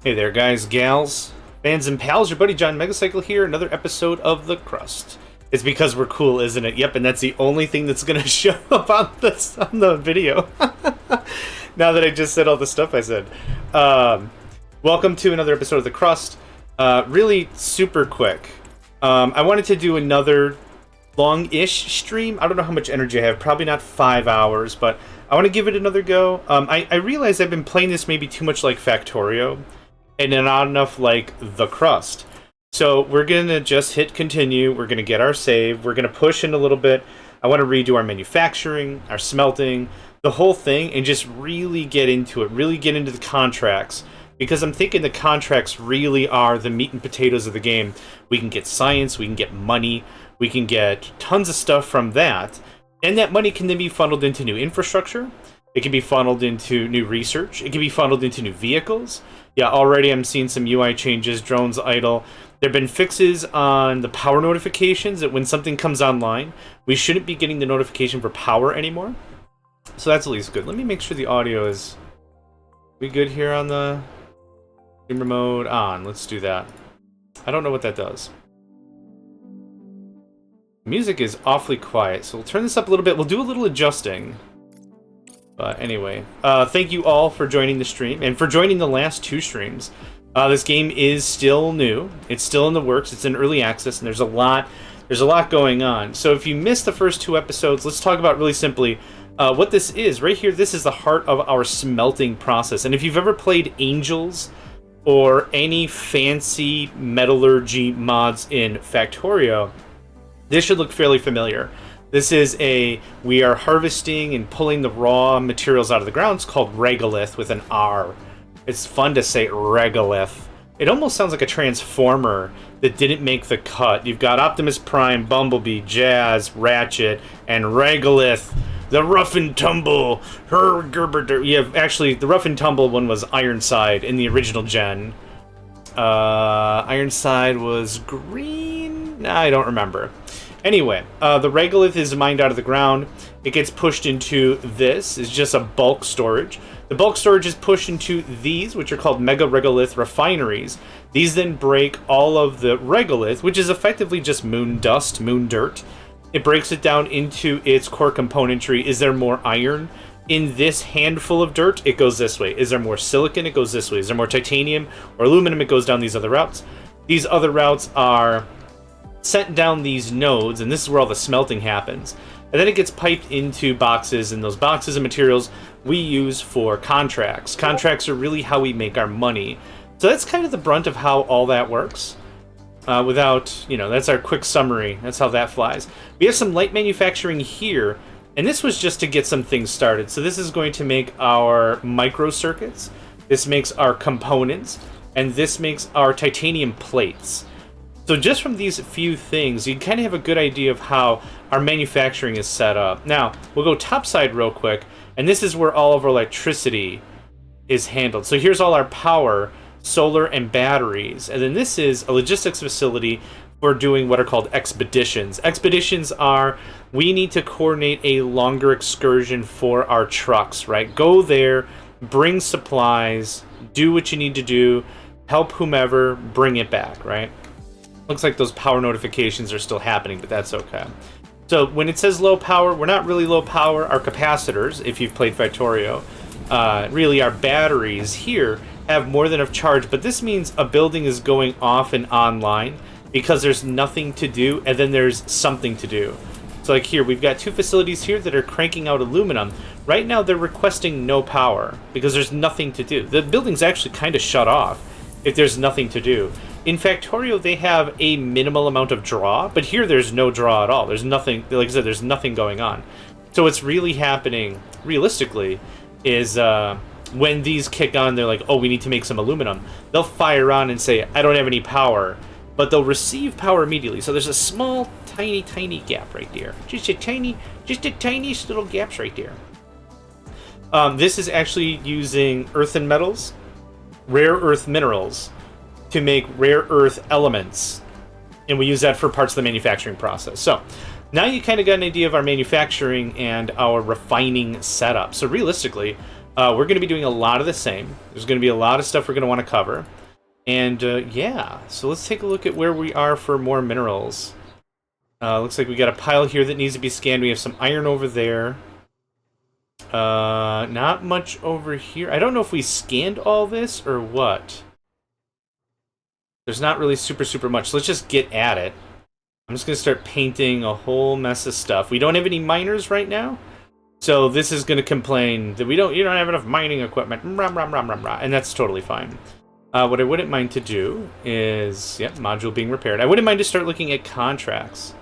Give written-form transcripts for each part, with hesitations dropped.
Hey there, guys, gals, fans, and pals. Your buddy JohnMegacycle here. Another episode of The Crust. It's because we're cool, isn't it? Yep, and that's the only thing that's gonna show up on the video. Now that I just said all the stuff I said. Welcome to another episode of The Crust. Really super quick. I wanted to do another long-ish stream. I don't know how much energy I have. Probably not 5 hours, but I want to give it another go. I realize I've been playing this maybe too much like Factorio, and not enough like The Crust. So we're going to just hit continue. We're going to get our save. We're going to push in a little bit. I want to redo our manufacturing, our smelting, the whole thing, and just really get into it. Really get into the contracts. Because I'm thinking the contracts really are the meat and potatoes of the game. We can get science, we can get money, we can get tons of stuff from that. And that money can then be funneled into new infrastructure. It can be funneled into new research. It can be funneled into new vehicles. Yeah, already I'm seeing some UI changes, drones idle. There have been fixes on the power notifications that when something comes online, we shouldn't be getting the notification for power anymore. So that's at least good. Let me make sure the audio is... We good here on the... Streamer mode on. Let's do that. I don't know what that does. Music is awfully quiet, so we'll turn this up a little bit. We'll do a little adjusting. But anyway, thank you all for joining the stream and for joining the last two streams. This game is still new. It's still in the works. It's in early access, and there's a lot going on. So if you missed the first two episodes, let's talk about really simply what this is. Right here, this is the heart of our smelting process. And if you've ever played Angels or any fancy metallurgy mods in Factorio, this should look fairly familiar. This is we are harvesting and pulling the raw materials out of the ground. It's called regolith with an R. It's fun to say regolith. It almost sounds like a transformer that didn't make the cut. You've got Optimus Prime, Bumblebee, Jazz, Ratchet, and regolith. The rough and tumble. You have actually the rough and tumble one was Ironside in the original gen. Ironside was green. I don't remember. Anyway, the regolith is mined out of the ground. It gets pushed into this. It's just a bulk storage. The bulk storage is pushed into these, which are called mega regolith refineries. These then break all of the regolith, which is effectively just moon dust, moon dirt. It breaks it down into its core componentry. Is there more iron in this handful of dirt? It goes this way. Is there more silicon? It goes this way. Is there more titanium or aluminum? It goes down these other routes. These other routes are sent down these nodes, and this is where all the smelting happens. And then it gets piped into boxes, and those boxes and materials we use for contracts. Contracts are really how we make our money. So that's kind of the brunt of how all that works. That's our quick summary. That's how that flies. We have some light manufacturing here, and this was just to get some things started. So this is going to make our microcircuits, this makes our components, and this makes our titanium plates. So just from these few things, you kind of have a good idea of how our manufacturing is set up. Now, we'll go topside real quick, and this is where all of our electricity is handled. So here's all our power, solar, and batteries. And then this is a logistics facility for doing what are called expeditions. Expeditions are, we need to coordinate a longer excursion for our trucks, right? Go there, bring supplies, do what you need to do, help whomever, bring it back, right? Looks like those power notifications are still happening, but that's okay. So when it says low power, we're not really low power. Our capacitors, if you've played Factorio, really our batteries here have more than enough charge, but this means a building is going off and online because there's nothing to do, and then there's something to do. So like here, we've got two facilities here that are cranking out aluminum. Right now, they're requesting no power because there's nothing to do. The building's actually kind of shut off if there's nothing to do. In Factorio, they have a minimal amount of draw, but here there's no draw at all. There's nothing, like I said, there's nothing going on. So what's really happening, realistically, is when these kick on, they're like, oh, we need to make some aluminum. They'll fire on and say, I don't have any power, but they'll receive power immediately. So there's a small, tiny, tiny gap right there. Just a tiny little gaps right there. This is actually using earthen metals, rare earth minerals, to make rare earth elements, and we use that for parts of the manufacturing process. So now you kind of got an idea of our manufacturing and our refining setup. So realistically, We're going to be doing a lot of the same. There's going to be a lot of stuff we're going to want to cover. And yeah, so let's take a look at where we are for more minerals. Looks like we got a pile here that needs to be scanned. We have some iron over there. Not much over here. I don't know if we scanned all this or what. There's not really super much. So let's just get at it. I'm just going to start painting a whole mess of stuff. We don't have any miners right now. So this is going to complain that you don't have enough mining equipment. And that's totally fine. What I wouldn't mind to do is, yep, module being repaired. I wouldn't mind to start looking at contracts.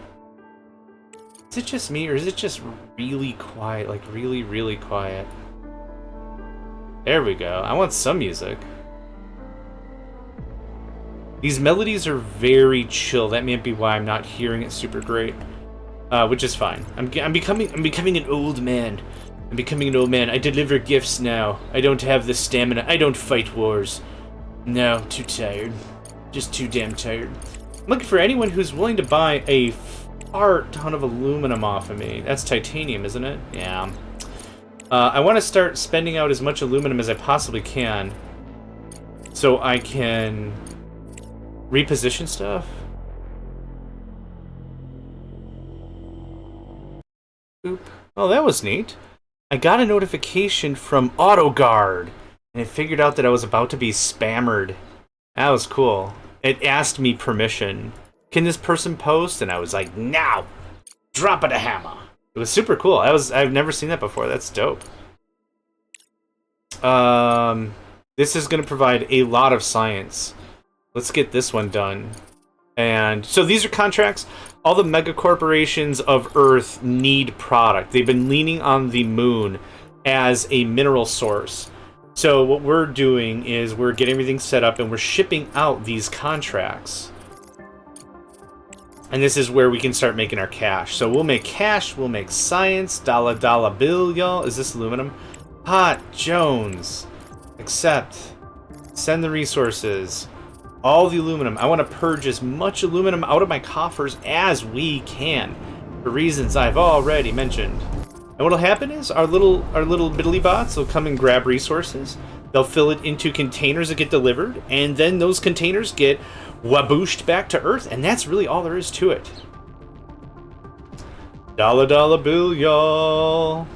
Is it just me, or is it just really quiet? Like, really quiet? There we go. I want some music. These melodies are very chill. That may be why I'm not hearing it super great. Which is fine. I'm becoming an old man. I'm becoming an old man. I deliver gifts now. I don't have the stamina. I don't fight wars. No, too tired. Just too damn tired. I'm looking for anyone who's willing to buy a ton of aluminum off of me. That's titanium, isn't it? Yeah. I want to start spending out as much aluminum as I possibly can, so I can reposition stuff. Oop. Oh, that was neat. I got a notification from AutoGuard, and it figured out that I was about to be spammered. That was cool. It asked me permission. Can this person post? And I was like, now! Drop it a hammer! It was super cool. I've never seen that before. That's dope. This is going to provide a lot of science. Let's get this one done. And so these are contracts. All the mega corporations of Earth need product. They've been leaning on the moon as a mineral source. So what we're doing is we're getting everything set up and we're shipping out these contracts. And this is where we can start making our cash. So we'll make cash, we'll make science, dollar bill, y'all. Is this aluminum? Hot Jones. Accept. Send the resources. All the aluminum. I want to purge as much aluminum out of my coffers as we can, for reasons I've already mentioned. And what'll happen is our little biddly bots will come and grab resources. They'll fill it into containers that get delivered, and then those containers get wabooshed back to Earth, and that's really all there is to it. Dollar bill, y'all.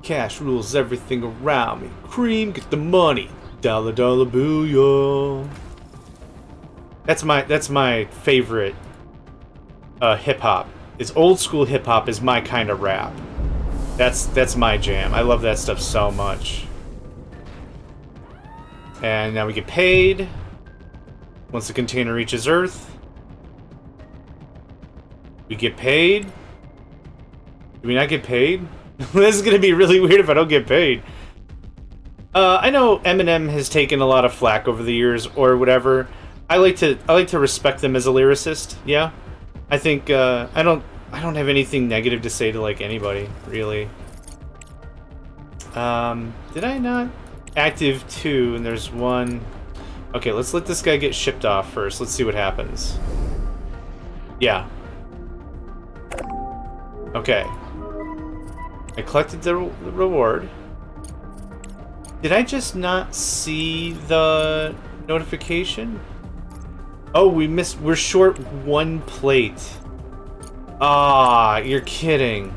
Cash rules everything around me. Cream, get the money. Dollar bill, y'all. That's my favorite hip hop. It's old school hip hop is my kind of rap. That's my jam. I love that stuff so much. And now we get paid. Once the container reaches Earth, we get paid. Do we not get paid? This is gonna be really weird if I don't get paid. I know Eminem has taken a lot of flack over the years, or whatever. I like to respect them as a lyricist. Yeah, I think I don't have anything negative to say to like anybody really. Did I not? Active 2, and there's one. Okay, let's let this guy get shipped off first. Let's see what happens. Yeah. Okay. I collected the reward. Did I just not see the notification? Oh, we're short one plate. Ah, you're kidding.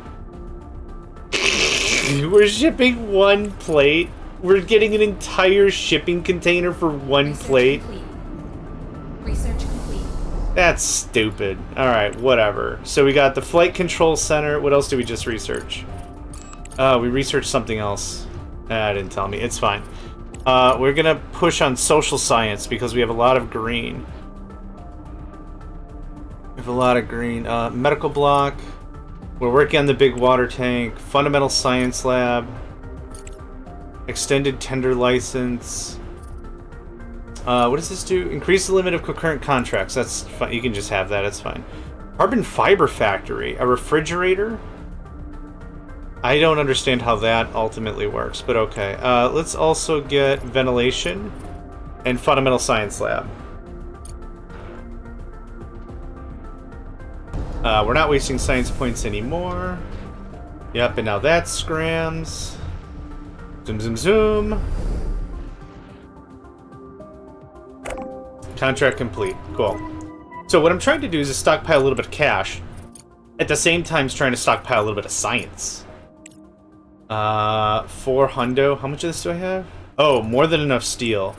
We're shipping one plate? We're getting an entire shipping container for one plate? Research complete. That's stupid. Alright, whatever. So we got the Flight Control Center. What else did we just research? We researched something else. That didn't tell me. It's fine. We're gonna push on social science because we have a lot of green. We have a lot of green. Medical block. We're working on the big water tank. Fundamental science lab. Extended tender license. What does this do? Increase the limit of concurrent contracts. That's fine. You can just have that. It's fine. Carbon fiber factory. A refrigerator? I don't understand how that ultimately works, but okay. Let's also get ventilation and fundamental science lab. We're not wasting science points anymore. Yep, and now that's scrams. Zoom, zoom, zoom. Contract complete. Cool. So what I'm trying to do is stockpile a little bit of cash. At the same time, trying to stockpile a little bit of science. 4 hundo. How much of this do I have? Oh, more than enough steel.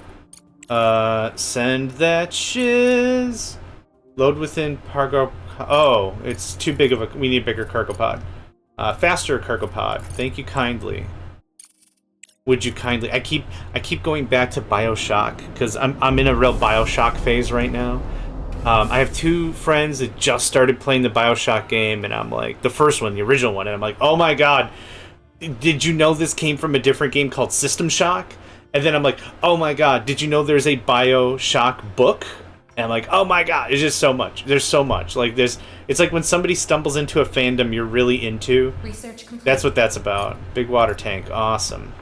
Send that shiz. Load within cargo. Oh, it's too big of a. We need a bigger cargo pod. Faster cargo pod. Thank you kindly. Would you kindly? I keep going back to BioShock because I'm in a real BioShock phase right now. I have 2 friends that just started playing the BioShock game, and I'm like, the first one, the original one, and I'm like, oh my god, did you know this came from a different game called System Shock? And then I'm like, oh my god, did you know there's a BioShock book? And I'm like, oh my god, it's just so much. There's so much. Like it's like when somebody stumbles into a fandom you're really into. Research complete. That's what that's about. Big water tank, awesome.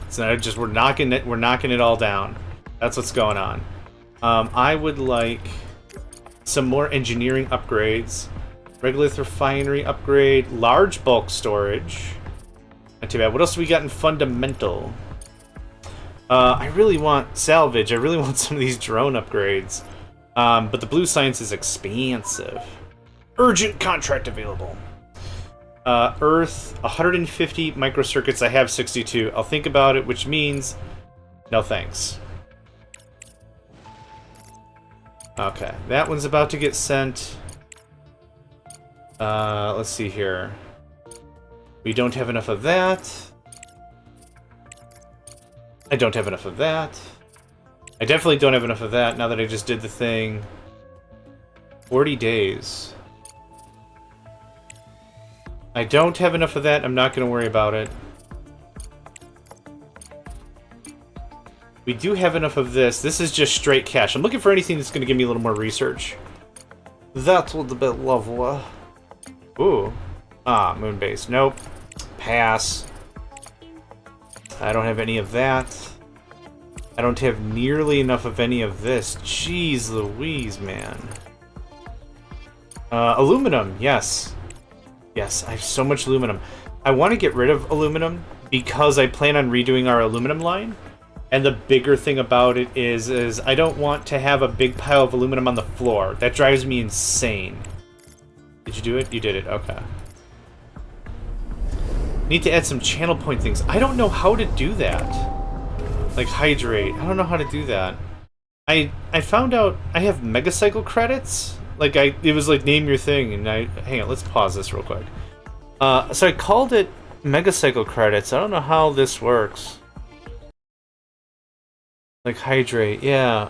So just we're knocking it all down. That's what's going on. I would like some more engineering upgrades. Regolith refinery upgrade, large bulk storage. Not too bad. What else do we got in fundamental? I really want salvage. I really want some of these drone upgrades. But the blue science is expansive. Urgent contract available. Earth, 150 microcircuits. I have 62. I'll think about it, which means no thanks. Okay, that one's about to get sent. Let's see here. We don't have enough of that. I don't have enough of that. I definitely don't have enough of that now that I just did the thing. 40 days. I don't have enough of that. I'm not going to worry about it. We do have enough of this. This is just straight cash. I'm looking for anything that's going to give me a little more research. That would be lovely. Ooh. Ah, moon base. Nope. Pass. I don't have any of that. I don't have nearly enough of any of this. Jeez Louise, man. Aluminum. Yes. Yes, I have so much aluminum. I want to get rid of aluminum because I plan on redoing our aluminum line. And the bigger thing about it is I don't want to have a big pile of aluminum on the floor. That drives me insane. Did you do it? You did it. Okay. Need to add some channel point things. I don't know how to do that. Like hydrate. I don't know how to do that. I found out I have Megacycle credits. Like it was like name your thing, and hang on. Let's pause this real quick. So I called it Megacycle credits. I don't know how this works. Like hydrate, yeah.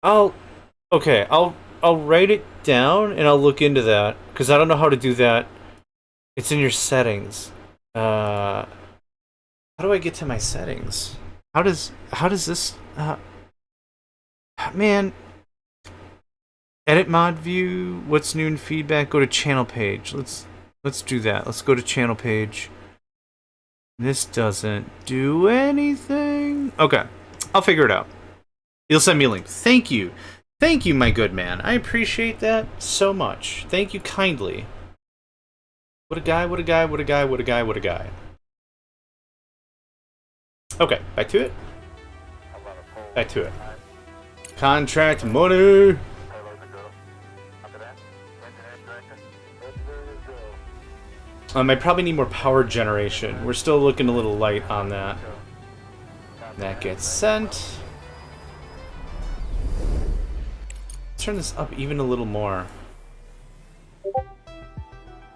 I'll write it down and I'll look into that because I don't know how to do that. It's in your settings. How do I get to my settings? How does this? Man. Edit mod view. What's new in feedback? Go to channel page. Let's do that. Let's go to channel page. This doesn't do anything. Okay, I'll figure it out. You'll send me a link. Thank you. Thank you, my good man. I appreciate that so much. Thank you kindly. What a guy, what a guy, what a guy, what a guy, what a guy. Okay, back to it. Back to it. Contract money. I probably need more power generation. We're still looking a little light on that. That gets sent. Let's turn this up even a little more.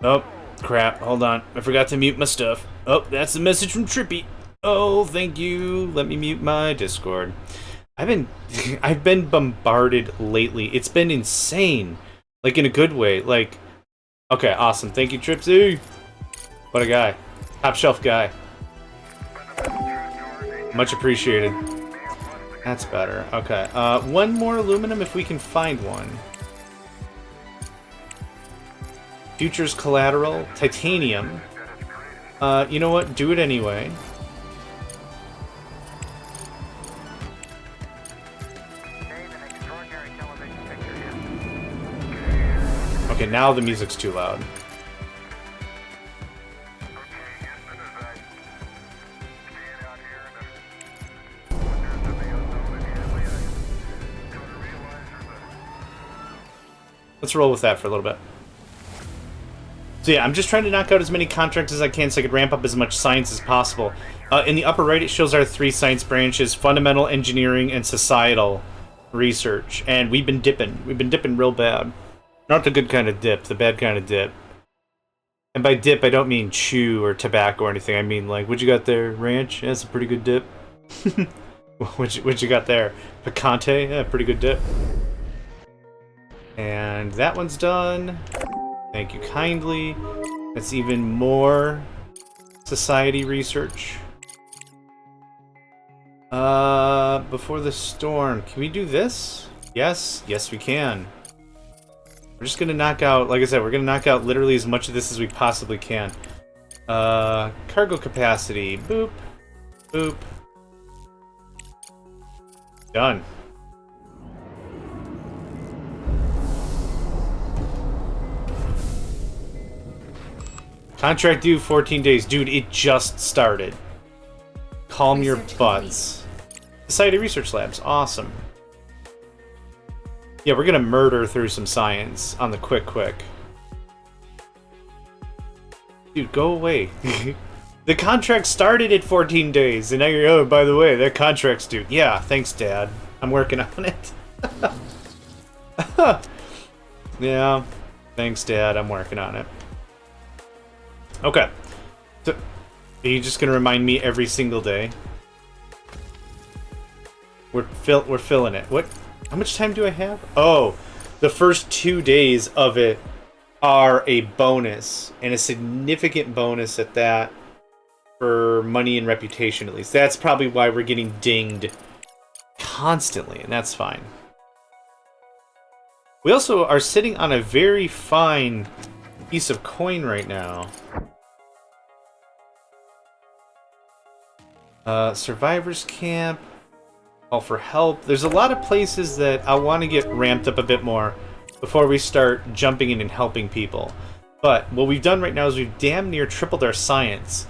Oh, crap. Hold on. I forgot to mute my stuff. Oh, that's a message from Trippy. Oh, thank you. Let me mute my Discord. I've been bombarded lately. It's been insane. Like, in a good way. Like, okay, awesome. Thank you, Tripsy. What a guy. Top shelf guy. Much appreciated. That's better. Okay. One more aluminum if we can find one. Futures collateral. Titanium. You know what? Do it anyway. Okay, now the music's too loud. Let's roll with that for a little bit. So yeah, I'm just trying to knock out as many contracts as I can so I could ramp up as much science as possible. In the upper right, it shows our 3 science branches: fundamental, engineering, and societal research. And we've been dipping. We've been dipping real bad. Not the good kind of dip, the bad kind of dip. And by dip, I don't mean chew or tobacco or anything. I mean, like, what you got there? Ranch? Yeah, that's a pretty good dip. what you got there? Picante? Yeah, pretty good dip. And that one's done. Thank you kindly. That's even more society research. Before the storm. Can we do this? Yes. Yes, we can. We're just gonna knock out, like I said, we're gonna knock out literally as much of this as we possibly can. Cargo capacity. Boop. Boop. Done. Contract due 14 days. Dude, it just started. Calm your butts. Society Research Labs. Awesome. Yeah, we're gonna murder through some science on the quick. Dude, go away. The contract started at 14 days, and now you're, oh, by the way, that contract's due. Yeah, thanks, Dad. I'm working on it. Yeah, thanks, Dad. I'm working on it. Okay. So, are you just gonna remind me every single day? We're filling it. What? How much time do I have? Oh, the first 2 days of it are a bonus, and a significant bonus at that, for money and reputation at least. That's probably why we're getting dinged constantly, and that's fine. We also are sitting on a very fine piece of coin right now. Survivors camp. Call for help. There's a lot of places that I want to get ramped up a bit more before we start jumping in and helping people. But what we've done right now is we've damn near tripled our science.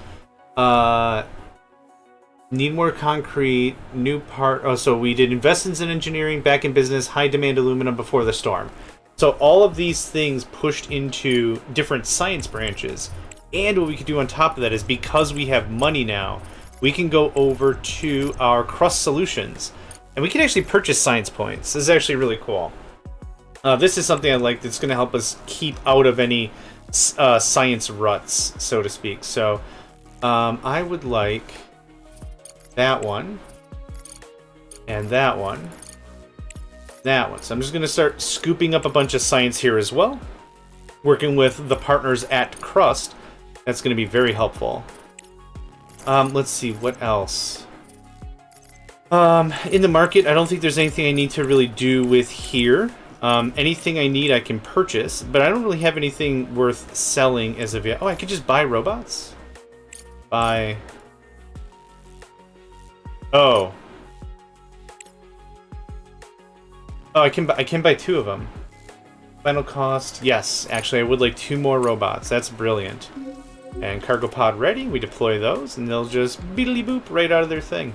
Need more concrete, new part. Oh, so we did investments in engineering, back in business, high demand aluminum before the storm. So all of these things pushed into different science branches. And what we could do on top of that is, because we have money now, we can go over to our Crust solutions, and we can actually purchase science points. This is actually really cool. This is something I like that's going to help us keep out of any science ruts, so to speak. So I would like that one, and that one, that one. So I'm just going to start scooping up a bunch of science here as well, working with the partners at Crust. That's going to be very helpful. Let's see, what else? In the market, I don't think there's anything I need to really do with here. Anything I need I can purchase, but I don't really have anything worth selling as of yet. Oh, I could just buy robots? Buy... Oh. Oh, I can buy 2 of them. Final cost, yes. Actually, I would like 2 more robots. That's brilliant. And cargo pod ready, we deploy those, and they'll just beedly boop right out of their thing.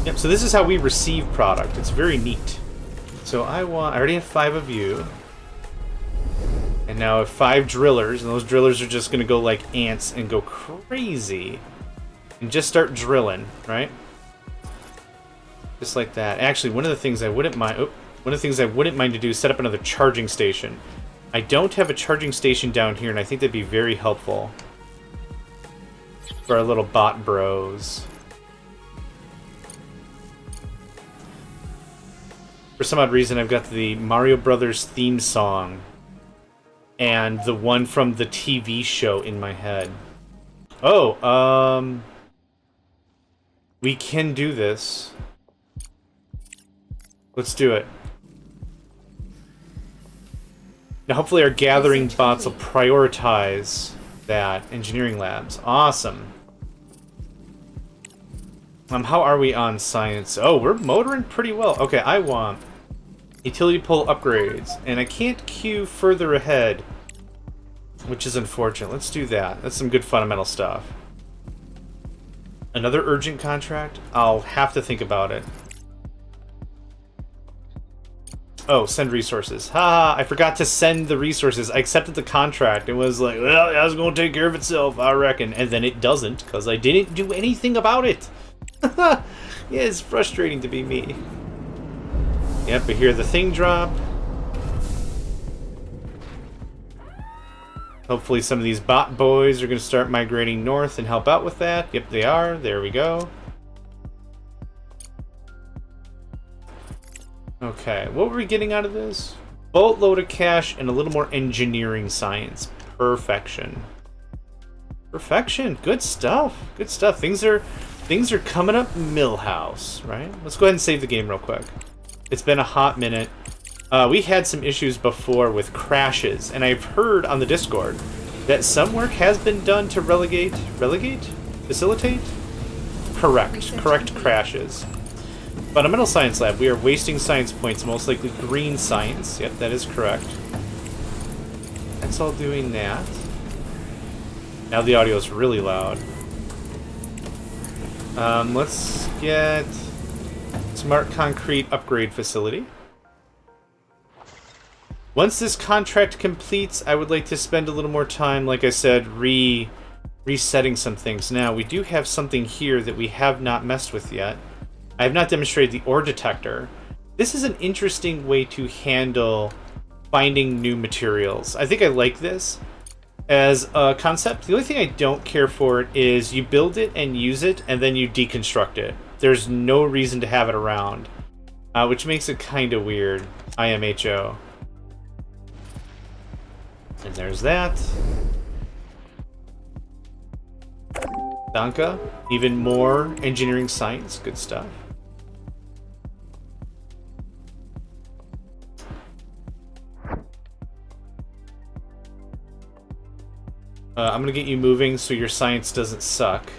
Yep, so this is how we receive product. It's very neat. So I already have 5 of you. And now I have 5 drillers, and those drillers are just going to go like ants and go crazy. And just start drilling, right? Just like that. Actually, one of the things I wouldn't mind... Oh, one of the things I wouldn't mind to do is set up another charging station. I don't have a charging station down here, and I think that'd be very helpful for our little bot bros. For some odd reason, I've got the Mario Brothers theme song and the one from the TV show in my head. Oh, we can do this. Let's do it. Now, hopefully our gathering bots will prioritize that. Engineering labs. Awesome. How are we on science? Oh, we're motoring pretty well. Okay, I want utility pole upgrades. And I can't queue further ahead, which is unfortunate. Let's do that. That's some good fundamental stuff. Another urgent contract? I'll have to think about it. Oh, send resources. Ha! I forgot to send the resources. I accepted the contract. It was like, well, I was going to take care of itself, I reckon. And then it doesn't, because I didn't do anything about it. Yeah, it's frustrating to be me. Yep, I hear the thing drop. Hopefully some of these bot boys are going to start migrating north and help out with that. Yep, they are. There we go. Okay, what were we getting out of this? Boatload of cash and a little more engineering science. Perfection. Perfection. Good stuff. Good stuff. Things are coming up Millhouse, right? Let's go ahead and save the game real quick. It's been a hot minute. We had some issues before with crashes, and I've heard on the Discord that some work has been done to facilitate? Correct crashes. Fundamental Science Lab, we are wasting science points, most likely green science. Yep, that is correct. That's all doing that. Now the audio is really loud. Let's get Smart Concrete Upgrade Facility. Once this contract completes, I would like to spend a little more time, like I said, resetting some things. Now, we do have something here that we have not messed with yet. I have not demonstrated the ore detector. This is an interesting way to handle finding new materials. I think I like this as a concept. The only thing I don't care for it is you build it and use it, and then you deconstruct it. There's no reason to have it around, which makes it kind of weird. IMHO. And there's that. Danka. Even more engineering science. Good stuff. I'm going to get you moving so your science doesn't suck.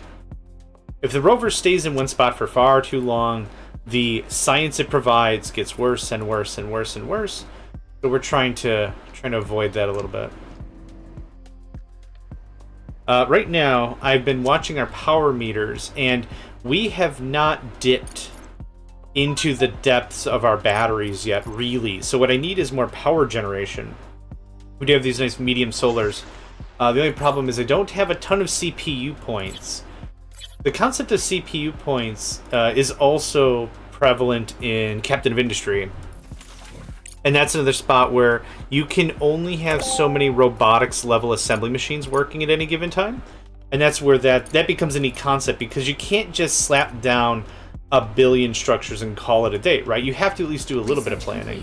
If the rover stays in one spot for far too long, the science it provides gets worse and worse and worse and worse. So we're trying to avoid that a little bit. Right now, I've been watching our power meters, and we have not dipped into the depths of our batteries yet, really. So what I need is more power generation. We do have these nice medium solars. The only problem is I don't have a ton of CPU points. The concept of CPU points is also prevalent in Captain of Industry. And that's another spot where you can only have so many robotics level assembly machines working at any given time. And that's where that becomes a neat concept, because you can't just slap down a billion structures and call it a day, right? You have to at least do a little bit of planning.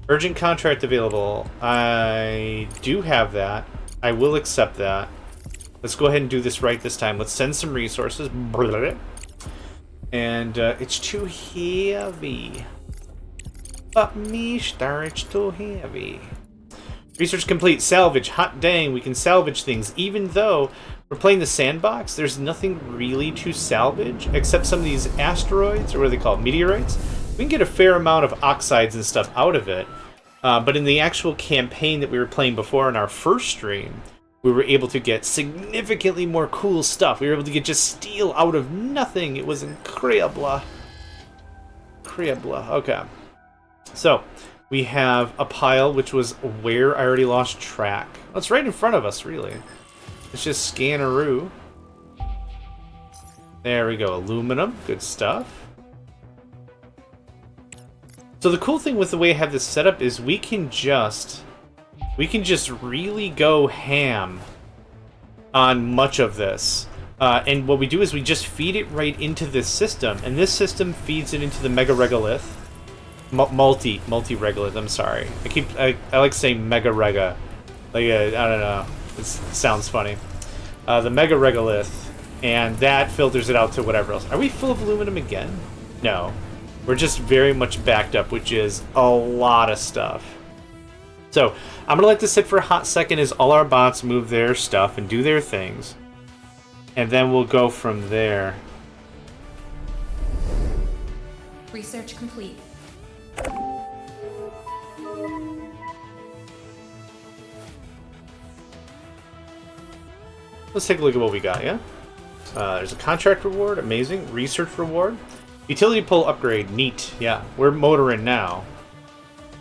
Urgent contract available. I do have that. I will accept that. Let's go ahead and do this right this time. Let's send some resources. And it's too heavy. But Mister, it's too heavy. Research complete. Salvage. Hot dang, we can salvage things. Even though we're playing the sandbox, there's nothing really to salvage except some of these asteroids, or what are they called? Meteorites. We can get a fair amount of oxides and stuff out of it. But in the actual campaign that we were playing before in our first stream, we were able to get significantly more cool stuff. We were able to get just steel out of nothing. It was incredible. Incredible. Okay. So, we have a pile, which was where I already lost track. Oh, it's right in front of us, really. Let's just scan-a-roo. There we go. Aluminum. Good stuff. So the cool thing with the way I have this set up is we can just really go ham on much of this. And what we do is we just feed it right into this system, and this system feeds it into the Mega Regolith. Multi-Regolith, I'm sorry. I like saying Mega Rega. Like, I don't know. It sounds funny. The Mega Regolith, and that filters it out to whatever else. Are we full of aluminum again? No. We're just very much backed up, which is a lot of stuff. So, I'm going to let this sit for a hot second as all our bots move their stuff and do their things. And then we'll go from there. Research complete. Let's take a look at what we got, yeah? There's a contract reward, amazing. Research reward. Utility pole upgrade, neat. Yeah, we're motoring now.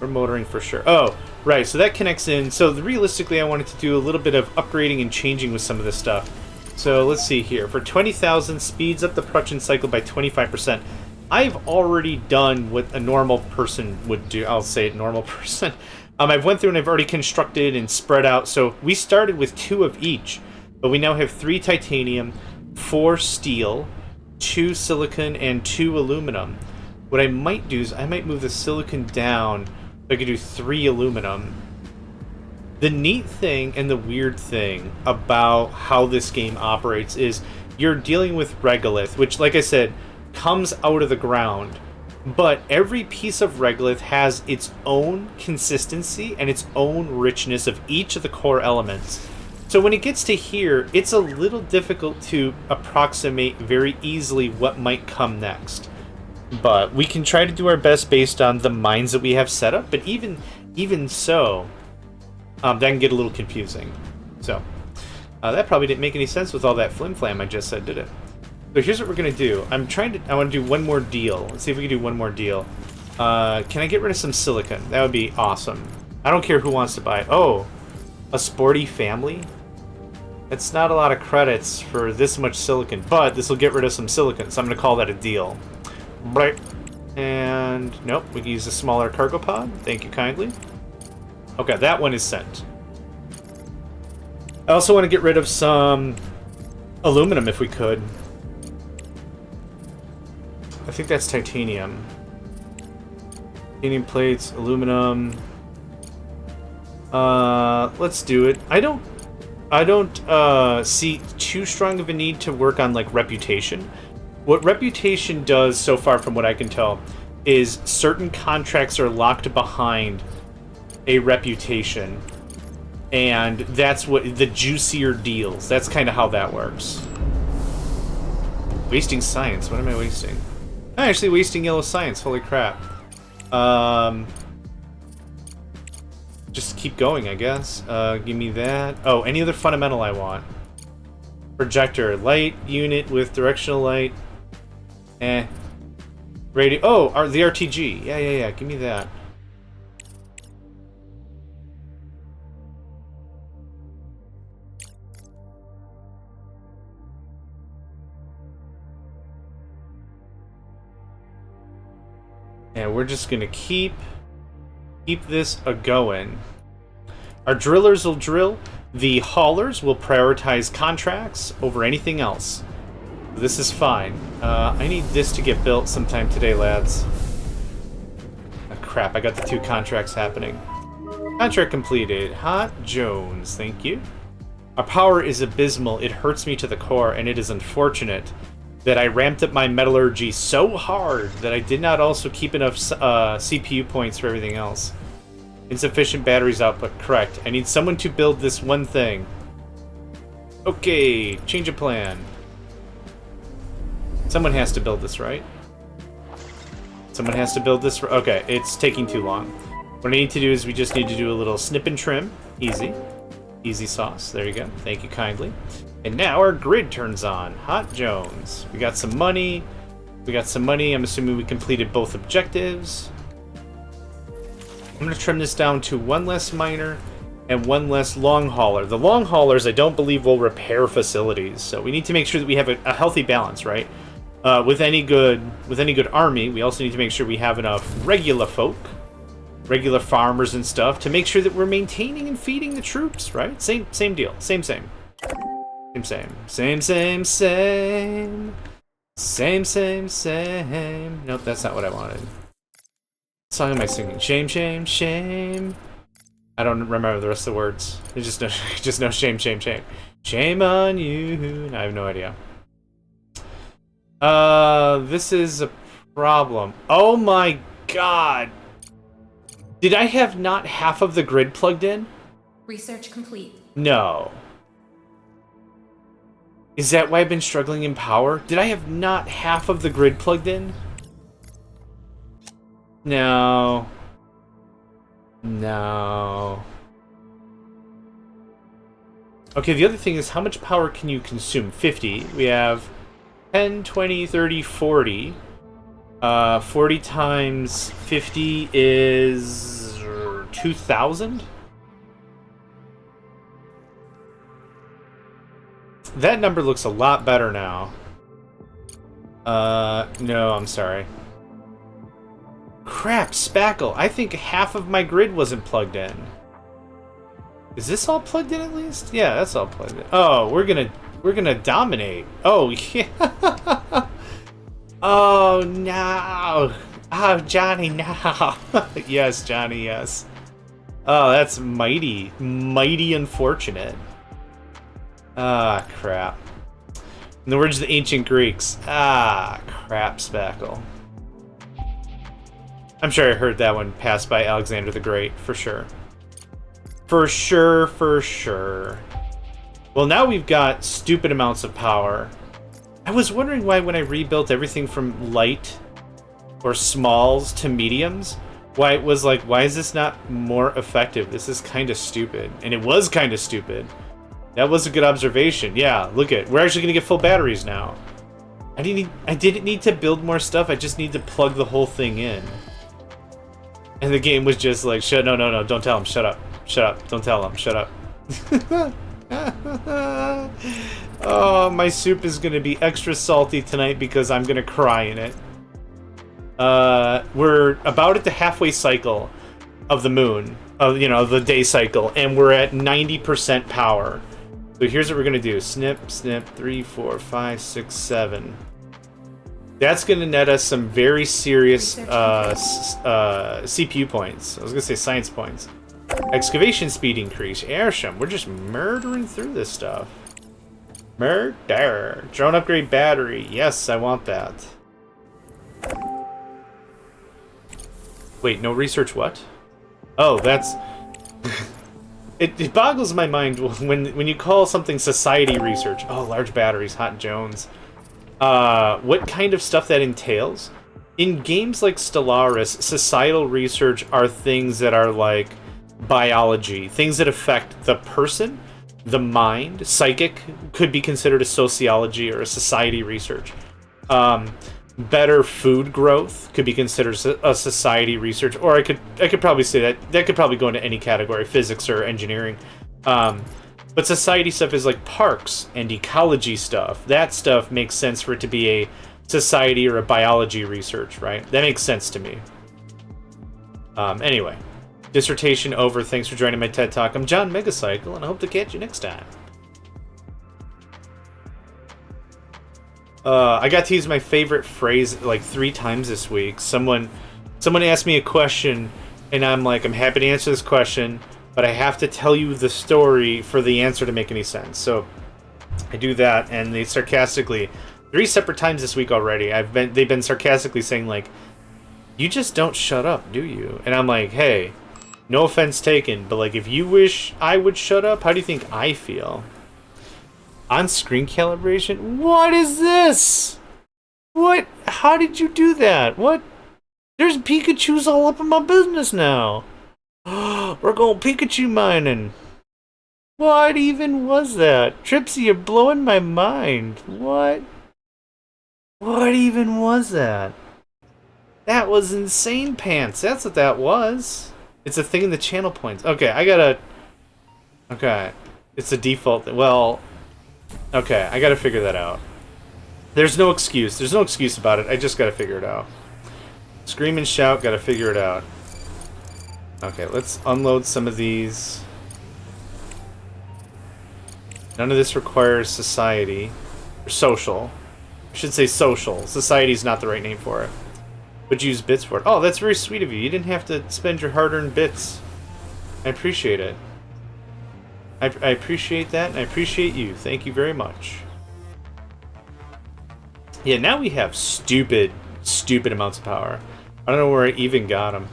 We're motoring for sure. Oh, right. So that connects in. So realistically, I wanted to do a little bit of upgrading and changing with some of this stuff. So let's see here. For 20,000, speeds up the production cycle by 25%. I've already done what a normal person would do. I'll say it, normal person. I've went through and I've already constructed and spread out. So we started with 2 of each, but we now have 3 titanium, 4 steel, 2 silicon, and 2 aluminum. What I might do is I might move the silicon down so I could do 3 aluminum. The neat thing and the weird thing about how this game operates is you're dealing with regolith, which, like I said, comes out of the ground. But every piece of regolith has its own consistency and its own richness of each of the core elements. So when it gets to here, it's a little difficult to approximate very easily what might come next. But we can try to do our best based on the mines that we have set up. But even so, that can get a little confusing. So that probably didn't make any sense with all that flim-flam I just said, did it? So here's what we're gonna do. I want to do one more deal. Let's see if we can do one more deal. Can I get rid of some silicon? That would be awesome. I don't care who wants to buy. Oh, a sporty family? That's not a lot of credits for this much silicon, but this will get rid of some silicon, so I'm gonna call that a deal. Right. And nope, we can use a smaller cargo pod. Thank you kindly. Okay, that one is sent. I also want to get rid of some aluminum if we could. I think that's titanium. Titanium plates, aluminum. Let's do it. I don't see too strong of a need to work on like reputation. What reputation does so far, from what I can tell, is certain contracts are locked behind a reputation, and that's what the juicier deals. That's kind of how that works. Wasting science. What am I wasting? I'm actually wasting yellow science. Holy crap. Just keep going, I guess. Give me that. Oh, any other fundamental I want. Projector. Light unit with directional light. Radio. Oh, the RTG. Yeah. Give me that. And we're just gonna keep this a-going. Our drillers will drill. The haulers will prioritize contracts over anything else. This is fine. I need this to get built sometime today, lads. Oh, crap, I got the 2 contracts happening. Contract completed. Hot Jones, thank you. Our power is abysmal. It hurts me to the core, and it is unfortunate that I ramped up my metallurgy so hard that I did not also keep enough CPU points for everything else. Insufficient batteries output. Correct. I need someone to build this one thing. Okay, change of plan. Someone has to build this, right? Someone has to build this. Okay, it's taking too long. What I need to do is we just need to do a little snip and trim. Easy. Easy sauce. There you go. Thank you kindly. And now our grid turns on. Hot Jones. We got some money. I'm assuming we completed both objectives. I'm going to trim this down to 1 less miner and 1 less long hauler. The long haulers, I don't believe, will repair facilities. So we need to make sure that we have a healthy balance, right? With any good army, we also need to make sure we have enough regular folk, regular farmers and stuff, to make sure that we're maintaining and feeding the troops, right? Same deal. Same. Nope, that's not what I wanted. What song am I singing? Shame. I don't remember the rest of the words. I just know shame. Shame on you. I have no idea. This is a problem. Oh my god. Did I have not half of the grid plugged in? Research complete. No. Is that why I've been struggling in power? Did I have not half of the grid plugged in? No. Okay, the other thing is, how much power can you consume? 50. We have 10, 20, 30, 40. 40 times 50 is 2,000? That number looks a lot better now. No, I'm sorry. Crap, Spackle. I think half of my grid wasn't plugged in. Is this all plugged in at least? Yeah, that's all plugged in. Oh, we're gonna dominate. Oh, yeah. Oh, no. Oh, Johnny, no. Yes, Johnny, yes. Oh, that's mighty unfortunate. Ah, crap. In the words of the ancient Greeks, ah, crap, Spackle. I'm sure I heard that one passed by Alexander the Great, for sure. For sure, for sure. Well, now we've got stupid amounts of power. I was wondering why when I rebuilt everything from light or smalls to mediums, why it was like, why is this not more effective? This is kind of stupid. And it was kind of stupid. That was a good observation. Yeah, look at, we're actually gonna get full batteries now. I didn't need to build more stuff, I just need to plug the whole thing in. And the game was just like, no, don't tell him, shut up, don't tell him, shut up. Oh, my soup is gonna be extra salty tonight because I'm gonna cry in it. We're about at the halfway cycle of the moon, of the day cycle, and we're at 90% power. So here's what we're gonna do: snip, 3, 4, 5, 6, 7. That's gonna net us some very serious CPU points. I was gonna say science points. Excavation speed increase. Airsham. We're just murdering through this stuff. Murder. Drone upgrade battery. Yes, I want that. Wait, no research what? Oh, that's... it boggles my mind when you call something society research. Oh, large batteries, Hot Jones. What kind of stuff that entails? In games like Stellaris, societal research are things that are like biology, things that affect the person, the mind. Psychic could be considered a sociology or a society research. Better food growth could be considered a society research, or I could probably say that could probably go into any category, physics or engineering. But society stuff is like parks and ecology stuff. That stuff makes sense for it to be a society or a biology research, right? That makes sense to me. Anyway, dissertation over. Thanks for joining my TED Talk. I'm JohnMegacycle, and I hope to catch you next time. I got to use my favorite phrase like 3 times this week. Someone asked me a question, and I'm like, I'm happy to answer this question, but I have to tell you the story for the answer to make any sense. So I do that, and they sarcastically, 3 separate times this week already, they've been sarcastically saying like, you just don't shut up, do you? And I'm like, hey, no offense taken, but like, if you wish I would shut up, how do you think I feel? On-screen calibration? What is this? What? How did you do that? What? There's Pikachus all up in my business now. We're going Pikachu mining. What even was that? Tripsy, you're blowing my mind. What? What even was that? That was insane pants. That's what that was. It's a thing in the channel points. Okay, I gotta... Okay. It's a default... Well... Okay, I gotta figure that out. There's no excuse. There's no excuse about it. I just gotta figure it out. Scream and shout, gotta figure it out. Okay, let's unload some of these. None of this requires society. Or social. I should say social. Society's not the right name for it. But use bits for it. Oh, that's very sweet of you. You didn't have to spend your hard-earned bits. I appreciate it. I appreciate that, and I appreciate you. Thank you very much. Yeah, now we have stupid amounts of power. I don't know where I even got them.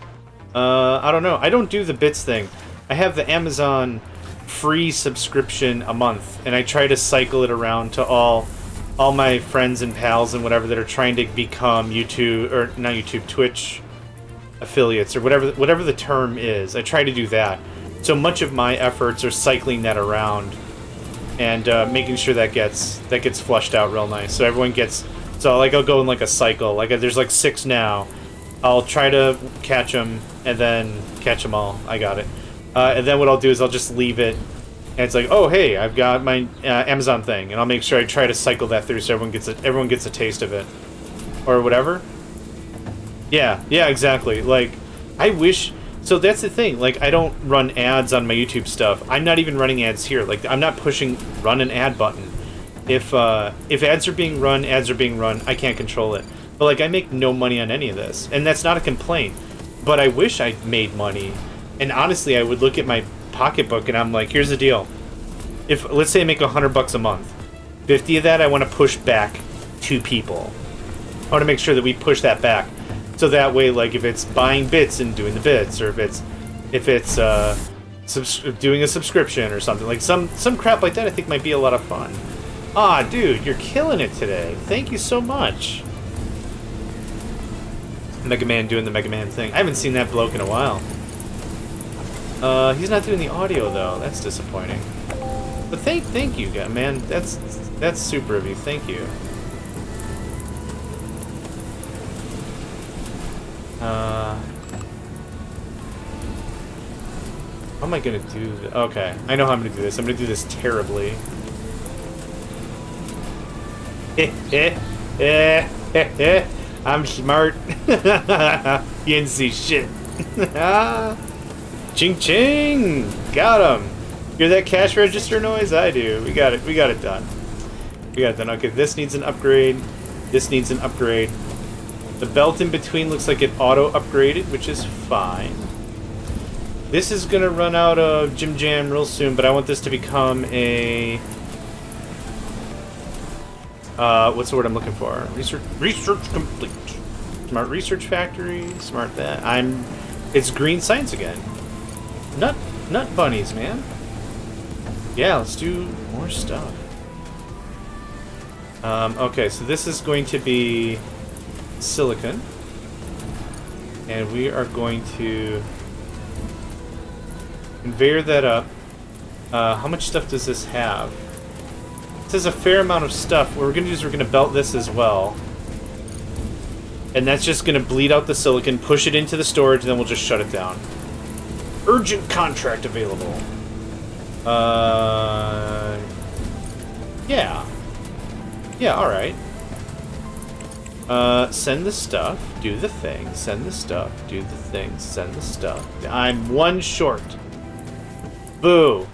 I don't know. I don't do the bits thing. I have the Amazon free subscription a month, and I try to cycle it around to all my friends and pals and whatever that are trying to become YouTube, or not YouTube, Twitch affiliates, or whatever the term is. I try to do that. So much of my efforts are cycling that around and making sure that gets flushed out real nice. So everyone gets... So like I'll go in like a cycle. Like there's like 6 now. I'll try to catch them and then catch them all. I got it. And then what I'll do is I'll just leave it, and it's like, oh hey, I've got my Amazon thing, and I'll make sure I try to cycle that through so everyone gets a taste of it, or whatever. Yeah, exactly. Like, I wish. So that's the thing. Like, I don't run ads on my YouTube stuff. I'm not even running ads here. Like, I'm not pushing run an ad button. If ads are being run, I can't control it. But like, I make no money on any of this, and that's not a complaint. But I wish I made money. And honestly, I would look at my pocketbook and I'm like, here's the deal. If, let's say I make $100 a month, 50 of that I want to push back to people. I want to make sure that we push that back. So that way, like, if it's buying bits and doing the bits, or if it's doing a subscription or something, like some crap like that, I think might be a lot of fun. Ah, dude, you're killing it today. Thank you so much. Mega Man doing the Mega Man thing. I haven't seen that bloke in a while. He's not doing the audio though. That's disappointing. But thank you, man. That's super of you. Thank you. How am I gonna do this? Okay, I know how I'm gonna do this. I'm gonna do this terribly. I'm smart. You didn't see shit. Ching ching! Got him! Hear that cash register noise? I do. We got it done. We got it done. Okay, this needs an upgrade. This needs an upgrade. The belt in between looks like it auto-upgraded, which is fine. This is gonna run out of Jim Jam real soon, but I want this to become a... what's the word I'm looking for? Research complete. Smart research factory, smart that. It's green science again. Nut bunnies, man. Yeah, let's do more stuff. Okay, so this is going to be silicon. And we are going to conveyor that up. How much stuff does this have? It says a fair amount of stuff. What we're going to do is we're going to belt this as well. And that's just going to bleed out the silicon, push it into the storage, and then we'll just shut it down. Urgent contract available. Yeah. Yeah, alright. Send the stuff, do the thing, send the stuff, do the thing, send the stuff. I'm one short. Boo.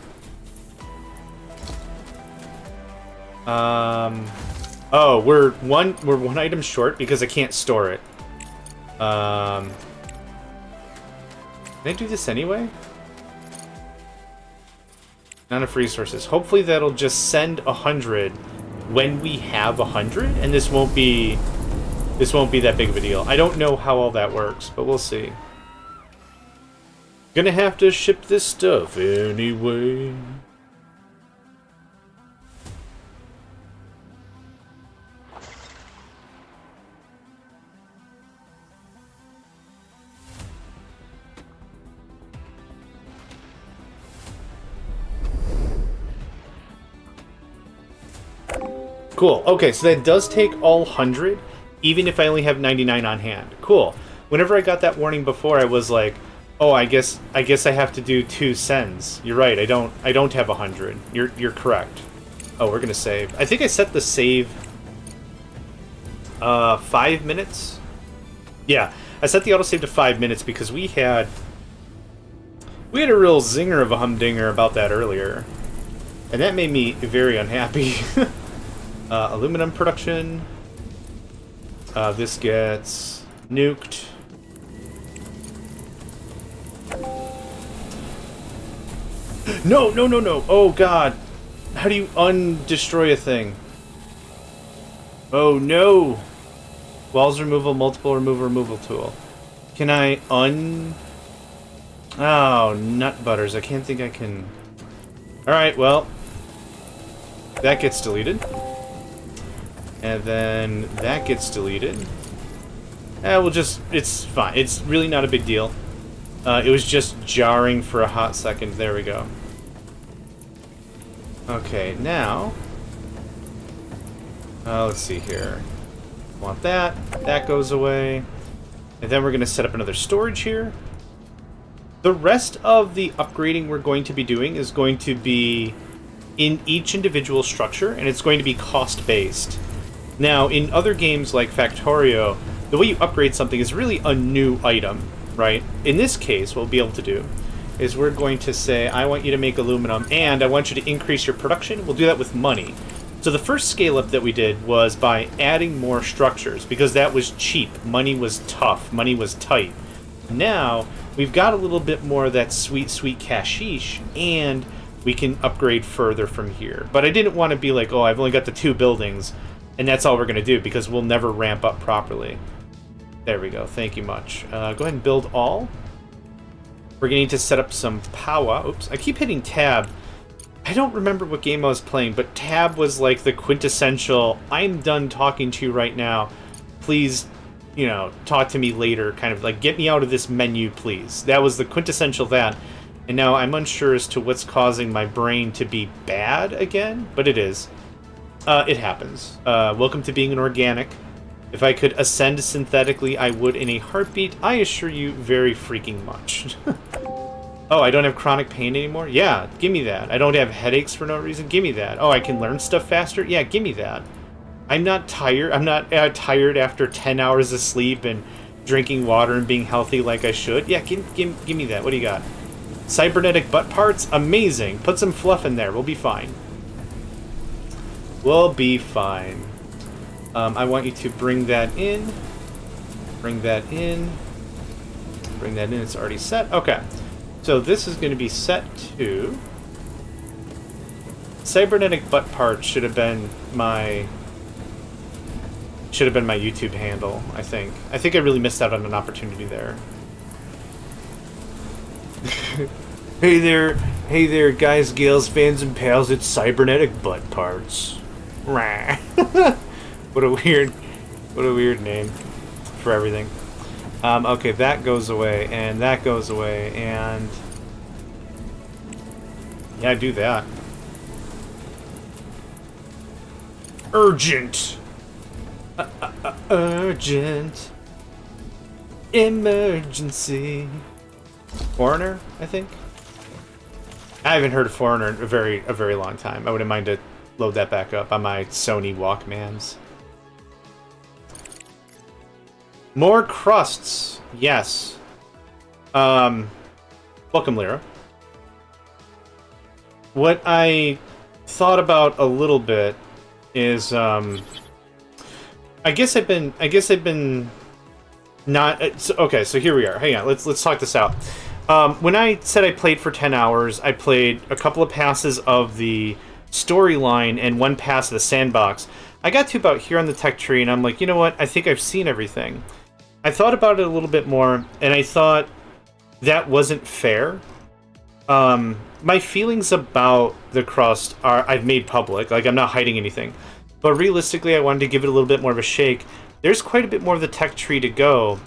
Oh, we're one item short because I can't store it. Can I do this anyway? Not enough resources. Hopefully that'll just send 100 when we have 100, and this won't be that big of a deal. I don't know how all that works, but we'll see. Gonna have to ship this stuff anyway. Cool. Okay, so that does take all 100, even if I only have 99 on hand. Cool. Whenever I got that warning before, I was like, oh, I guess I have to do 2 sends. You're right. I don't have 100. You're correct. Oh, we're gonna save. I think I set the save 5 minutes. Yeah, I set the autosave to 5 minutes because we had a real zinger of a humdinger about that earlier, and that made me very unhappy. Aluminum production. This gets nuked. No! Oh god! How do you undestroy a thing? Oh no! Walls removal, multiple removal tool. Can I Oh, nut butters. I can't think I can... Alright, well. That gets deleted. And then that gets deleted. We'll just... It's fine. It's really not a big deal. It was just jarring for a hot second. There we go. Okay, now... let's see here. Want that. That goes away. And then we're going to set up another storage here. The rest of the upgrading we're going to be doing is going to be in each individual structure, and it's going to be cost-based. Now, in other games like Factorio, the way you upgrade something is really a new item, right? In this case, what we'll be able to do is we're going to say, I want you to make aluminum, and I want you to increase your production. We'll do that with money. So the first scale-up that we did was by adding more structures, because that was cheap. Money was tough. Money was tight. Now, we've got a little bit more of that sweet, sweet cashish, and we can upgrade further from here. But I didn't want to be like, oh, I've only got the 2 buildings, and that's all we're going to do, because we'll never ramp up properly. There we go. Thank you much. Go ahead and build all. We're going to need to set up some power. Oops, I keep hitting tab. I don't remember what game I was playing, but tab was like the quintessential, I'm done talking to you right now. Please, you know, talk to me later, kind of like, get me out of this menu, please. That was the quintessential that. And now I'm unsure as to what's causing my brain to be bad again, but it is. It happens. Welcome to being an organic. If I could ascend synthetically, I would in a heartbeat. I assure you very freaking much. Oh, I don't have chronic pain anymore? Yeah, give me that. I don't have headaches for no reason? Give me that. Oh, I can learn stuff faster? Yeah, give me that. I'm not tired. I'm not tired after 10 hours of sleep and drinking water and being healthy like I should. Yeah, give me that. What do you got? Cybernetic butt parts? Amazing. Put some fluff in there. We'll be fine. We'll be fine. I want you to bring that in. Bring that in. Bring that in. It's already set. Okay. So this is going to be set to... Cybernetic butt parts should have been my YouTube handle, I think. I think I really missed out on an opportunity there. Hey there, guys, gals, fans, and pals. It's Cybernetic butt parts. What a weird name for everything. Okay, that goes away, and that goes away, and... Yeah, do that. Urgent! Urgent. Emergency. Foreigner, I think? I haven't heard of Foreigner in a very long time. I wouldn't mind to load that back up on my Sony Walkmans. More crusts. Yes. Welcome, Lyra. What I thought about a little bit is, I guess I've been not... okay, so here we are. Hang on, let's talk this out. When I said I played for 10 hours, I played a couple of passes of the storyline and 1 pass of the sandbox. I got to about here on the tech tree, and I'm like, you know what? I think I've seen everything. I thought about it a little bit more, and I thought that wasn't fair. My feelings about TheCrust are I've made public. Like, I'm not hiding anything. But realistically, I wanted to give it a little bit more of a shake. There's quite a bit more of the tech tree to go.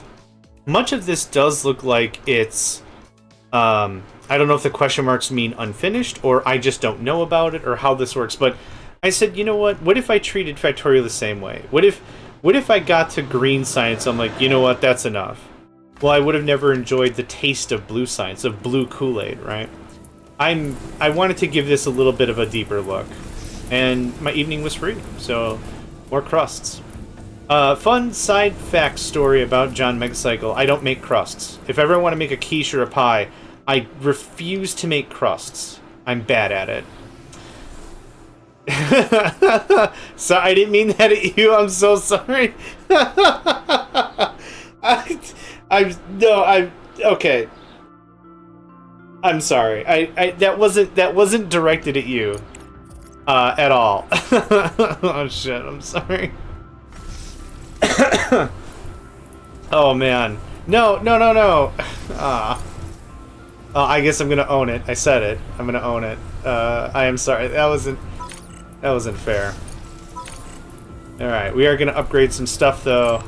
Much of this does look like it's... I don't know if the question marks mean unfinished, or I just don't know about it, or how this works, but I said, you know what? What if I treated Factorio the same way? What if I got to green science, I'm like, you know what? That's enough. Well, I would have never enjoyed the taste of blue science, of blue Kool-Aid, right? I wanted to give this a little bit of a deeper look. And my evening was free, so more crusts. Fun side fact story about JohnMegacycle. I don't make crusts. If ever I want to make a quiche or a pie, I refuse to make crusts. I'm bad at it. So I didn't mean that at you. I'm so sorry. Okay. I'm sorry. That wasn't directed at you at all. Oh shit. I'm sorry. Oh man. No. I guess I'm gonna own it. I said it. I'm gonna own it. I am sorry. That wasn't fair. Alright, we are gonna upgrade some stuff though.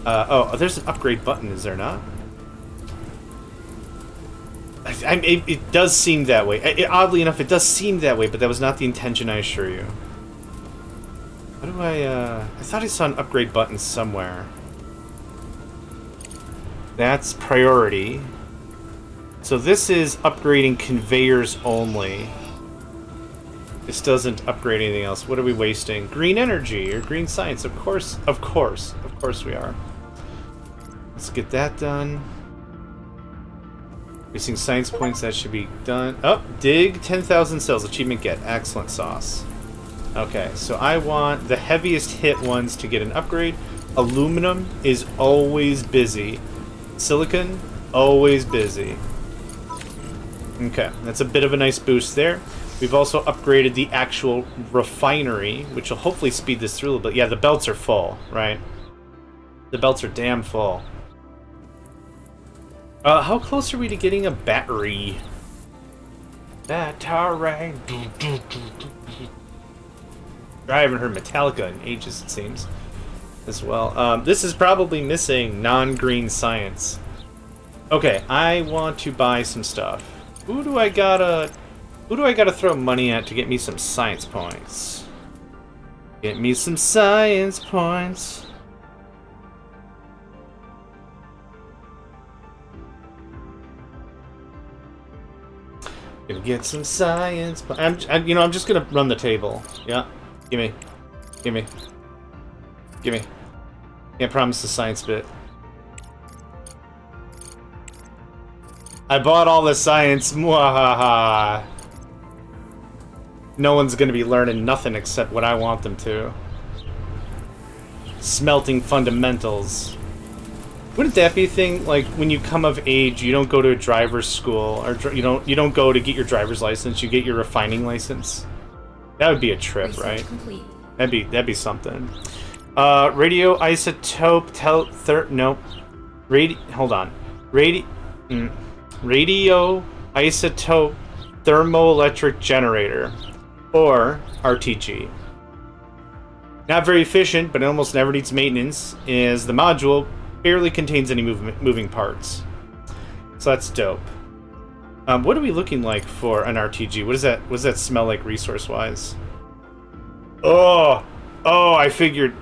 Oh, there's an upgrade button, is there not? It does seem that way. Oddly enough, it does seem that way, but that was not the intention, I assure you. How do I thought I saw an upgrade button somewhere. That's priority. So this is upgrading conveyors only. This doesn't upgrade anything else. What are we wasting? Green energy or green science? Of course we are. Let's get that done. Wasting science points, that should be done. Oh, dig 10,000 cells. Achievement get. Excellent sauce. Okay, so I want the heaviest hit ones to get an upgrade. Aluminum is always busy. Silicon, always busy. Okay, that's a bit of a nice boost there. We've also upgraded the actual refinery, which will hopefully speed this through a little bit. Yeah, the belts are full, right? The belts are damn full. How close are we to getting a battery? Battery. I haven't heard Metallica in ages, it seems, as well. This is probably missing non-green science. Okay, I want to buy some stuff. Who do I gotta throw money at to get me some science points? Get me some science points. Gonna get some science. I'm just gonna run the table. Yeah, gimme. Can't promise the science bit. I bought all the science. Mwahaha. No one's gonna be learning nothing except what I want them to. Smelting fundamentals. Wouldn't that be a thing, like, when you come of age, you don't go to a driver's school, or you don't go to get your driver's license, you get your refining license? That would be a trip, Research right? complete. That'd be something. Radioisotope radioisotope thermoelectric generator, or RTG. Not very efficient, but it almost never needs maintenance, as the module barely contains any moving parts. So that's dope. What are we looking like for an RTG? What does that smell like resource-wise? I figured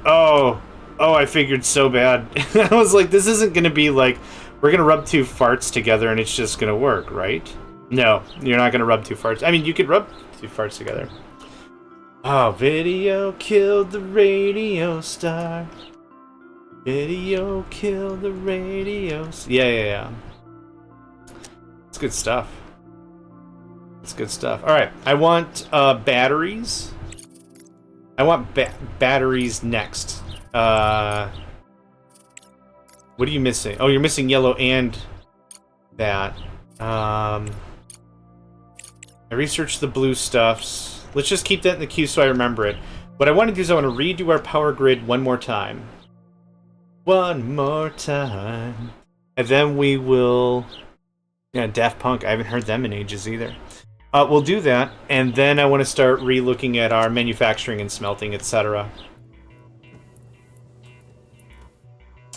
so bad. I was like, this isn't gonna be like, we're gonna rub two farts together and it's just gonna work, right? No, you're not gonna rub two farts. I mean, you could rub two farts together. Oh, video killed the radio star. Video killed the radio. Yeah. It's good stuff. All right, I want batteries. I want batteries next. What are you missing? Oh, you're missing yellow and that. I researched the blue stuffs. Let's just keep that in the queue so I remember it. What I want to do is I want to redo our power grid one more time. And then we will... Yeah, Daft Punk. I haven't heard them in ages either. We'll do that, and then I want to start re-looking at our manufacturing and smelting, etc.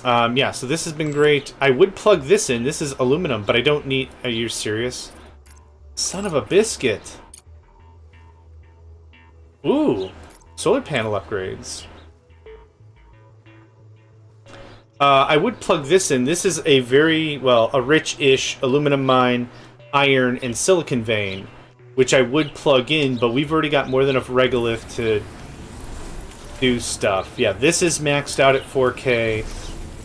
Yeah, so this has been great. I would plug this in. This is aluminum, but I don't need... Are you serious? Son of a biscuit. Ooh, solar panel upgrades. I would plug this in. This is a very, well, a rich-ish aluminum mine, iron, and silicon vein, which I would plug in, but we've already got more than enough regolith to do stuff. Yeah, this is maxed out at 4K.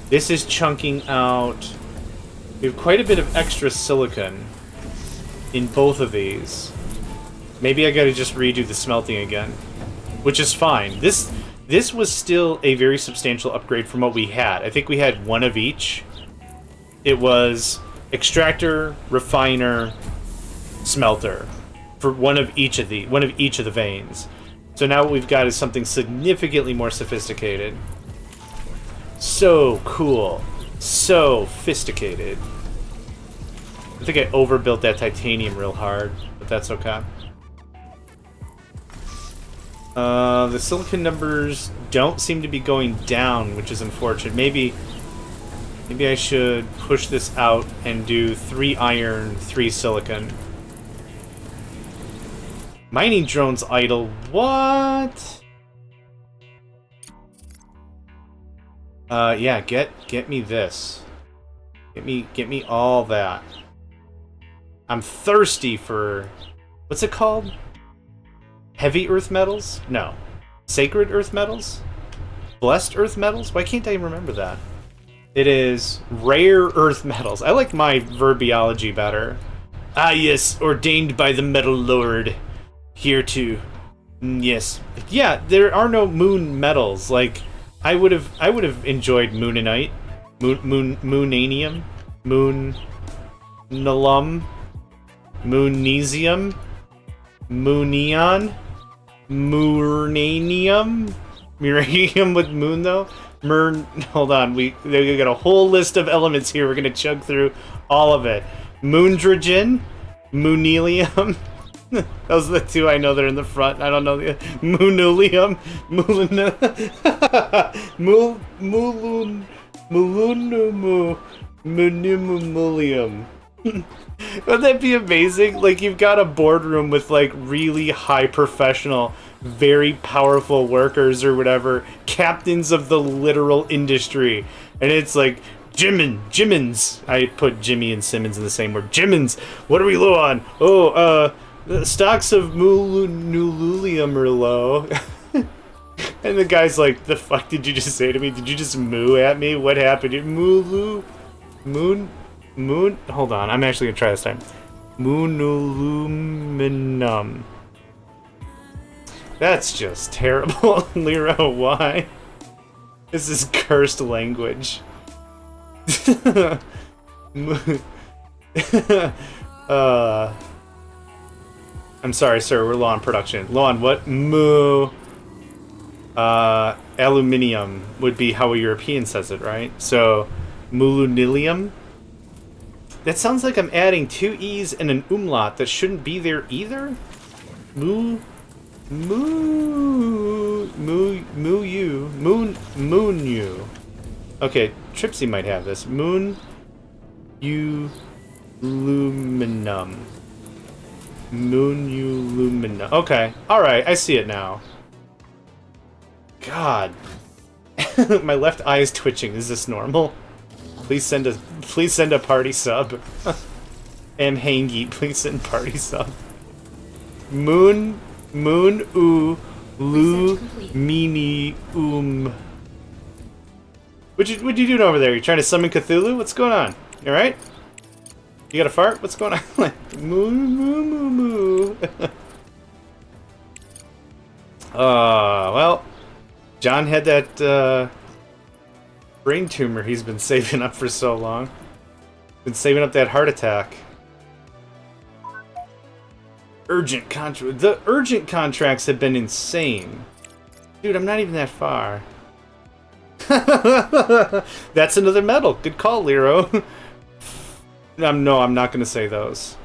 This is chunking out. We have quite a bit of extra silicon in both of these. Maybe I gotta just redo the smelting again, which is fine. This was still a very substantial upgrade from what we had. I think we had one of each. It was extractor, refiner, smelter for one of each of the veins. So now what we've got is something significantly more sophisticated. So cool. So sophisticated. I think I overbuilt that titanium real hard, but that's okay. The silicon numbers don't seem to be going down, which is unfortunate. Maybe I should push this out and do 3 iron, 3 silicon. Mining drones idle. What? Yeah, get me this. Get me all that. I'm thirsty for... What's it called? Heavy earth metals? No. Sacred earth metals? Blessed earth metals? Why can't I remember that? It is rare earth metals. I like my verbiology better. Ah, yes, ordained by the Metal Lord. Here too. Yes. Yeah, there are no moon metals. Like, I would have enjoyed Moonanite. Moonanium. Moonalum. Moonesium. Moonion. Murnanium. Muranium with moon, though? Hold on, we got a whole list of elements here. We're gonna chug through all of it. Moondrogen. Moonelium. Those are the two I know that are in the front. I don't know the... Moonulium. Moonumulium. Wouldn't that be amazing? Like, you've got a boardroom with, like, really high professional, very powerful workers or whatever, captains of the literal industry. And it's like, Jimmins. I put Jimmy and Simmons in the same word. Jimmins, what are we low on? Oh, the stocks of Moonululium are low. And the guy's like, the fuck did you just say to me? Did you just moo at me? What happened? Moon? Hold on, I'm actually gonna try this time. Moonuluminum. That's just terrible. Lero, why? This is cursed language. I'm sorry, sir, we're low on production. Low on what? Aluminium would be how a European says it, right? So, mulunilium? That sounds like I'm adding 2 E's and an umlaut that shouldn't be there either? Moon you. Okay, Tripsy might have this. Moon you luminum. Moon you luminum. Okay, alright, I see it now. God. My left eye is twitching. Is this normal? Please send a party sub. Hangy, please send party sub. Moon lu mini What you doing over there? You trying to summon Cthulhu? What's going on? You alright? You got a fart? What's going on? Moo. Well, John had that brain tumor he's been saving up for so long. Been saving up that heart attack. Urgent contract. The urgent contracts have been insane. Dude, I'm not even that far. That's another medal. Good call, Lero. No, I'm not going to say those.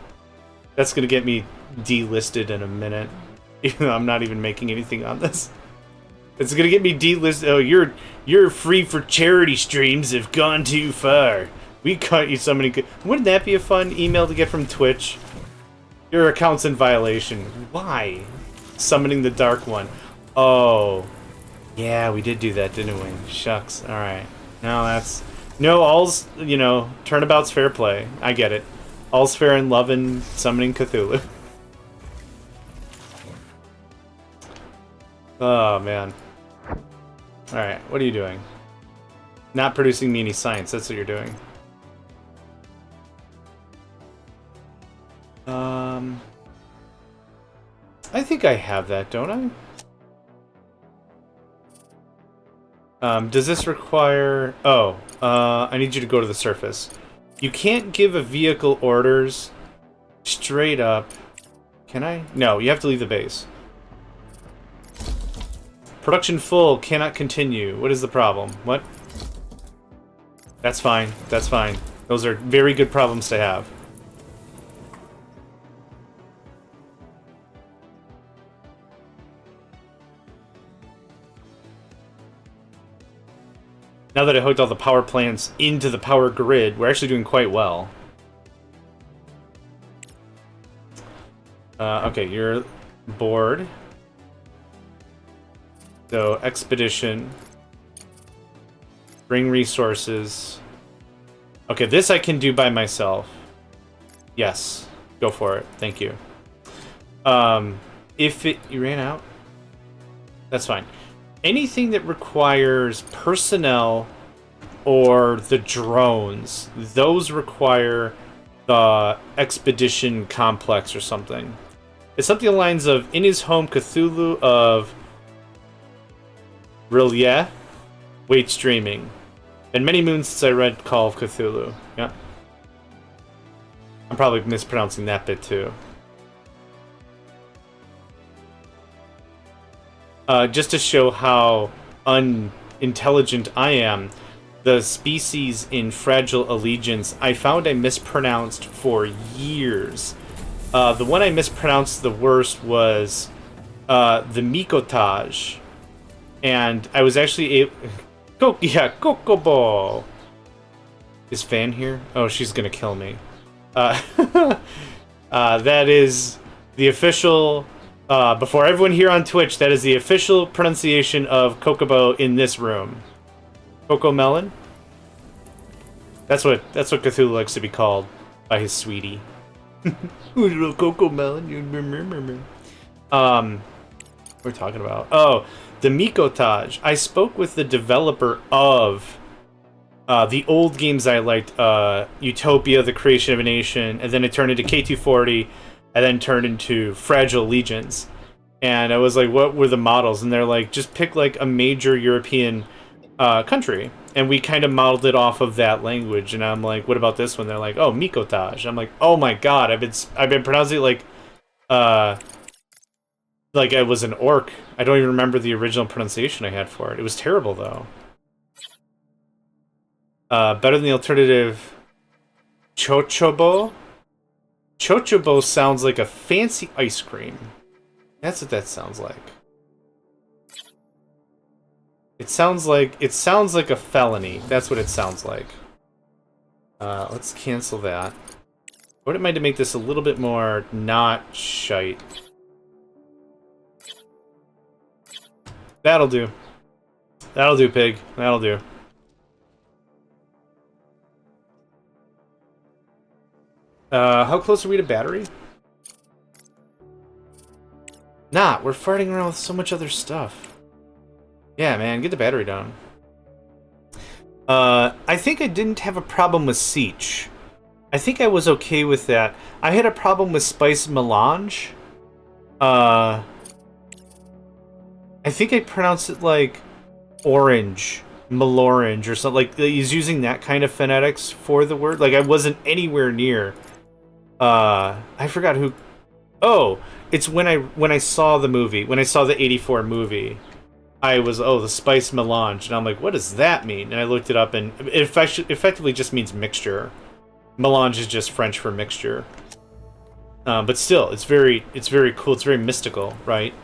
That's going to get me delisted in a minute. Even though I'm not even making anything on this. It's going to get me delisted. Oh, your free for charity streams have gone too far. We caught you so many good... Wouldn't that be a fun email to get from Twitch? Your account's in violation. Why? Summoning the Dark One. Oh. Yeah, we did do that, didn't we? Shucks. Alright. No, that's... No, all's, you know, turnabout's fair play. I get it. All's fair in love and summoning Cthulhu. Oh, man. Alright, what are you doing? Not producing me any science, that's what you're doing. I think I have that, don't I? Does this require... Oh, I need you to go to the surface. You can't give a vehicle orders straight up. Can I? No, you have to leave the base. Production full, cannot continue. What is the problem? What? That's fine, that's fine. Those are very good problems to have. Now that I hooked all the power plants into the power grid, we're actually doing quite well. Okay, you're bored. So, expedition. Bring resources. Okay, this I can do by myself. Yes. Go for it. Thank you. If you ran out, that's fine. Anything that requires personnel or the drones, those require the expedition complex or something. It's something along the lines of, in his home, Cthulhu of Rillier waits dreaming. Been many moons since I read Call of Cthulhu. Yeah. I'm probably mispronouncing that bit too. Just to show how unintelligent I am, the species in Fragile Allegiance, I found I mispronounced for years. The one I mispronounced the worst was the Mikotage. And I was actually Kokobo! Is Fan here? Oh, she's gonna kill me. That is the official... before everyone here on Twitch, that is the official pronunciation of Kokobo in this room. Coco Melon? That's what Cthulhu likes to be called by his sweetie. Who's little Coco Melon? What are we talking about? Oh, the Mikotage. I spoke with the developer of the old games I liked, Utopia, The Creation of a Nation, and then it turned into K240, and then turned into Fragile Legions. And I was like, what were the models? And they're like, just pick like a major European country. And we kind of modeled it off of that language. And I'm like, what about this one? They're like, oh, Mikotage. I'm like, oh my god, I've been pronouncing it like I was an orc. I don't even remember the original pronunciation I had for it. It was terrible though. Better than the alternative Chochobo. Chochobo sounds like a fancy ice cream. That's what that sounds like. It sounds like a felony. That's what it sounds like. Let's cancel that. I wouldn't mind to make this a little bit more not shite. That'll do. That'll do, pig. That'll do. How close are we to battery? Nah, we're farting around with so much other stuff. Yeah, man, get the battery down. I think I didn't have a problem with Siege. I think I was okay with that. I had a problem with Spice Melange. I think I pronounced it like orange, Melorange, or something. Like, he's using that kind of phonetics for the word. Like, I wasn't anywhere near. I forgot who. Oh, it's when I saw the movie, when I saw the '84 movie. I was, oh, the Spice Melange, and I'm like, what does that mean? And I looked it up, and it effectively just means mixture. Melange is just French for mixture. But still, it's very cool. It's very mystical, right?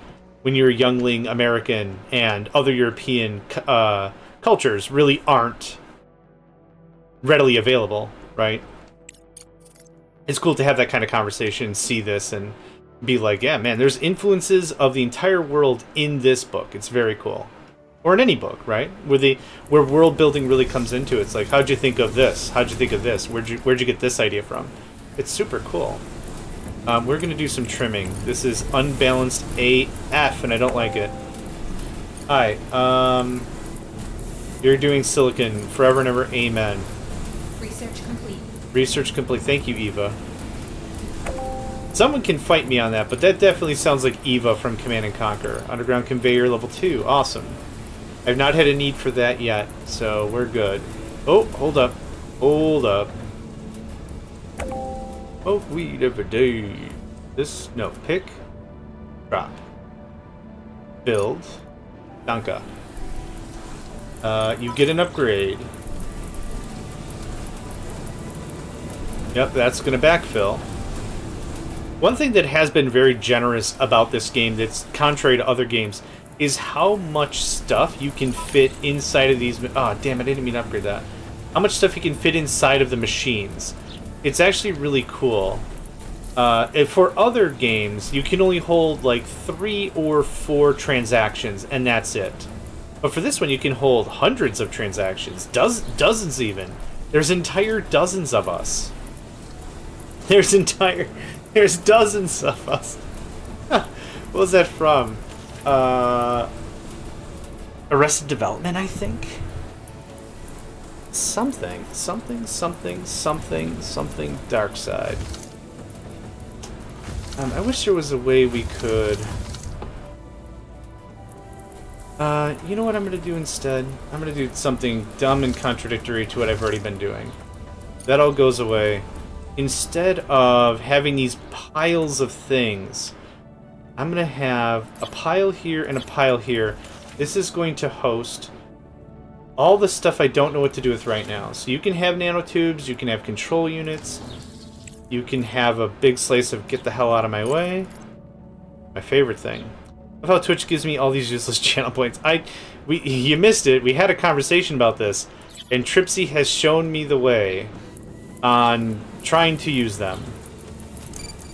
When you're a youngling American and other European cultures really aren't readily available, right? It's cool to have that kind of conversation, see this, and be like, yeah, man, there's influences of the entire world in this book. It's very cool. Or in any book, right? Where world building really comes into it. It's like, how'd you think of this? How'd you think of this? Where'd you get this idea from? It's super cool. We're gonna do some trimming. This is unbalanced AF, and I don't like it. Hi, you're doing silicon forever and ever. Amen. Research complete. Research complete. Thank you, Eva. Someone can fight me on that, but that definitely sounds like Eva from Command & Conquer. Underground Conveyor level 2. Awesome. I've not had a need for that yet, so we're good. Oh, hold up. Hold up. Oh, weed every day. This, no, pick. Drop. Build. Danka. You get an upgrade. Yep, that's gonna backfill. One thing that has been very generous about this game that's contrary to other games is how much stuff you can fit inside of these... Oh, damn, I didn't mean to upgrade that. How much stuff you can fit inside of the machines. It's actually really cool. For other games, you can only hold like 3 or 4 transactions, and that's it. But for this one, you can hold hundreds of transactions. Dozens even. There's entire dozens of us. There's entire There's dozens of us. What was that from? Arrested Development, I think? Something dark side. I wish there was a way we could... you know what I'm gonna do instead? I'm gonna do something dumb and contradictory to what I've already been doing. That all goes away. Instead of having these piles of things, I'm gonna have a pile here and a pile here. This is going to host all the stuff I don't know what to do with right now. So you can have nanotubes, you can have control units, you can have a big slice of get the hell out of my way. My favorite thing. I love how Twitch gives me all these useless channel points. You missed it. We had a conversation about this, and Tripsy has shown me the way on trying to use them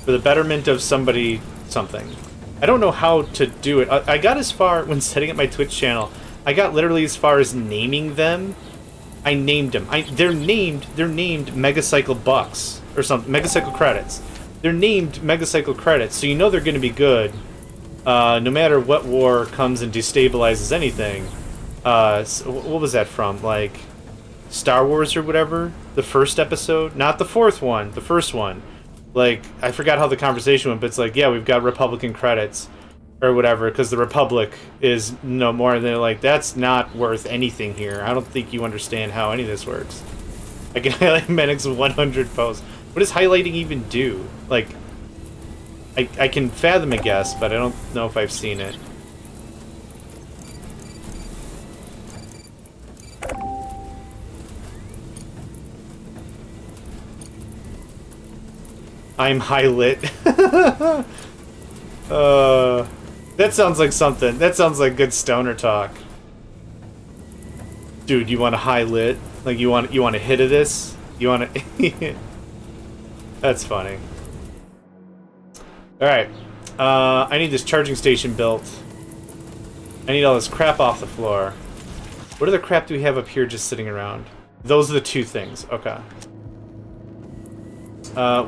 for the betterment of somebody something. I don't know how to do it. I got as far, when setting up my Twitch channel, I got literally as far as naming them. I named them. They're named Megacycle Bucks or something. Megacycle Credits. They're named Megacycle Credits, so you know they're going to be good. No matter what war comes and destabilizes anything. So what was that from? Like Star Wars or whatever? The first episode? Not the fourth one. The first one. Like, I forgot how the conversation went, but it's like, yeah, we've got Republican credits or whatever, because the Republic is no more than, like, that's not worth anything here. I don't think you understand how any of this works. I can highlight Menix 100 posts. What does highlighting even do? Like, I can fathom a guess, but I don't know if I've seen it. I'm high lit. That sounds like something. That sounds like good stoner talk. Dude, you want a high lit? Like you want a hit of this? You want to? That's funny. All right. I need this charging station built. I need all this crap off the floor. What other crap do we have up here just sitting around? Those are the two things. Okay.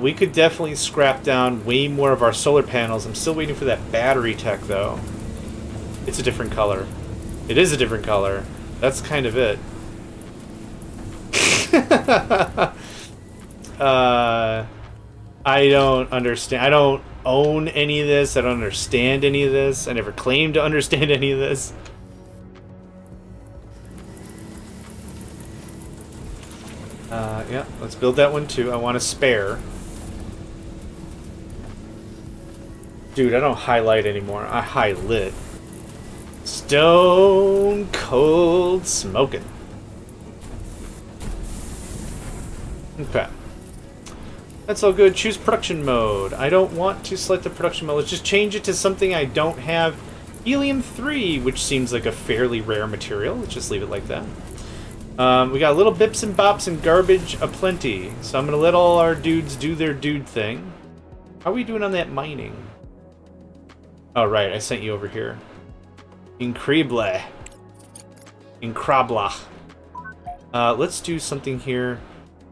We could definitely scrap down way more of our solar panels. I'm still waiting for that battery tech, though. It's a different color. It is a different color. That's kind of it. I don't understand. I don't own any of this. I don't understand any of this. I never claimed to understand any of this. Yeah, let's build that one too. I want a spare. Dude, I don't highlight anymore. I highlight. Stone cold smoking. Okay. That's all good. Choose production mode. I don't want to select the production mode. Let's just change it to something I don't have. Helium-3, which seems like a fairly rare material. Let's just leave it like that. We got little bips and bops and garbage aplenty. So I'm going to let all our dudes do their dude thing. How are we doing on that mining? Oh, right. I sent you over here. Incredible. Incredible. Let's do something here.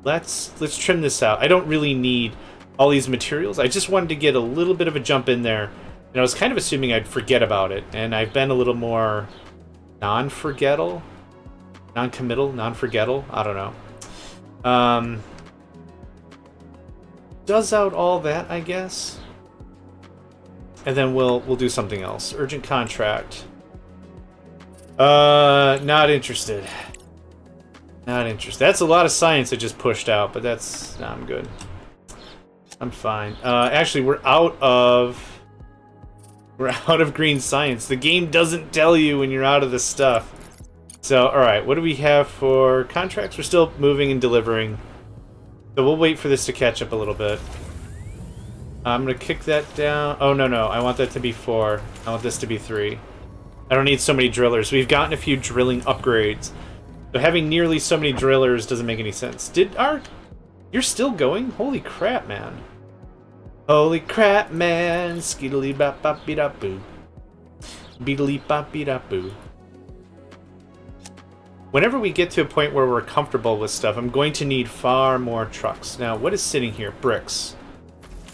Let's trim this out. I don't really need all these materials. I just wanted to get a little bit of a jump in there. And I was kind of assuming I'd forget about it. And I've been a little more non-forgettal. Non-committal? Non-forgettal? I don't know. Does out all that, I guess. And then we'll do something else. Urgent contract. Not interested. Not interested. That's a lot of science I just pushed out, but that's... Nah, I'm good. I'm fine. Actually, we're out of green science. The game doesn't tell you when you're out of this stuff. So, alright, what do we have for contracts? We're still moving and delivering. So we'll wait for this to catch up a little bit. I'm going to kick that down. Oh, no. I want that to be 4. I want this to be 3. I don't need so many drillers. We've gotten a few drilling upgrades. So having nearly so many drillers doesn't make any sense. You're still going? Holy crap, man. Holy crap, man. Skiddly bop bop beat up boo. Beedly bop beat up boo. Whenever we get to a point where we're comfortable with stuff, I'm going to need far more trucks. Now, what is sitting here? Bricks.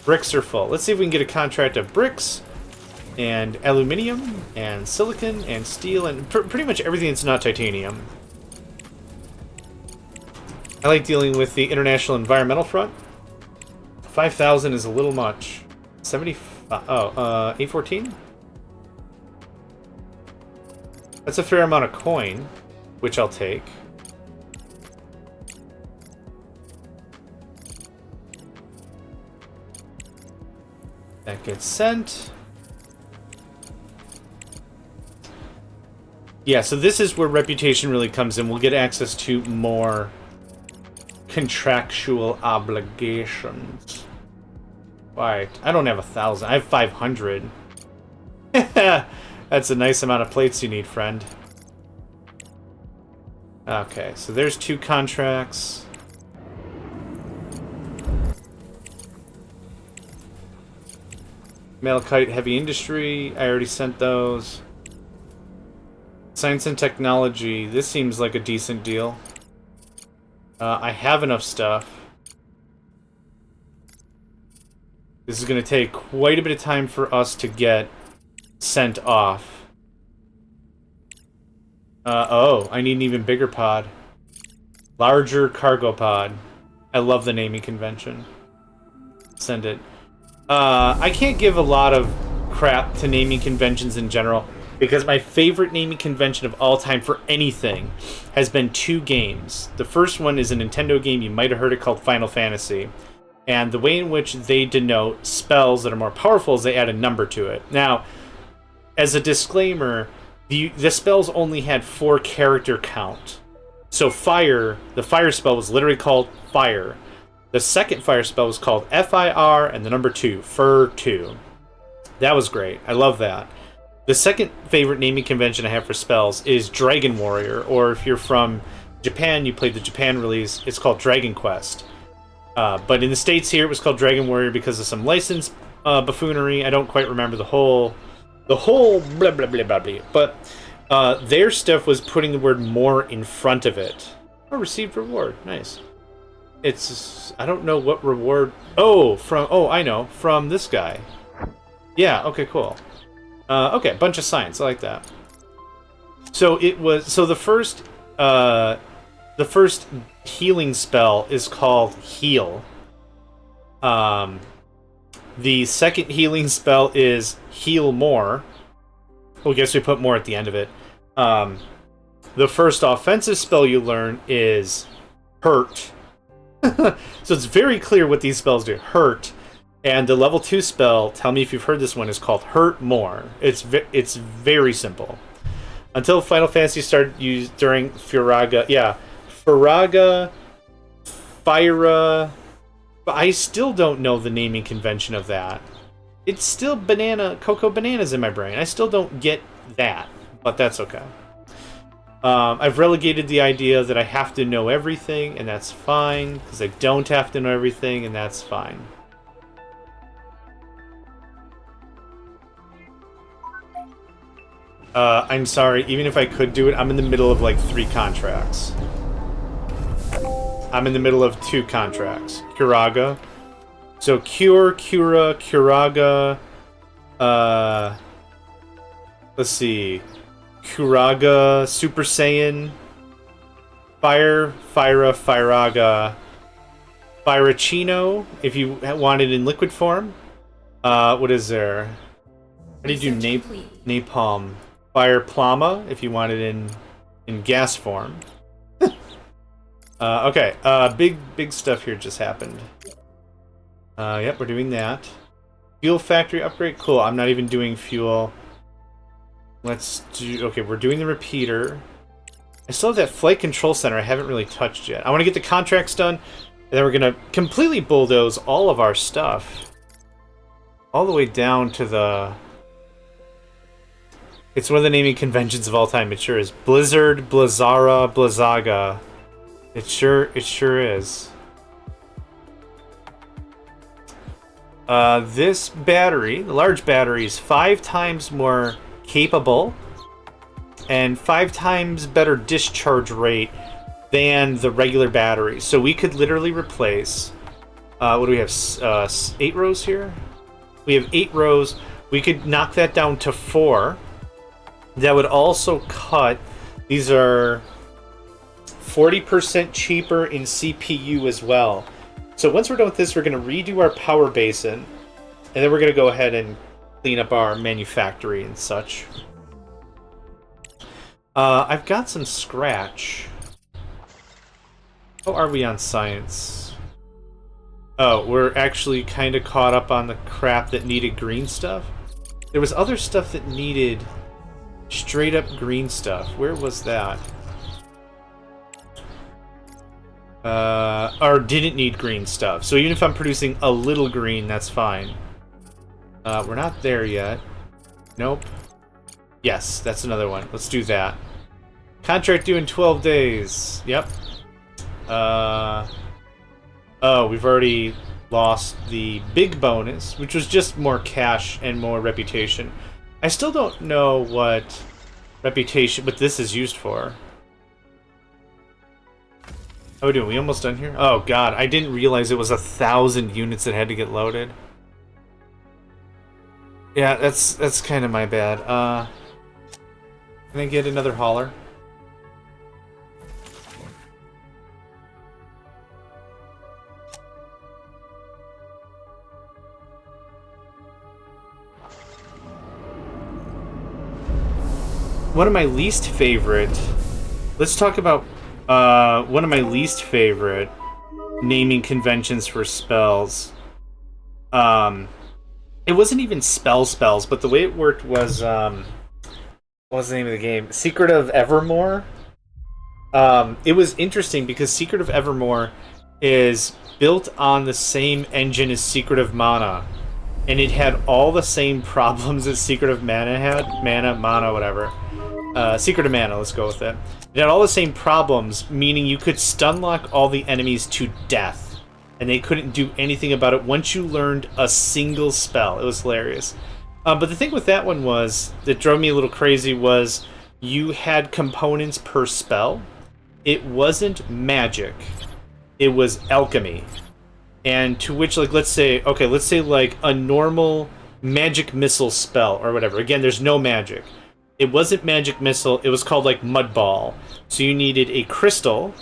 Bricks are full. Let's see if we can get a contract of bricks and aluminium and silicon and steel and pretty much everything that's not titanium. I like dealing with the International Environmental Front. 5,000 is a little much. 75. Oh, A14? That's a fair amount of coin, which I'll take. That gets sent. Yeah, so this is where reputation really comes in. We'll get access to more contractual obligations. Right. I don't have 1,000. I have 500. That's a nice amount of plates you need, friend. Okay, so there's 2 contracts. Malachite Heavy Industry, I already sent those. Science and Technology, this seems like a decent deal. I have enough stuff. This is going to take quite a bit of time for us to get sent off. Oh, I need an even bigger pod. Larger cargo pod. I love the naming convention. Send it. I can't give a lot of crap to naming conventions in general, because my favorite naming convention of all time for anything has been 2 games. The first one is a Nintendo game, you might have heard it, called Final Fantasy. And the way in which they denote spells that are more powerful is they add a number to it. Now, as a disclaimer, the spells only had 4 character count. So fire, the fire spell was literally called Fire. The second fire spell was called FIR and the number 2, Fur 2. That was great. I love that. The second favorite naming convention I have for spells is Dragon Warrior, or if you're from Japan, you played the Japan release, it's called Dragon Quest. But in the States here, it was called Dragon Warrior because of some license buffoonery. I don't quite remember the whole blah blah blah blah blah. But their stuff was putting the word more in front of it. Oh, received reward. Nice. It's, I don't know what reward. Oh, I know. From this guy. Yeah, okay, cool. Okay, bunch of science. I like that. So it was, so the first healing spell is called Heal. The second healing spell is Heal More. Well, I guess we put more at the end of it. The first offensive spell you learn is Hurt. So it's very clear what these spells do. Hurt. And the level 2 spell, tell me if you've heard this one, is called Hurt More. It's very simple. Until Final Fantasy started used during Firaga. Yeah. Firaga, Fyra. But I still don't know the naming convention of that. It's still Cocoa Bananas in my brain. I still don't get that. But that's okay. I've relegated the idea that I have to know everything, and that's fine, because I don't have to know everything, and that's fine. I'm sorry, even if I could do it, I'm in the middle of like 3 contracts. I'm in the middle of 2 contracts. Curaga. So Cure, Cura, Curaga, let's see. Curaga, Super Saiyan, Fire, Fyra, Fyraga, Fyrachino, if you want it in liquid form. What is there? How do you do Napalm? Fire Plama, if you want it in gas form. Okay, big stuff here just happened. Yep, we're doing that. Fuel factory upgrade, cool. I'm not even doing fuel. Let's do... Okay, we're doing the repeater. I still have that flight control center I haven't really touched yet. I want to get the contracts done, and then we're going to completely bulldoze all of our stuff. All the way down to the... It's one of the naming conventions of all time. It sure is. Blizzard, Blizzara, Blizzaga. It sure is. This battery, the large battery, is 5 times more capable and 5 times better discharge rate than the regular battery. So we could literally replace What do we have? 8 rows here? We have 8 rows. We could knock that down to 4. That would also cut... These are 40% cheaper in CPU as well. So once we're done with this, we're going to redo our power basin. And then we're going to go ahead and clean up our manufactory and such. I've got some scratch. How are we on science? Oh, we're actually kind of caught up on the crap that needed green stuff. There was other stuff that needed straight up green stuff. Where was that? Or didn't need green stuff. So even if I'm producing a little green, that's fine. We're not there yet. Nope. Yes, that's another one. Let's do that. Contract due in 12 days. Yep. Oh, we've already lost the big bonus, which was just more cash and more reputation. I still don't know what this is used for. How are we doing? We almost done here? Oh god, I didn't realize it was 1,000 units that had to get loaded. Yeah, that's kind of my bad. Can I get another hauler? One of my least favorite... Let's talk about one of my least favorite naming conventions for spells. It wasn't even spells, but the way it worked was... what was the name of the game? Secret of Evermore? It was interesting because Secret of Evermore is built on the same engine as Secret of Mana. And it had all the same problems as Secret of Mana had. Mana, whatever. Secret of Mana, let's go with it. It had all the same problems, meaning you could stunlock all the enemies to death. And they couldn't do anything about it once you learned a single spell. It was hilarious. But the thing with that one was, that drove me a little crazy, was you had components per spell. It wasn't magic. It was alchemy. And to which, like, let's say like a normal magic missile spell or whatever. Again, there's no magic. It wasn't magic missile. It was called like mud ball. So you needed a crystal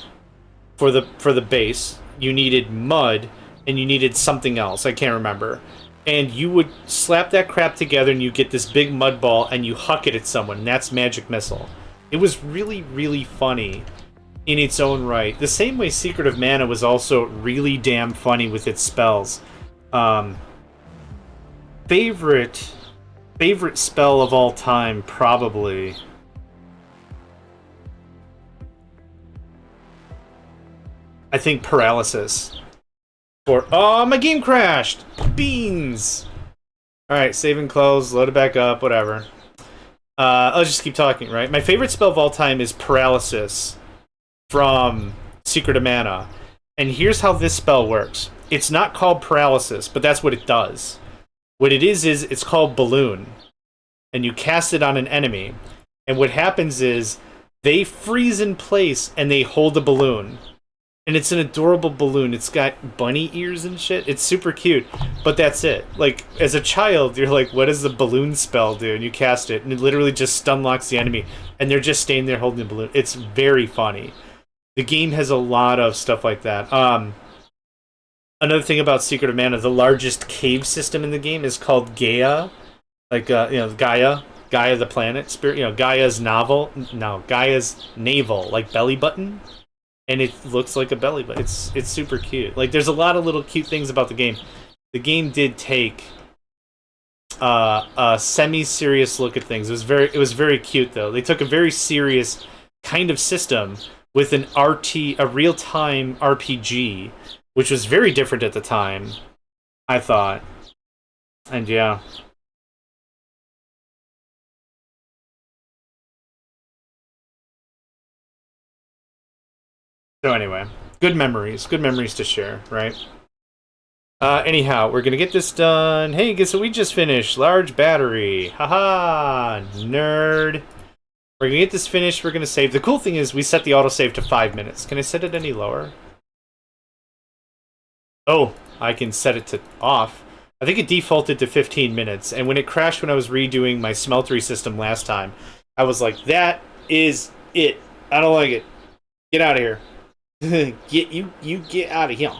for the base. You needed mud, and you needed something else. I can't remember. And you would slap that crap together, and you get this big mud ball, and you huck it at someone. And that's magic missile. It was really, really funny in its own right. The same way Secret of Mana was also really damn funny with its spells. Favorite spell of all time, probably. I think paralysis. Or oh, my game crashed. Beans. All right, save and close, load it back up, whatever. I'll just keep talking, right? My favorite spell of all time is paralysis from Secret of Mana. And here's how this spell works. It's not called paralysis, but that's what it does. What it is it's called balloon. And you cast it on an enemy. And what happens is they freeze in place and they hold the balloon. And it's an adorable balloon. It's got bunny ears and shit. It's super cute. But that's it. Like, as a child, you're like, what does the balloon spell do? And you cast it, and it literally just stunlocks the enemy. And they're just staying there holding the balloon. It's very funny. The game has a lot of stuff like that. Another thing about Secret of Mana, the largest cave system in the game is called Gaia. Like, Gaia. Gaia the planet. Spirit, Gaia's navel. No, Gaia's navel. Like belly button. And it looks like a belly button. It's super cute. Like, there's a lot of little cute things about the game. The game did take a semi-serious look at things. It was very cute, though. They took a very serious kind of system with a real-time RPG, which was very different at the time, I thought. And yeah. So anyway, good memories to share, right? Anyhow, we're gonna get this done. Hey, guess what we just finished? Large battery. Haha, nerd. We're gonna get this finished, we're gonna save. The cool thing is we set the autosave to 5 minutes. Can I set it any lower? Oh, I can set it to off. I think it defaulted to 15 minutes, and when it crashed when I was redoing my smeltery system last time, I was like, that is it. I don't like it. Get out of here. Get out of here.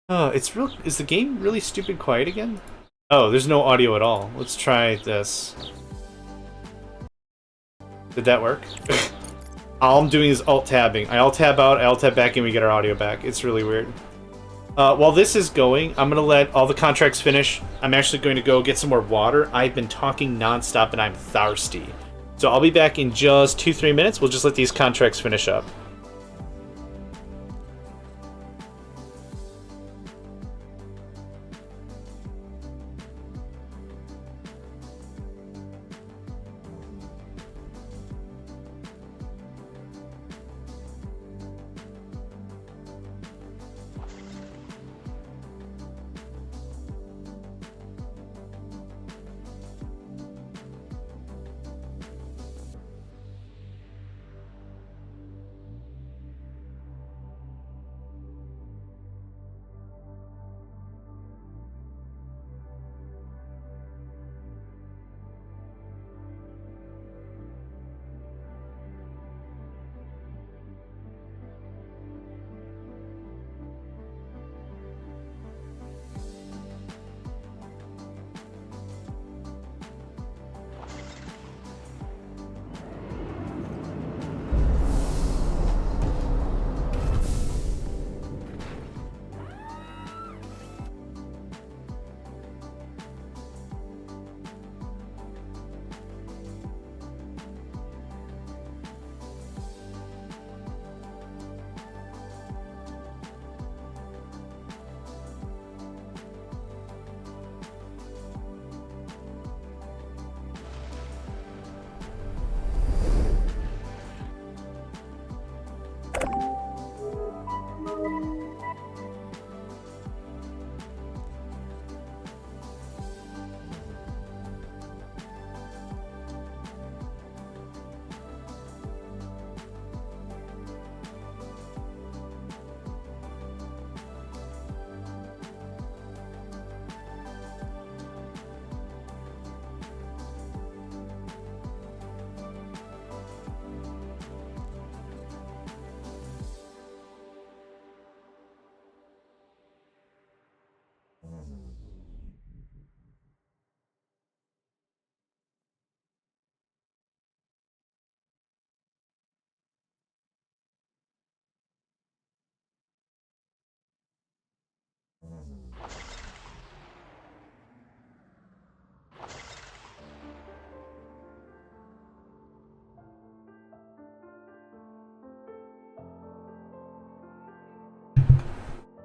Oh, it's real. Is the game really stupid quiet again? Oh, there's no audio at all. Let's try this. Did that work? All I'm doing is alt-tabbing. I alt-tab out, I alt-tab back, and we get our audio back. It's really weird. While this is going, I'm going to let all the contracts finish. I'm actually going to go get some more water. I've been talking nonstop, and I'm thirsty. So I'll be back in just 2-3 minutes. We'll just let these contracts finish up.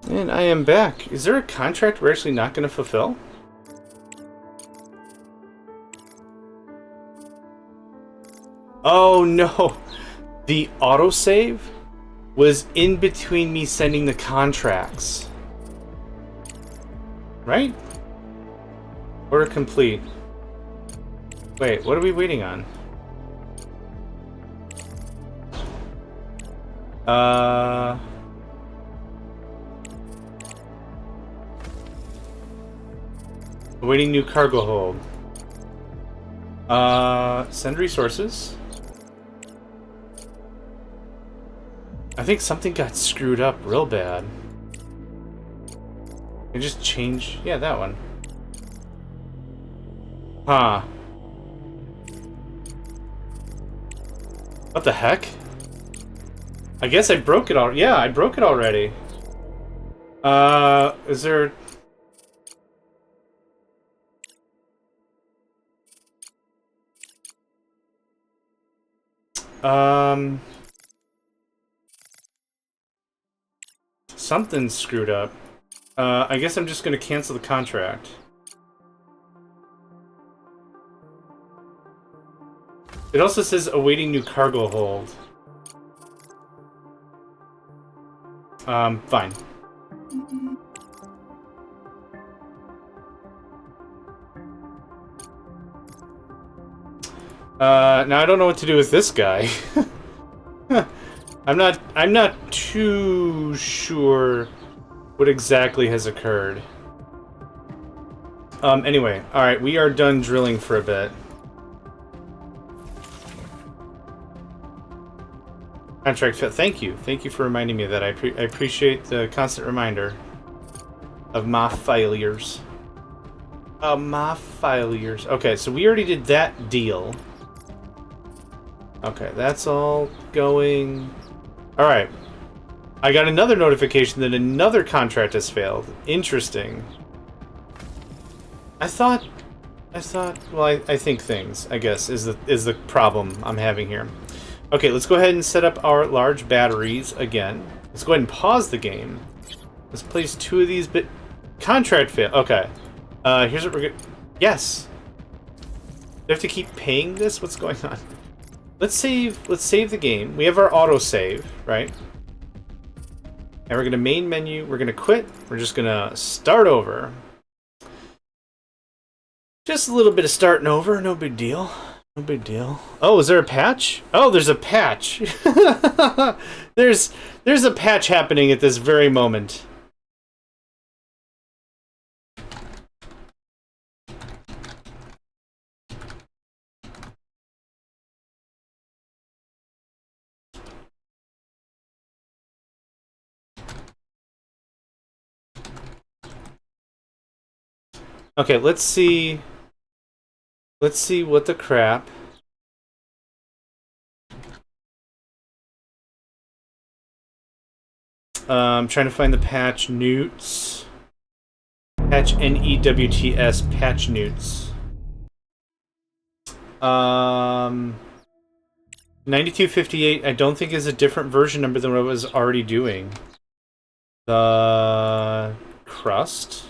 And I am back. Is there a contract we're actually not going to fulfill? Oh no! The autosave was in between me sending the contracts. Right? Order complete. Wait, what are we waiting on? Awaiting new cargo hold. Send resources. I think something got screwed up real bad. I just change. Yeah, that one. Huh. What the heck? I guess I broke it all. Yeah, I broke it already. Is there... Something's screwed up. I guess I'm just gonna cancel the contract. It also says awaiting new cargo hold. Fine. Now I don't know what to do with this guy. I'm not too sure what exactly has occurred. Anyway, alright, we are done drilling for a bit. Contract failed. Thank you. Thank you for reminding me of that. I appreciate the constant reminder of my failures. Of my failures. Okay, so we already did that deal. Okay, that's all going... Alright. I got another notification that another contract has failed. Interesting. I thought, well, I think things, I guess, is the problem I'm having here. Okay, let's go ahead and set up our large batteries again. Let's go ahead and pause the game. Let's place 2 of these contract fail. Okay. Here's what we're gonna... Yes! Do I have to keep paying this? What's going on? Let's save the game. We have our autosave, right? And we're gonna main menu, we're gonna quit, we're just gonna start over. Just a little bit of starting over, no big deal. No big deal. Oh, is there a patch? Oh, there's a patch. There's a patch happening at this very moment. Okay, let's see. Let's see what the crap. I'm trying to find the patch newts. Patch NEWTS patch newts. 9258 I don't think is a different version number than what I was already doing. The Crust.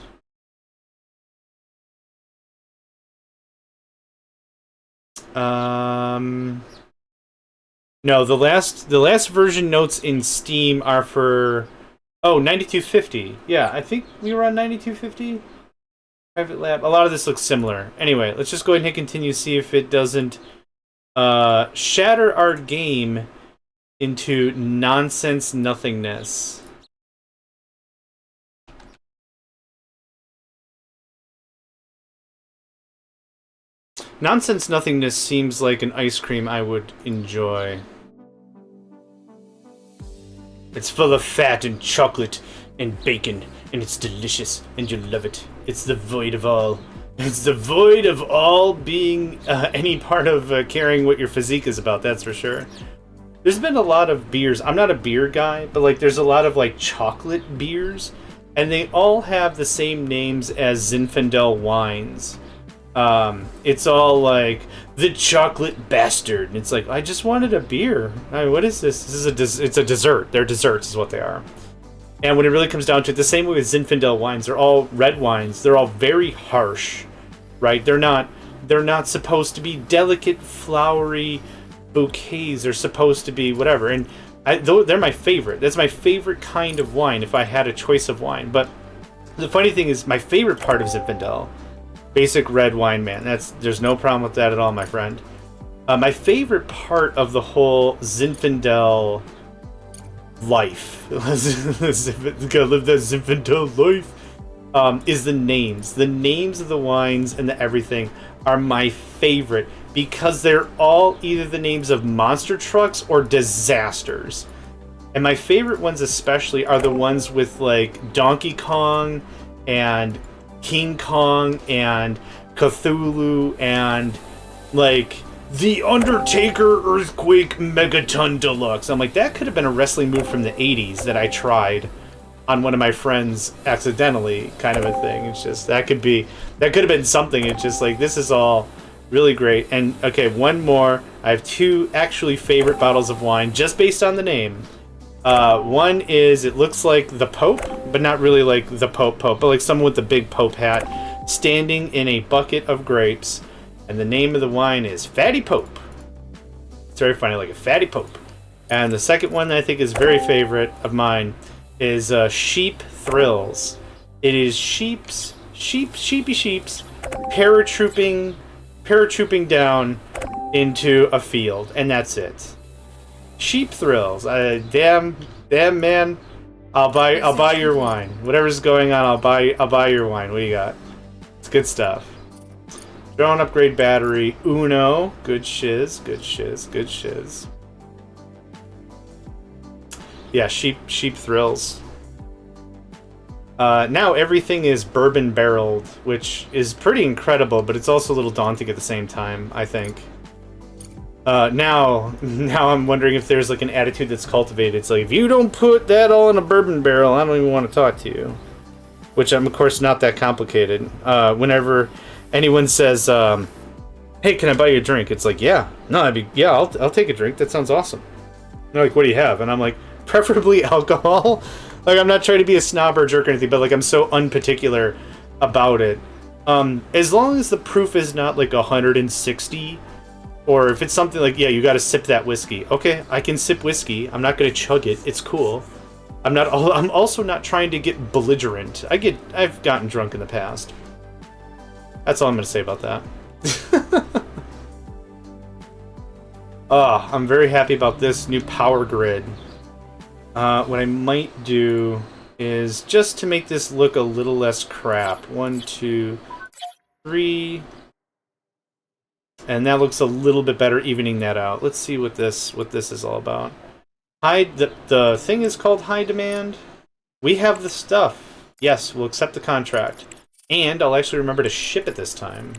No, the last version notes in Steam are for 9250. Yeah, I think we were on 9250. Private lab. A lot of this looks similar. Anyway, let's just go ahead and hit continue, see if it doesn't shatter our game into nonsense nothingness. Nonsense nothingness seems like an ice cream I would enjoy. It's full of fat and chocolate and bacon, and it's delicious, and you'll love it. It's the void of all. It's the void of all being any part of caring what your physique is about, that's for sure. There's been a lot of beers. I'm not a beer guy, but like there's a lot of like chocolate beers, and they all have the same names as Zinfandel wines. It's all like the chocolate bastard, and it's like I just wanted a beer. I mean, what is this? It's a dessert. They're desserts, is what they are. And when it really comes down to it, the same way with Zinfandel wines, they're all red wines. They're all very harsh, right? They're not supposed to be delicate, flowery bouquets. They're supposed to be whatever. And they're my favorite. That's my favorite kind of wine if I had a choice of wine. But the funny thing is, my favorite part of Zinfandel. Basic red wine, man. There's no problem with that at all, my friend. My favorite part of the whole Zinfandel life, gotta live that Zinfandel life, is the names. The names of the wines and the everything are my favorite because they're all either the names of monster trucks or disasters. And my favorite ones especially are the ones with like Donkey Kong and King Kong and Cthulhu and like the Undertaker Earthquake Megaton Deluxe. I'm like, that could have been a wrestling move from the 80s that I tried on one of my friends accidentally, kind of a thing. It's just that could have been something. It's just like, this is all really great. And okay, one more. I have 2 actually favorite bottles of wine just based on the name. One is, it looks like the Pope, but not really like the Pope, but like someone with the big Pope hat, standing in a bucket of grapes, and the name of the wine is Fatty Pope. It's very funny, like a Fatty Pope. And the second one that I think is very favorite of mine is Sheep Thrills. It is sheepy sheeps paratrooping down into a field, and that's it. Sheep thrills. Damn man. I'll buy your wine. Whatever's going on, I'll buy your wine. What do you got? It's good stuff. Drone upgrade battery. Uno. Good shiz. Good shiz. Good shiz. Yeah, sheep thrills. Now everything is bourbon barreled, which is pretty incredible, but it's also a little daunting at the same time, I think. Now I'm wondering if there's like an attitude that's cultivated. It's like, if you don't put that all in a bourbon barrel, I don't even want to talk to you. Which I'm, of course, not that complicated. Whenever anyone says, hey, can I buy you a drink? It's like, yeah. No, I'll take a drink. That sounds awesome. And they're like, what do you have? And I'm like, preferably alcohol. Like, I'm not trying to be a snob or jerk or anything, but like, I'm so unparticular about it. As long as the proof is not like 160, or if it's something like, yeah, you got to sip that whiskey. Okay, I can sip whiskey. I'm not going to chug it. It's cool. I'm also not trying to get belligerent. I've gotten drunk in the past. That's all I'm going to say about that. I'm very happy about this new power grid. What I might do is, just to make this look a little less crap. 1, 2, 3. And that looks a little bit better, evening that out. Let's see what this is all about. The thing is called high demand. We have the stuff. Yes, we'll accept the contract. And I'll actually remember to ship it this time.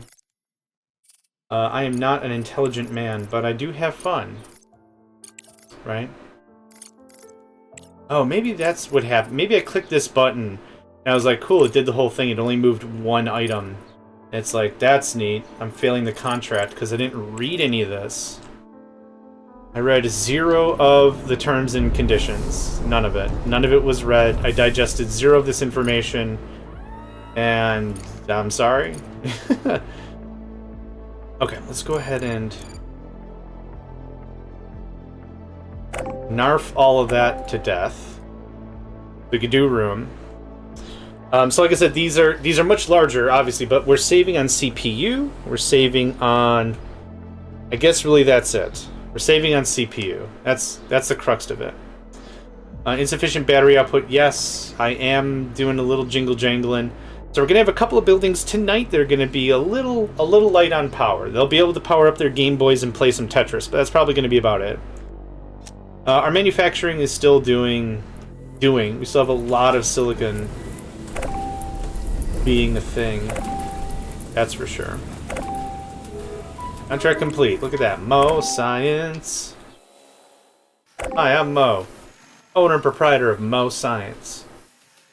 I am not an intelligent man, but I do have fun. Right? Oh, maybe that's what happened. Maybe I clicked this button, and I was like, cool, it did the whole thing. It only moved one item. And it's like, that's neat. I'm failing the contract because I didn't read any of this. I read 0 of the terms and conditions. None of it. None of it was read. I digested 0 of this information. And I'm sorry. Okay, let's go ahead and narf all of that to death. We could do room. So like I said, these are much larger, obviously, but we're saving on CPU. We're saving on, I guess really that's it. We're saving on CPU. That's the crux of it. Insufficient battery output. Yes, I am doing a little jingle jangling. So we're gonna have a couple of buildings tonight. They're gonna be a little light on power. They'll be able to power up their Game Boys and play some Tetris, but that's probably gonna be about it. Our manufacturing is still doing. We still have a lot of silicon being a thing. That's for sure. Contract complete. Look at that. Mo Science. Hi, I'm Mo. Owner and proprietor of Mo Science.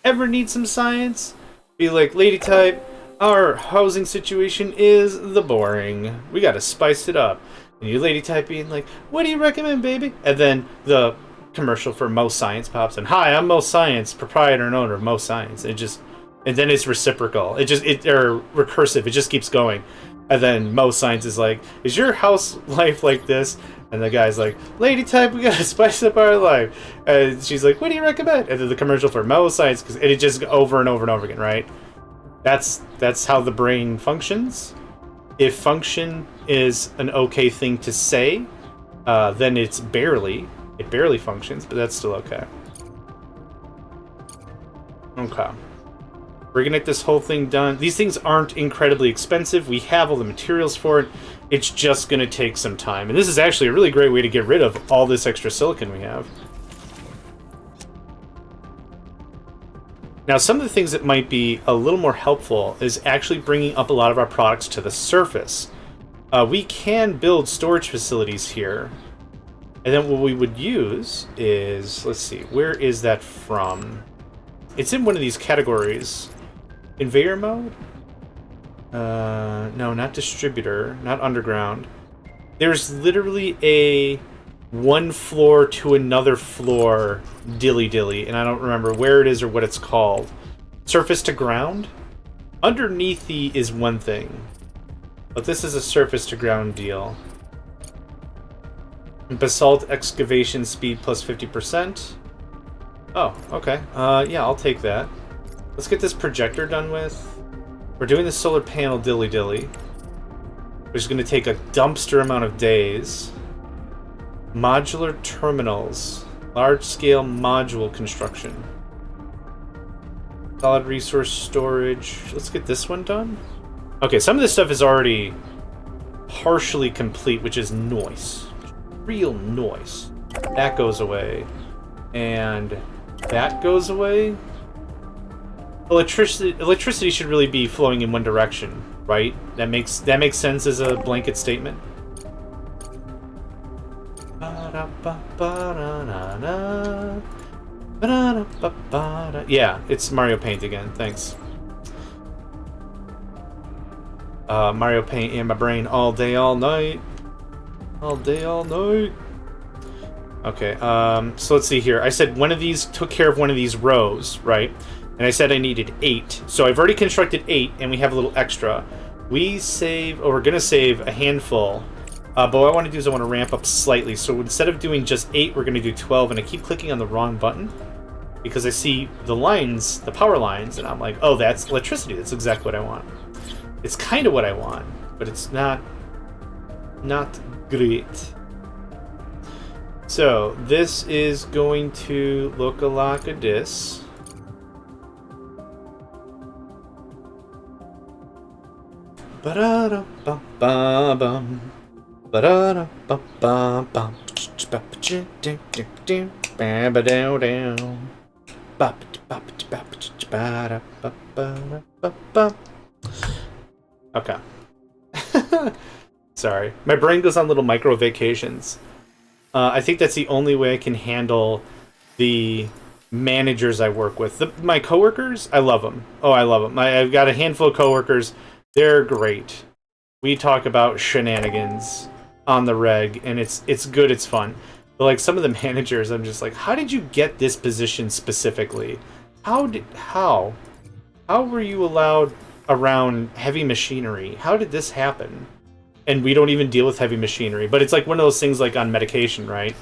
Ever need some science? Be like, lady type, our housing situation is the boring. We gotta spice it up. And you lady type being like, what do you recommend, baby? And then the commercial for Mo Science pops in. Hi, I'm Mo Science, proprietor and owner of Mo Science. And then it's reciprocal. Or recursive. It just keeps going. And then Mo Science is like, is your house life like this? And the guy's like, lady type, we gotta spice up our life. And she's like, what do you recommend? And then the commercial for Mo Science, because it just over and over and over again, right? That's how the brain functions. If function is an okay thing to say, then it barely functions, but that's still okay. Okay. We're gonna get this whole thing done. These things aren't incredibly expensive. We have all the materials for it. It's just gonna take some time. And this is actually a really great way to get rid of all this extra silicon we have. Now, some of the things that might be a little more helpful is actually bringing up a lot of our products to the surface. We can build storage facilities here. And then what we would use is, let's see, where is that from? It's in one of these categories. Conveyor mode? No, not distributor, not underground. There's literally a one floor to another floor dilly-dilly, and I don't remember where it is or what it's called. Surface to ground? Underneath is one thing, but this is a surface to ground deal. Basalt excavation speed plus 50%. Oh, okay. Yeah, I'll take that. Let's get this projector done with. We're doing the solar panel dilly-dilly, which is going to take a dumpster amount of days. Modular terminals. Large-scale module construction. Solid resource storage. Let's get this one done. Okay, some of this stuff is already partially complete, which is noise. Real noise. That goes away. And that goes away. Electricity should really be flowing in one direction, right? That makes sense as a blanket statement. Yeah, it's Mario Paint again. Thanks. Mario Paint in my brain all day, all night. All day, all night. Okay, so let's see here. I said one of these took care of one of these rows, right? And I said I needed 8. So I've already constructed 8, and we have a little extra. We're gonna save a handful. But what I want to do is I want to ramp up slightly. So instead of doing just 8, we're gonna do 12, and I keep clicking on the wrong button because I see the lines, the power lines, and I'm like, oh, that's electricity. That's exactly what I want. It's kind of what I want, but it's not great. So this is going to look a like this. Ba-da-da-ba-ba-bum. Ba-da-da-ba-ba-bum. Ba-ba-dow-dow. Ba-ba-ba-ba-ba-ba-ba-ba. Okay. Sorry. My brain goes on little micro vacations. I think that's the only way I can handle the managers I work with. My coworkers, I love them. Oh, I love them. I've got a handful of coworkers. They're great. We talk about shenanigans on the reg, and it's good, it's fun. But like some of the managers, I'm just like, how did you get this position specifically? How were you allowed around heavy machinery? How did this happen? And we don't even deal with heavy machinery, but it's like one of those things like on medication, right?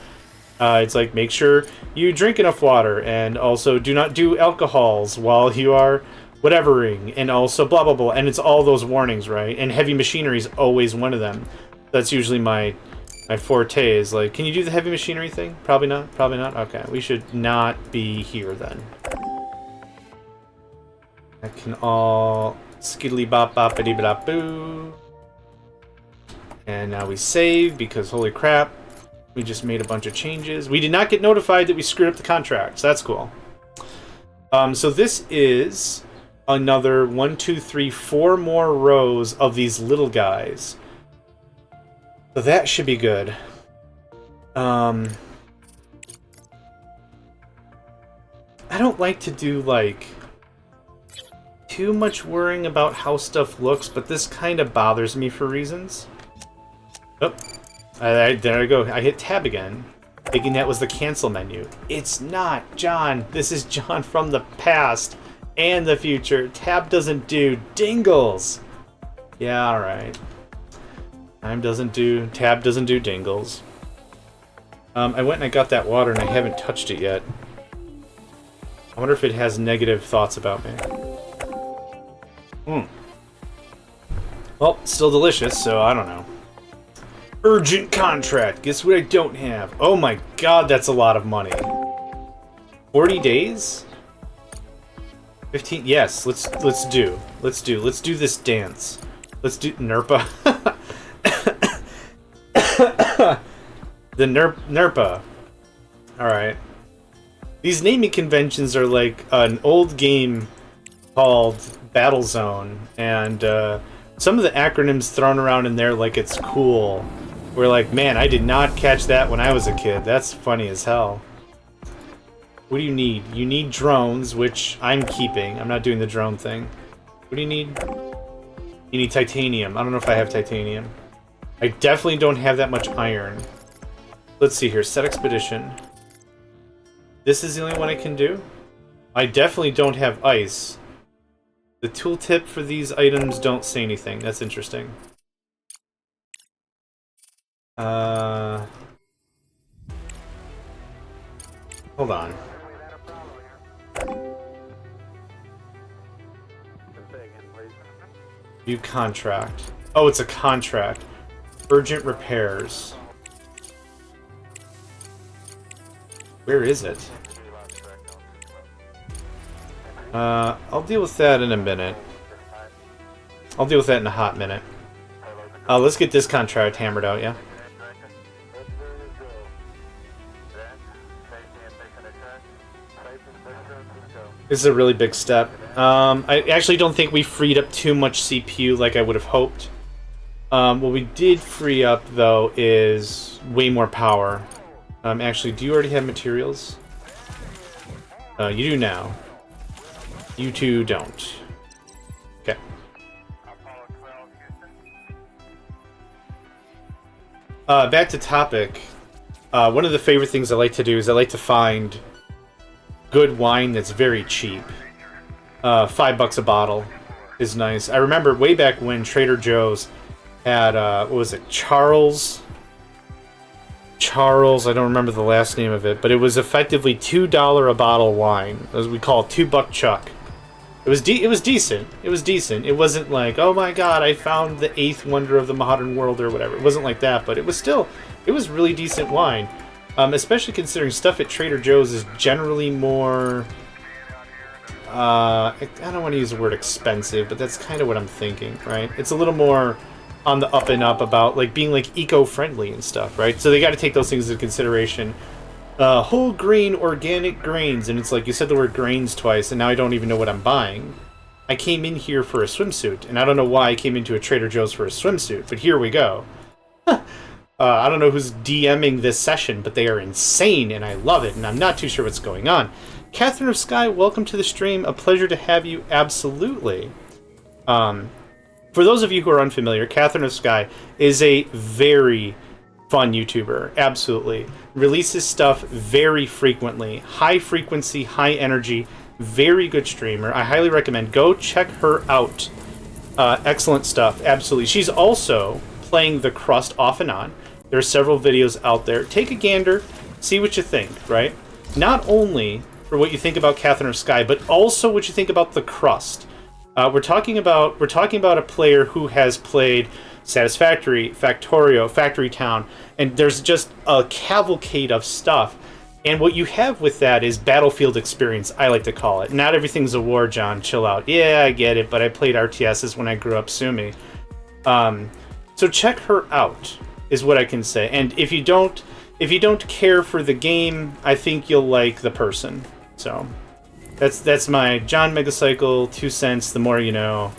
It's like, make sure you drink enough water, and also do not do alcohols while you are whatevering, and also blah blah blah, and it's all those warnings, right? And heavy machinery is always one of them. That's usually my forte, is like, can you do the heavy machinery thing? Probably not. Probably not. Okay, we should not be here then. I can all skiddly bop boppity bop boo. And now we save, because holy crap, we just made a bunch of changes. We did not get notified that we screwed up the contract, so that's cool. So this is another 1, 2, 3, 4 more rows of these little guys. So that should be good. I don't like to do, like, too much worrying about how stuff looks, but this kind of bothers me for reasons. Oh, there I go. I hit tab again, thinking that was the cancel menu. It's not, John. This is John from the past and the future. Tab doesn't do dingles. Yeah, alright. Tab doesn't do dingles. I went and I got that water and I haven't touched it yet. I wonder if it has negative thoughts about me. Well, still delicious, so I don't know. Urgent contract. Guess what I don't have? Oh my god, that's a lot of money. 40 days? 15? Yes, let's do this dance. Let's do NERPA. The NERPA. Alright. These naming conventions are like an old game called Battlezone, and some of the acronyms thrown around in there like it's cool. We're like, man, I did not catch that when I was a kid. That's funny as hell. What do you need? You need drones, which I'm keeping. I'm not doing the drone thing. What do you need? You need titanium. I don't know if I have titanium. I definitely don't have that much iron. Let's see here. Set expedition. This is the only one I can do? I definitely don't have ice. The tooltip for these items don't say anything. That's interesting. Hold on. View contract. Oh, it's a contract. Urgent repairs. Where is it? I'll deal with that in a minute. I'll deal with that in a hot minute. Let's get this contract hammered out, yeah? This is a really big step. I actually don't think we freed up too much CPU like I would have hoped. What we did free up, though, is way more power. Actually, do you already have materials? You do now. You two don't. Okay. Back to topic. One of the favorite things I like to do is I like to find good wine that's very cheap. $5 a bottle is nice. I remember way back when Trader Joe's had, what was it, Charles, I don't remember the last name of it, but it was effectively $2 a bottle wine, as we call it, $2 chuck. It was decent. It was decent. It wasn't like, oh my god, I found the 8th wonder of the modern world or whatever. It wasn't like that, but it was still, it was really decent wine. Especially considering stuff at Trader Joe's is generally more, I don't want to use the word expensive, but that's kind of what I'm thinking, right? It's a little more on the up and up about like being like eco-friendly and stuff, right? So they got to take those things into consideration. Whole grain organic grains, and it's like you said the word grains twice, and now I don't even know what I'm buying. I came in here for a swimsuit, and I don't know why I came into a Trader Joe's for a swimsuit, but here we go. I don't know who's DMing this session, but they are insane, and I love it, and I'm not too sure what's going on. Catherine of Sky, welcome to the stream. A pleasure to have you, absolutely. For those of you who are unfamiliar, Catherine of Sky is a very fun YouTuber, absolutely. Releases stuff very frequently. High frequency, high energy, very good streamer. I highly recommend. Go check her out. Excellent stuff, absolutely. She's also playing TheCrust off and on. There are several videos out there. Take a gander, see what you think, right? Not only for what you think about Catherine of Sky, but also what you think about TheCrust. We're talking about a player who has played Satisfactory, Factorio, Factory Town, and there's just a cavalcade of stuff. And what you have with that is battlefield experience, I like to call it. Not everything's a war, John. Chill out. Yeah, I get it, but I played RTSs when I grew up. Sue me. So check her out, is what I can say. And if you don't care for the game, I think you'll like the person. So that's my JohnMegacycle 2 cents. The more you know.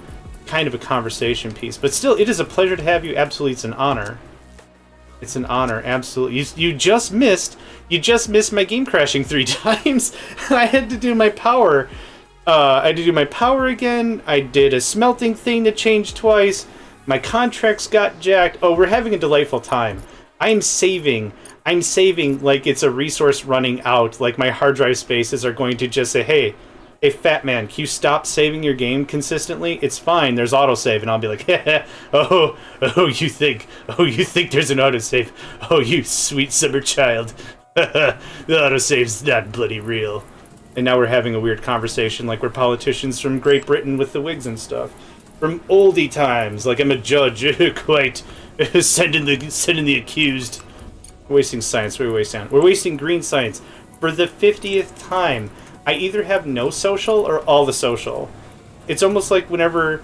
Kind of a conversation piece, but still, it is a pleasure to have you. Absolutely, it's an honor. It's an honor, absolutely. You just missed my game crashing 3 times. I had to do my power. I had to do my power again. I did a smelting thing that changed twice. My contracts got jacked. Oh, we're having a delightful time. I'm saving like it's a resource running out. Like my hard drive spaces are going to just say, hey, fat man, can you stop saving your game consistently? It's fine, there's autosave, and I'll be like, you think there's an autosave? Oh, you sweet summer child. The autosave's not bloody real. And now we're having a weird conversation like we're politicians from Great Britain with the wigs and stuff. From oldie times, like I'm a judge, quite, sending the accused. We're wasting science, what are we wasting? We're wasting green science. For the 50th time, I either have no social or all the social. It's almost like whenever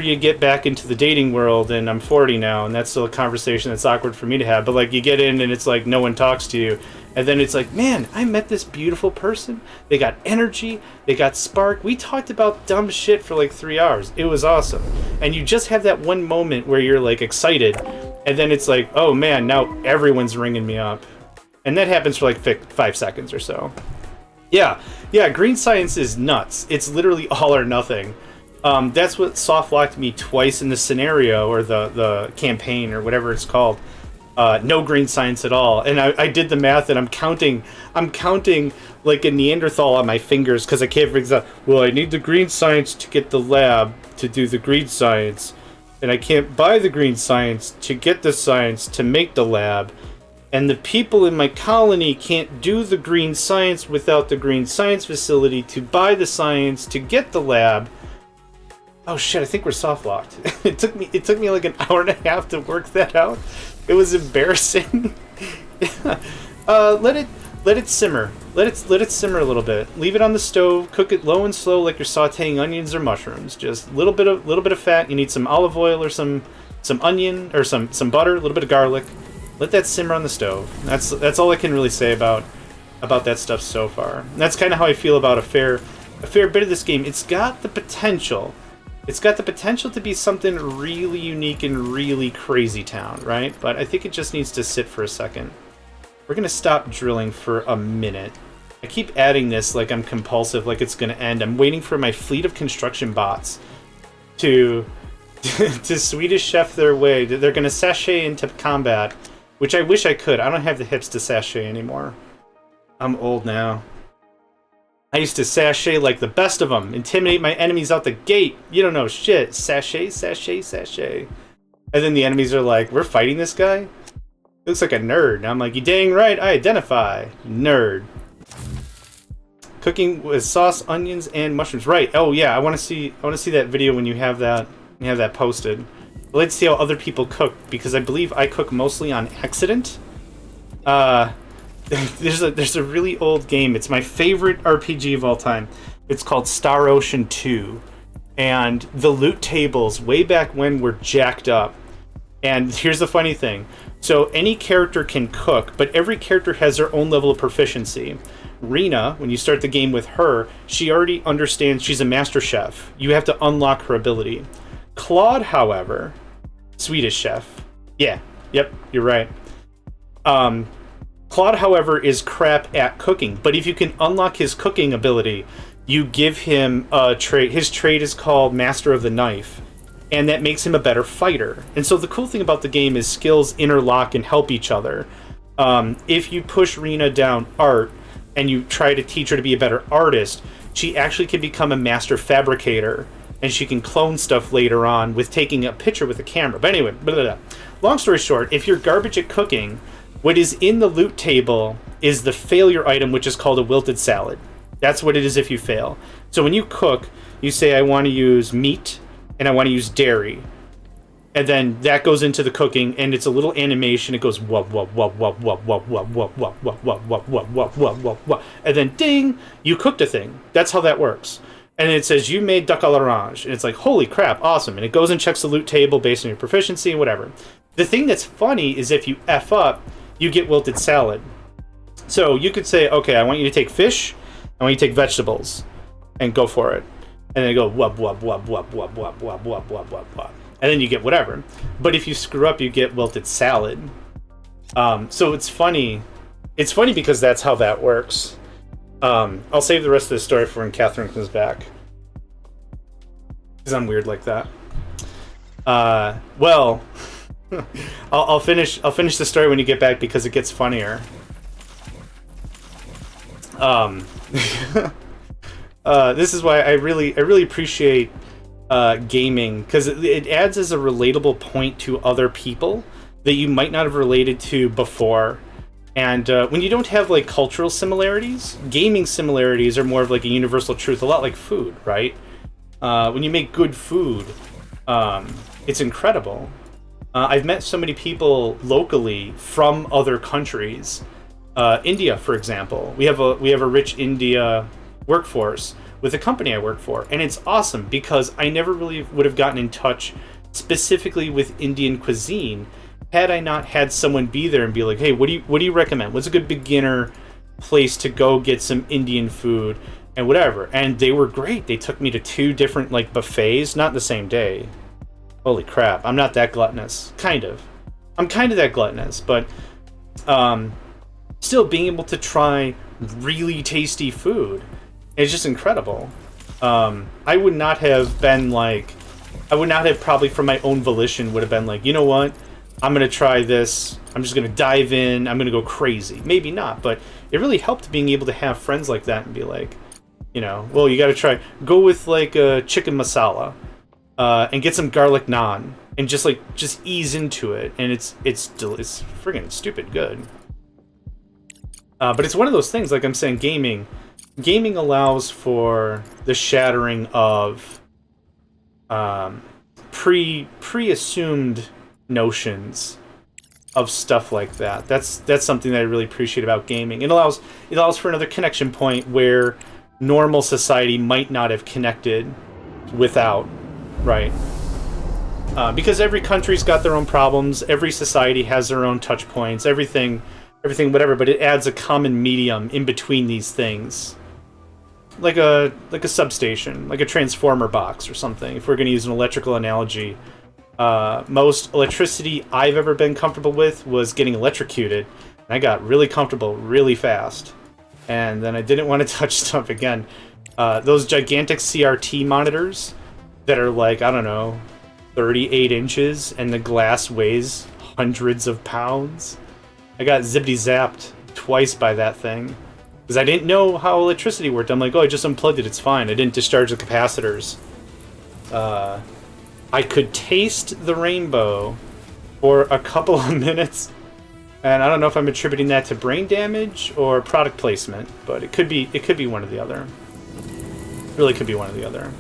you get back into the dating world, and I'm 40 now, and that's still a conversation that's awkward for me to have, but like you get in and it's like no one talks to you, and then it's like, man, I met this beautiful person. They got energy, they got spark. We talked about dumb shit for like 3 hours. It was awesome. And you just have that one moment where you're like excited, and then it's like, oh man, now everyone's ringing me up. And that happens for like 5 seconds or so. Yeah, green science is nuts. It's literally all or nothing. That's what soft-locked me twice in the scenario, or the campaign, or whatever it's called. No green science at all. And I did the math, and I'm counting like a Neanderthal on my fingers, because I can't figure out, well, I need the green science to get the lab to do the green science. And I can't buy the green science to get the science to make the lab. And the people in my colony can't do the green science without the green science facility to buy the science to get the lab. Oh shit, I think we're soft locked. It took me like an hour and a half to work that out. It was embarrassing. Let let it simmer. Let it simmer a little bit. Leave it on the stove. Cook it low and slow, like you're sautéing onions or mushrooms. Just a little bit of fat. You need some olive oil or some onion or some butter, a little bit of garlic. Let that simmer on the stove. That's all I can really say about that stuff so far. And that's kind of how I feel about a fair bit of this game. It's got the potential. It's got the potential to be something really unique and really crazy town, right? But I think it just needs to sit for a second. We're gonna stop drilling for a minute. I keep adding this like I'm compulsive, like it's gonna end. I'm waiting for my fleet of construction bots to Swedish chef their way. They're gonna sashay into combat, which I wish I could. I don't have the hips to sashay anymore. I'm old now. I used to sashay like the best of them, intimidate my enemies out the gate. You don't know shit. Sashay, sashay, sashay. And then the enemies are like, we're fighting this guy? He looks like a nerd. And I'm like, you dang right, I identify. Nerd. Cooking with sauce, onions, and mushrooms. Right. Oh yeah, I want to see that video when you have that posted. Let's see how other people cook, because I believe I cook mostly on accident. There's a really old game. It's my favorite RPG of all time. It's called Star Ocean 2. And the loot tables way back when were jacked up. And here's the funny thing. So any character can cook, but every character has their own level of proficiency. Rena, when you start the game with her, she already understands she's a master chef. You have to unlock her ability. Claude, however, Swedish chef. Yeah, yep, you're right. Claude, however, is crap at cooking, but if you can unlock his cooking ability, you give him a trait. His trait is called Master of the Knife, and that makes him a better fighter. And so the cool thing about the game is skills interlock and help each other. If you push Rena down art, and you try to teach her to be a better artist, she actually can become a master fabricator, and she can clone stuff later on with taking a picture with a camera. But anyway, blah, blah, blah. Long story short, if you're garbage at cooking, what is in the loot table is the failure item, which is called a wilted salad. That's what it is if you fail. So when you cook, you say, I want to use meat, and I want to use dairy. And then that goes into the cooking, and it's a little animation. It goes wub wub wub wub wub wub wub wub wub wub wub wub wub wub wub wub wub, and then ding, you cooked a thing. That's how that works. And it says you made duck à l'orange, and it's like, holy crap, awesome. And it goes and checks the loot table based on your proficiency and whatever. The thing that's funny is if you F up, you get wilted salad. So you could say, okay, I want you to take fish, I want you to take vegetables, and go for it. And then go wub wub wub wub wub wub wub wub wub wub wub. And then you get whatever. But if you screw up, you get wilted salad. So it's funny. It's funny because that's how that works. I'll save the rest of the story for when Catherine comes back. Because I'm weird like that. Well, I'll finish the story when you get back because it gets funnier. This is why I really appreciate gaming, because it adds as a relatable point to other people that you might not have related to before. And when you don't have like cultural similarities, gaming similarities are more of like a universal truth, a lot like food, right? When you make good food, it's incredible. I've met so many people locally from other countries. India, for example, we have a rich India workforce with the company I work for, and it's awesome because I never really would have gotten in touch specifically with Indian cuisine had I not had someone be there and be like, hey, what do you recommend? What's a good beginner place to go get some Indian food and whatever? And they were great. They took me to 2 different like buffets, not the same day. Holy crap, I'm not that gluttonous. Kind of. I'm kind of that gluttonous, but still being able to try really tasty food is just incredible. I would not have probably from my own volition would have been like, you know what? I'm going to try this. I'm just going to dive in. I'm going to go crazy. Maybe not, but it really helped being able to have friends like that and be like, you know, well, you got to go with like a chicken masala and get some garlic naan and just ease into it. And it's friggin' stupid good. But it's one of those things, like I'm saying, gaming allows for the shattering of pre-assumed notions of stuff like that. That's something that I really appreciate about gaming. It allows for another connection point where normal society might not have connected without, right? Because every country's got their own problems, every society has their own touch points, everything, whatever. But it adds a common medium in between these things, like a substation, like a transformer box or something. If we're going to use an electrical analogy, most electricity I've ever been comfortable with was getting electrocuted, and I got really comfortable really fast, and then I didn't want to touch stuff again. Those gigantic CRT monitors that are like, I don't know, 38 inches, and the glass weighs hundreds of pounds. I got zippity-zapped twice by that thing, because I didn't know how electricity worked. I'm like, oh, I just unplugged it, it's fine. I didn't discharge the capacitors. I could taste the rainbow for a couple of minutes, and I don't know if I'm attributing that to brain damage or product placement, but it could be one or the other. It really could be one or the other.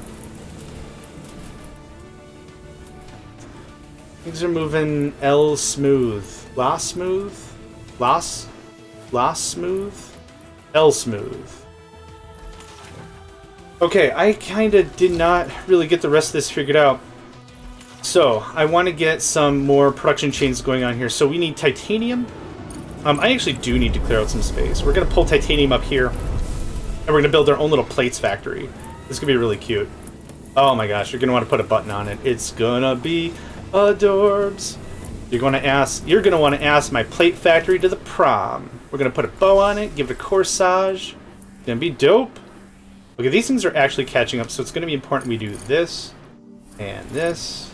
Things are moving L smooth. La smooth? La smooth? L smooth. Okay, I kinda did not really get the rest of this figured out. So, I want to get some more production chains going on here. So we need titanium. I actually do need to clear out some space. We're going to pull titanium up here, and we're going to build our own little plates factory. This is going to be really cute. Oh my gosh, you're going to want to put a button on it. It's going to be adorbs. You're going to want to ask my plate factory to the prom. We're going to put a bow on it, give it a corsage. It's going to be dope. Okay, these things are actually catching up, so it's going to be important we do this and this.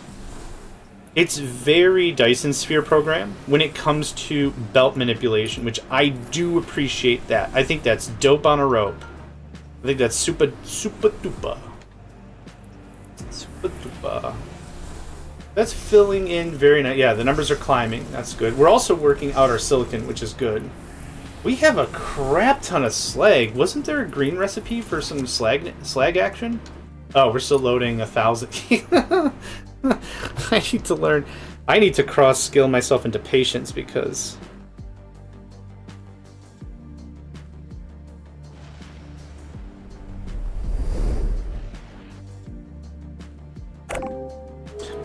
It's very Dyson Sphere program when it comes to belt manipulation, which I do appreciate that. I think that's dope on a rope. I think that's super duper. Super duper. That's filling in very nice. Yeah, the numbers are climbing. That's good. We're also working out our silicon, which is good. We have a crap ton of slag. Wasn't there a green recipe for some slag action? Oh, we're still loading 1,000. I need to learn. I need to cross-skill myself into patience because...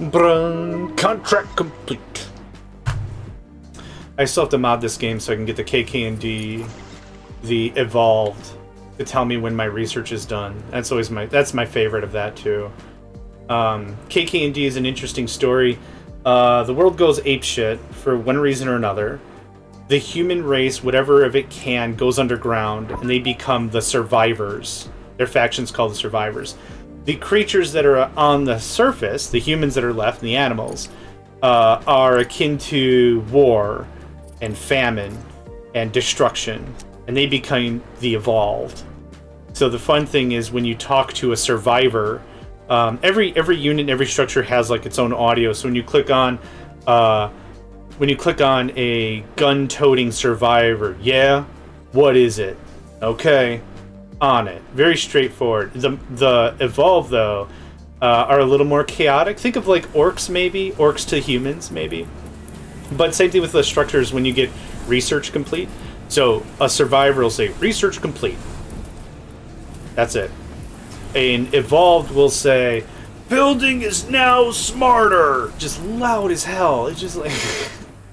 Brun, contract complete. I still have to mod this game so I can get the KK&D, the Evolved, to tell me when my research is done. That's always that's my favorite of that too. KK&D is an interesting story. The world goes apeshit for one reason or another. The human race, whatever of it can, goes underground, and they become the survivors. Their faction's called the survivors. The creatures that are on the surface, the humans that are left, and the animals, are akin to war and famine and destruction, and they become the evolved. So the fun thing is when you talk to a survivor, every unit, every structure has like its own audio. So when you click on a gun-toting survivor, yeah, what is it? Okay, on it. Very straightforward. The evolve though are a little more chaotic. Think of like orcs, maybe orcs to humans, maybe. But same thing with the structures when you get research complete. So a survivor will say research complete. That's it. An evolved will say, building is now smarter. Just loud as hell. It's just like,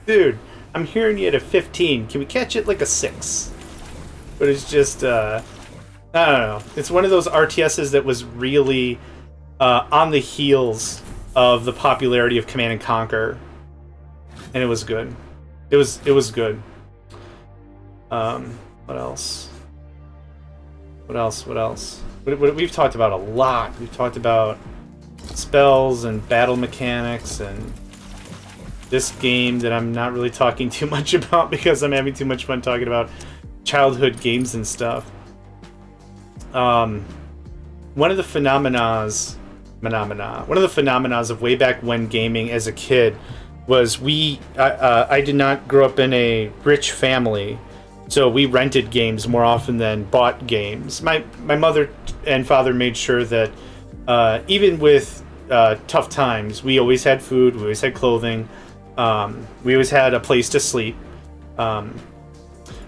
dude, I'm hearing you at a 15. Can we catch it like a 6? But it's just, I don't know. It's one of those RTSs that was really on the heels of the popularity of Command and Conquer, and it was good. It was good. What else? We've talked about a lot. We've talked about spells and battle mechanics and this game that I'm not really talking too much about because I'm having too much fun talking about childhood games and stuff. One of the phenomena of way back when gaming as a kid was I did not grow up in a rich family, so we rented games more often than bought games. My mother and father made sure that even with tough times, we always had food, we always had clothing. We always had a place to sleep. But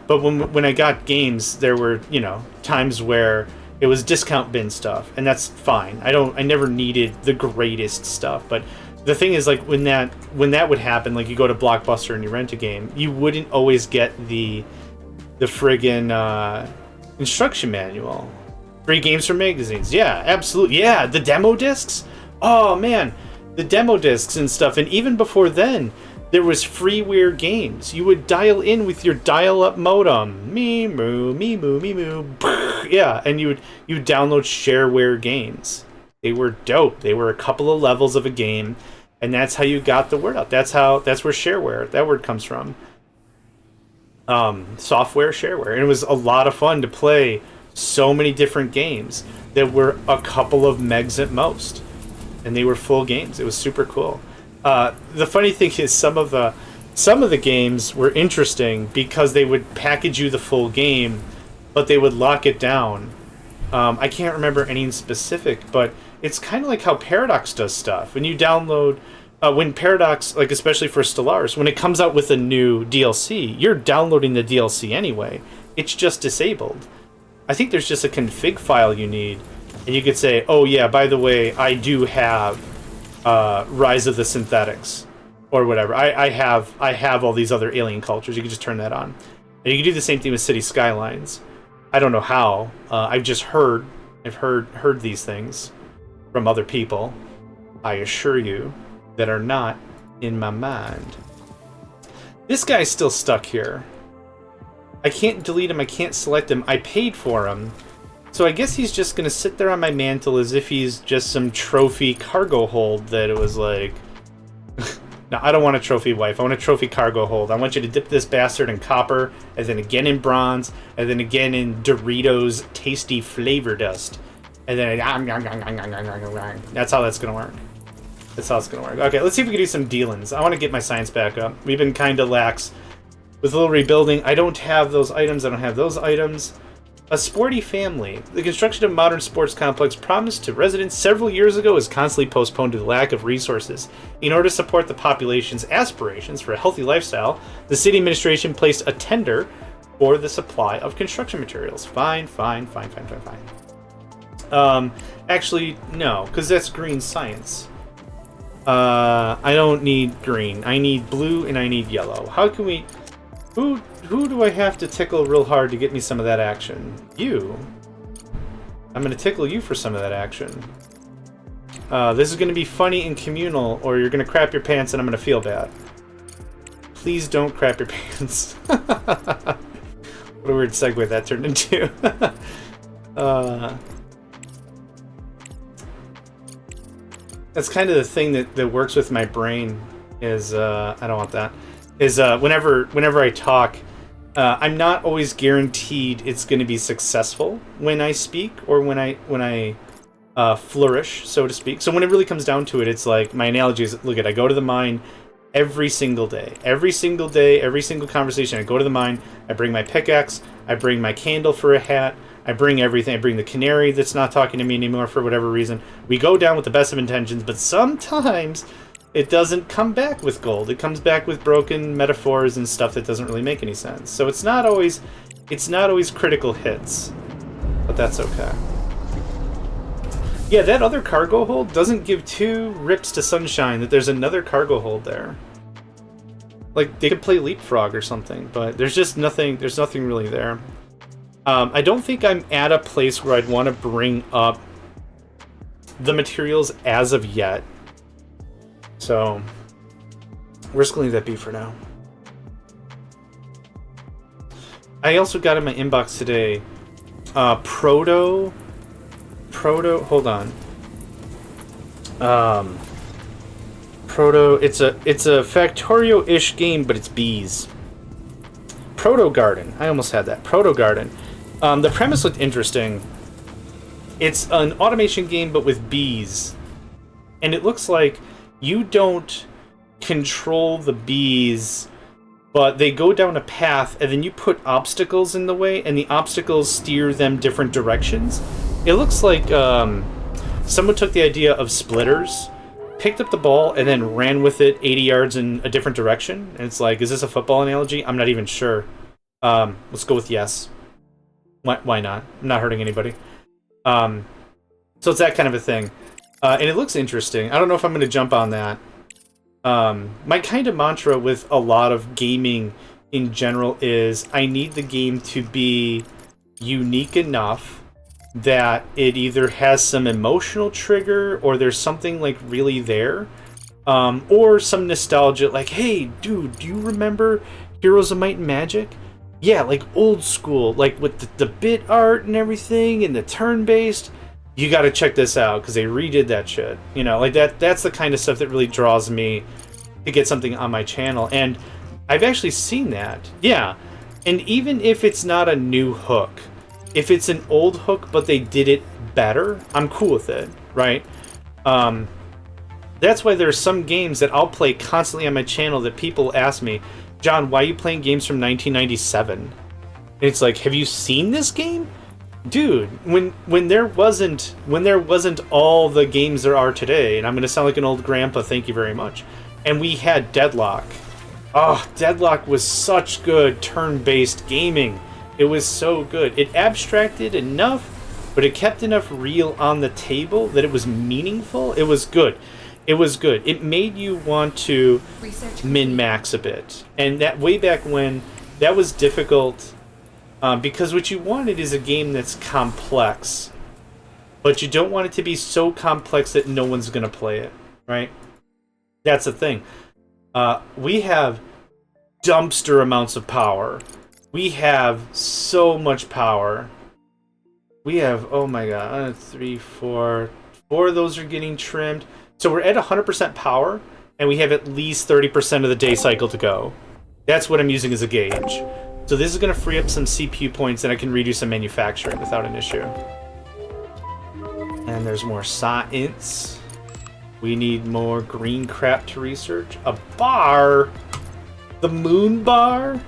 when I got games, there were, you know, times where it was discount bin stuff, and that's fine. I never needed the greatest stuff, but the thing is, like, when that would happen, like, you go to Blockbuster and you rent a game, you wouldn't always get the friggin' instruction manual. Free games from magazines. Yeah, absolutely. Yeah, the demo discs. Oh man, the demo discs and stuff. And even before then, there was freeware games. You would dial in with your dial-up modem. Me moo, me moo, me moo. Yeah, and you download shareware games. They were dope. They were a couple of levels of a game, and that's how you got the word out. That's where shareware, that word comes from. Software shareware. And it was a lot of fun to play so many different games that were a couple of megs at most. And they were full games. It was super cool. The funny thing is some of the games were interesting because they would package you the full game, but they would lock it down. I can't remember any in specific, but it's kind of like how Paradox does stuff. When you download, when Paradox, like especially for Stellaris, when it comes out with a new DLC, you're downloading the DLC anyway. It's just disabled. I think there's just a config file you need, and you could say, oh yeah, by the way, I do have Rise of the Synthetics, or whatever. I have all these other alien cultures. You can just turn that on, and you can do the same thing with City Skylines. I don't know how. I've heard these things from other people. I assure you that are not in my mind. This guy's still stuck here. I can't delete him. I can't select him. I paid for him. So I guess he's just going to sit there on my mantle as if he's just some trophy cargo hold that it was like... No, I don't want a trophy wife. I want a trophy cargo hold. I want you to dip this bastard in copper, and then again in bronze, and then again in Doritos tasty flavor dust. And then... That's how that's going to work. That's how it's going to work. Okay, let's see if we can do some dealings. I want to get my science back up. We've been kind of lax with a little rebuilding. I don't have those items. I don't have those items. A sporty family. The construction of modern sports complex promised to residents several years ago is constantly postponed due to lack of resources. In order to support the population's aspirations for a healthy lifestyle, the city administration placed a tender for the supply of construction materials. Fine. Actually, no, because that's green science. I don't need green. I need blue and I need yellow. How can we... Who do I have to tickle real hard to get me some of that action? You. I'm going to tickle you for some of that action. This is going to be funny and communal, or you're going to crap your pants and I'm going to feel bad. Please don't crap your pants. What a weird segue that turned into. That's kind of the thing that works with my brain is, I don't want that, is whenever I talk, I'm not always guaranteed it's going to be successful when I speak or when I flourish, so to speak. So when it really comes down to it, it's like, my analogy is, look, I go to the mine every single day, every single conversation. I go to the mine, I bring my pickaxe, I bring my candle for a hat, I bring everything. I bring the canary that's not talking to me anymore for whatever reason. We go down with the best of intentions, but sometimes it doesn't come back with gold. It comes back with broken metaphors and stuff that doesn't really make any sense. So it's not always critical hits, but that's okay. Yeah, that other cargo hold doesn't give two rips to sunshine that there's another cargo hold there. Like, they could play leapfrog or something, but there's just nothing. There's nothing really there. I don't think I'm at a place where I'd want to bring up the materials as of yet. So, we're just going to leave that be for now. I also got in my inbox today, Proto, hold on. Proto, it's a Factorio-ish game, but it's bees. Proto Garden, I almost had that. Proto Garden. The premise looked interesting. It's an automation game, but with bees. And it looks like you don't control the bees, but they go down a path, and then you put obstacles in the way, and the obstacles steer them different directions. It looks like someone took the idea of splitters, picked up the ball and then ran with it 80 yards in a different direction. And it's like, is this a football analogy? I'm not even sure. Let's go with yes. Why not? I'm not hurting anybody. So it's that kind of a thing. And it looks interesting. I don't know if I'm going to jump on that. My kind of mantra with a lot of gaming in general is I need the game to be unique enough that it either has some emotional trigger or there's something like really there, or some nostalgia, like, hey dude, do you remember Heroes of Might and Magic? Yeah, like old school, like with the bit art and everything and the turn-based. You gotta check this out because they redid that shit, you know, like that's the kind of stuff that really draws me to get something on my channel. And I've actually seen that, yeah. And even if it's not a new hook, if it's an old hook but they did it better, I'm cool with it, right? That's why there's some games that I'll play constantly on my channel that people ask me, John, why are you playing games from 1997? And it's like, have you seen this game? Dude, when there wasn't all the games there are today, and I'm gonna sound like an old grandpa, thank you very much, and we had Deadlock. Oh, Deadlock was such good turn-based gaming. It was so good. It abstracted enough, but it kept enough real on the table that it was meaningful. It was good. It was good. It made you want to min-max a bit. And that way back when, that was difficult, because what you wanted is a game that's complex, but you don't want it to be so complex that no one's going to play it, right? That's the thing. We have dumpster amounts of power. We have so much power. We have, oh my god, 3, 4 of those are getting trimmed. So we're at 100% power, and we have at least 30% of the day cycle to go. That's what I'm using as a gauge. So this is going to free up some CPU points, and I can redo some manufacturing without an issue. And there's more science. We need more green crap to research. A bar? The moon bar?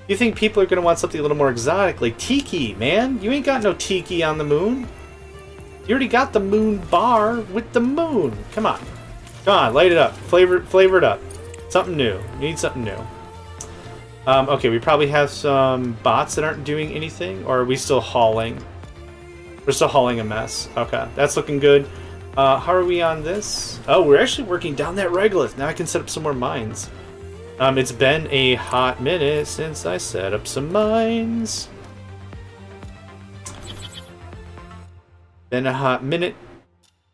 You think people are going to want something a little more exotic, like tiki, man? You ain't got no tiki on the moon. You already got the moon bar with the moon. Come on. Come on, light it up. Flavor it up. Something new. We need something new. Okay, we probably have some bots that aren't doing anything, or are we still hauling? We're still hauling a mess. Okay, that's looking good. How are we on this? Oh, we're actually working down that regolith. Now I can set up some more mines. It's been a hot minute since I set up some mines. Been a hot minute.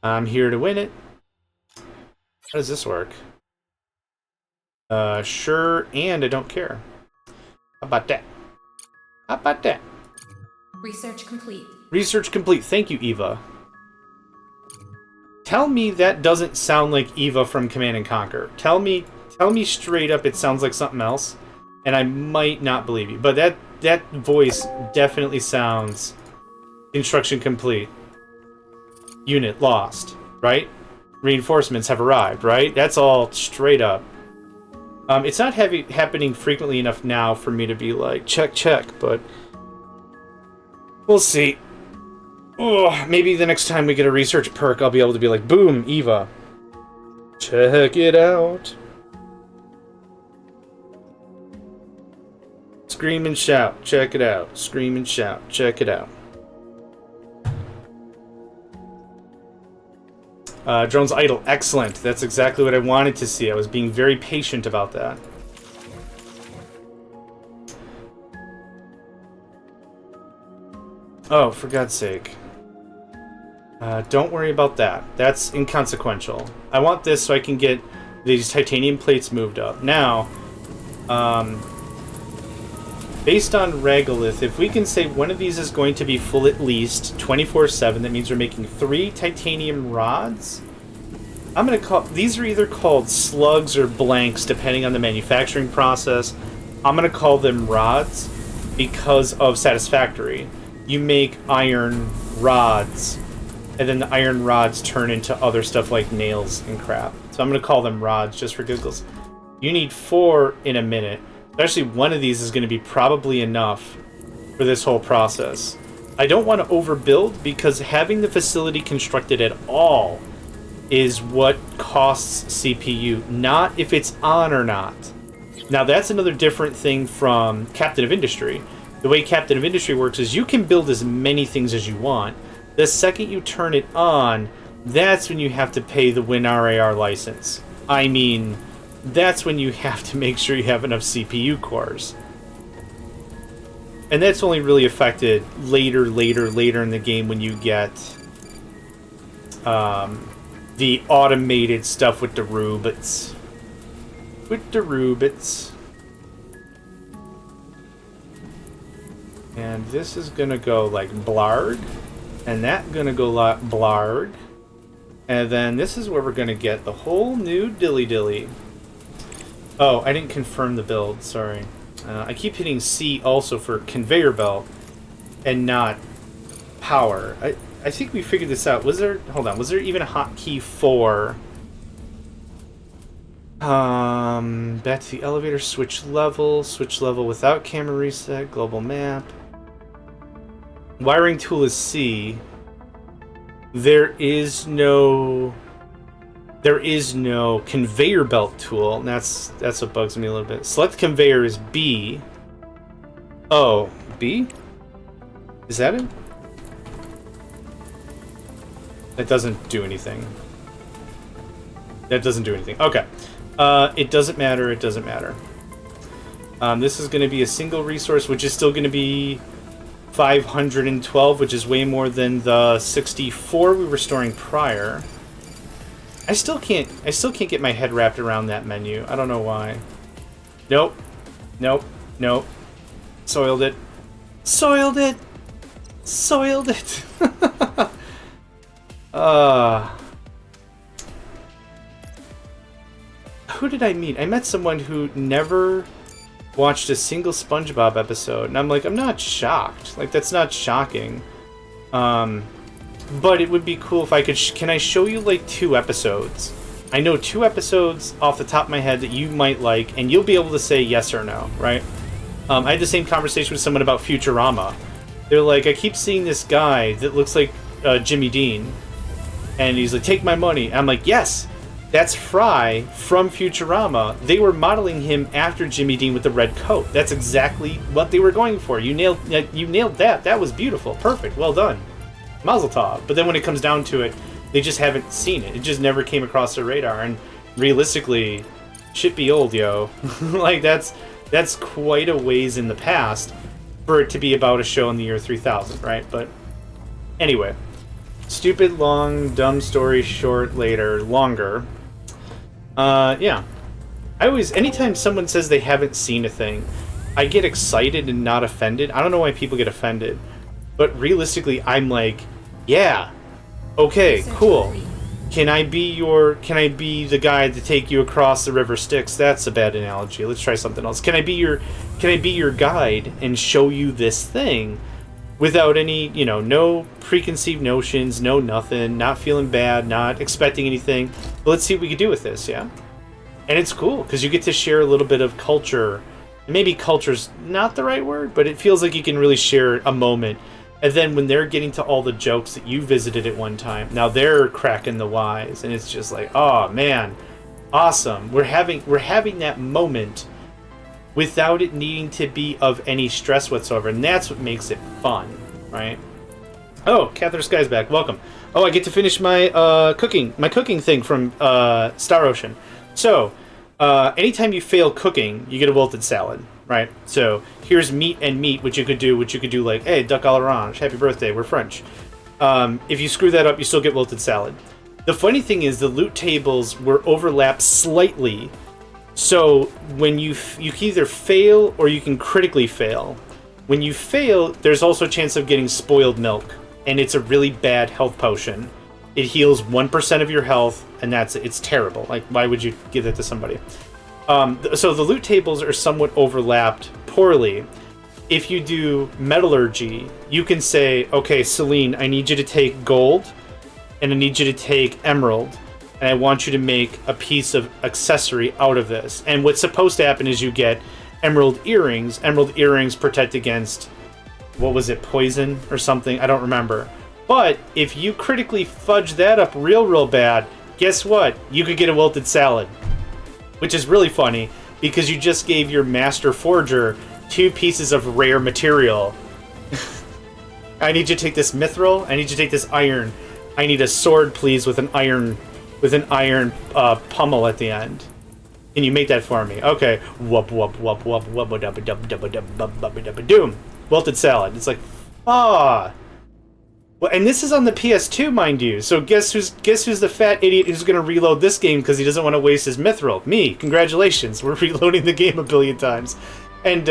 I'm here to win it. How does this work? Sure, and I don't care. How about that? How about that? Research complete. Research complete. Thank you, Eva. Tell me that doesn't sound like Eva from Command and Conquer. Tell me straight up it sounds like something else, and I might not believe you. But that voice definitely sounds instruction complete. Unit lost, right? Reinforcements have arrived, right? That's all straight up. It's not happening frequently enough now for me to be like, check, but we'll see. Oh, maybe the next time we get a research perk, I'll be able to be like, boom, Eva. Check it out. Scream and shout, check it out. Scream and shout, check it out. Drone's idle, excellent. That's exactly what I wanted to see. I was being very patient about that. Oh, for God's sake. Don't worry about that. That's inconsequential. I want this so I can get these titanium plates moved up. Now, based on regolith, if we can say one of these is going to be full at least 24/7, that means we're making 3 titanium rods. I'm going to call... These are either called slugs or blanks, depending on the manufacturing process. I'm going to call them rods because of satisfactory. You make iron rods, and then the iron rods turn into other stuff like nails and crap. So I'm going to call them rods just for giggles. You need 4 in a minute. Actually, one of these is going to be probably enough for this whole process. I don't want to overbuild because having the facility constructed at all is what costs CPU, not if it's on or not. Now, that's another different thing from Captain of Industry. The way Captain of Industry works is you can build as many things as you want. The second you turn it on, that's when you have to pay the WinRAR license. I mean, that's when you have to make sure you have enough CPU cores. And that's only really affected later in the game when you get the automated stuff with the robots. And this is gonna go like blarg, and that gonna go like blarg, and then this is where we're gonna get the whole new dilly. Oh, I didn't confirm the build, sorry. I keep hitting C also for conveyor belt and not power. I think we figured this out. Was there even a hotkey for back to the elevator, switch level without camera reset, global map. Wiring tool is C. There is no conveyor belt tool. And that's what bugs me a little bit. Select conveyor is B. Oh, B? Is that it? That doesn't do anything. Okay. It doesn't matter. This is going to be a single resource, which is still going to be 512, which is way more than the 64 we were storing prior. I still can't get my head wrapped around that menu. I don't know why. Nope. Soiled it. Who did I meet? I met someone who never watched a single SpongeBob episode, and I'm like, I'm not shocked. Like, that's not shocking. But it would be cool if I could... Can I show you, like, 2 episodes? I know 2 episodes off the top of my head that you might like, and you'll be able to say yes or no, right? I had the same conversation with someone about Futurama. They're like, I keep seeing this guy that looks like Jimmy Dean, and he's like, take my money. I'm like, yes! That's Fry from Futurama. They were modeling him after Jimmy Dean with the red coat. That's exactly what they were going for. You nailed that. That was beautiful. Perfect. Well done. Mazel tov. But then when it comes down to it, they just haven't seen it. It just never came across their radar. And realistically, shit be old, yo. Like, that's quite a ways in the past for it to be about a show in the year 3000, right? But anyway, stupid, long, dumb story short, later, longer. Yeah. Anytime someone says they haven't seen a thing, I get excited and not offended. I don't know why people get offended. But realistically, I'm like, yeah, okay, cool. Can I be the guy to take you across the river Styx? That's a bad analogy. Let's try something else. Can I be your guide and show you this thing without any, no preconceived notions, no nothing, not feeling bad, not expecting anything. But let's see what we can do with this, yeah? And it's cool because you get to share a little bit of culture. Maybe culture's not the right word, but it feels like you can really share a moment. And then when they're getting to all the jokes that you visited at one time, now they're cracking the wise, and it's just like, oh man, awesome. We're having that moment without it needing to be of any stress whatsoever, and that's what makes it fun, right? Oh, Catherine Sky's back. Welcome. Oh, I get to finish my cooking thing from Star Ocean. So, anytime you fail cooking, you get a wilted salad, right? So here's meat and meat, which you could do like, hey, duck à l'orange, happy birthday, we're French. If you screw that up, you still get wilted salad. The funny thing is the loot tables were overlapped slightly, so when you can either fail or you can critically fail. When you fail, there's also a chance of getting spoiled milk, and it's a really bad health potion. It heals 1% of your health, and that's it. It's terrible. Like, why would you give that to somebody? So the loot tables are somewhat overlapped poorly. If you do metallurgy, you can say, okay, Celine, I need you to take gold, and I need you to take emerald, and I want you to make a piece of accessory out of this. And what's supposed to happen is you get emerald earrings. Emerald earrings protect against, what was it, poison or something? I don't remember. But if you critically fudge that up real bad, guess what? You could get a wilted salad. Which is really funny, because you just gave your master forger 2 pieces of rare material. I need you to take this mithril. I need you to take this iron. I need a sword, please, with an iron pummel at the end. Can you make that for me? Okay. Whoop whoop whoop whoop whoop dub dub dub dub dub doom. Wilted salad. It's like, ah. Well, and this is on the PS2, mind you. So guess who's the fat idiot who's going to reload this game because he doesn't want to waste his mithril? Me. Congratulations. We're reloading the game a billion times. And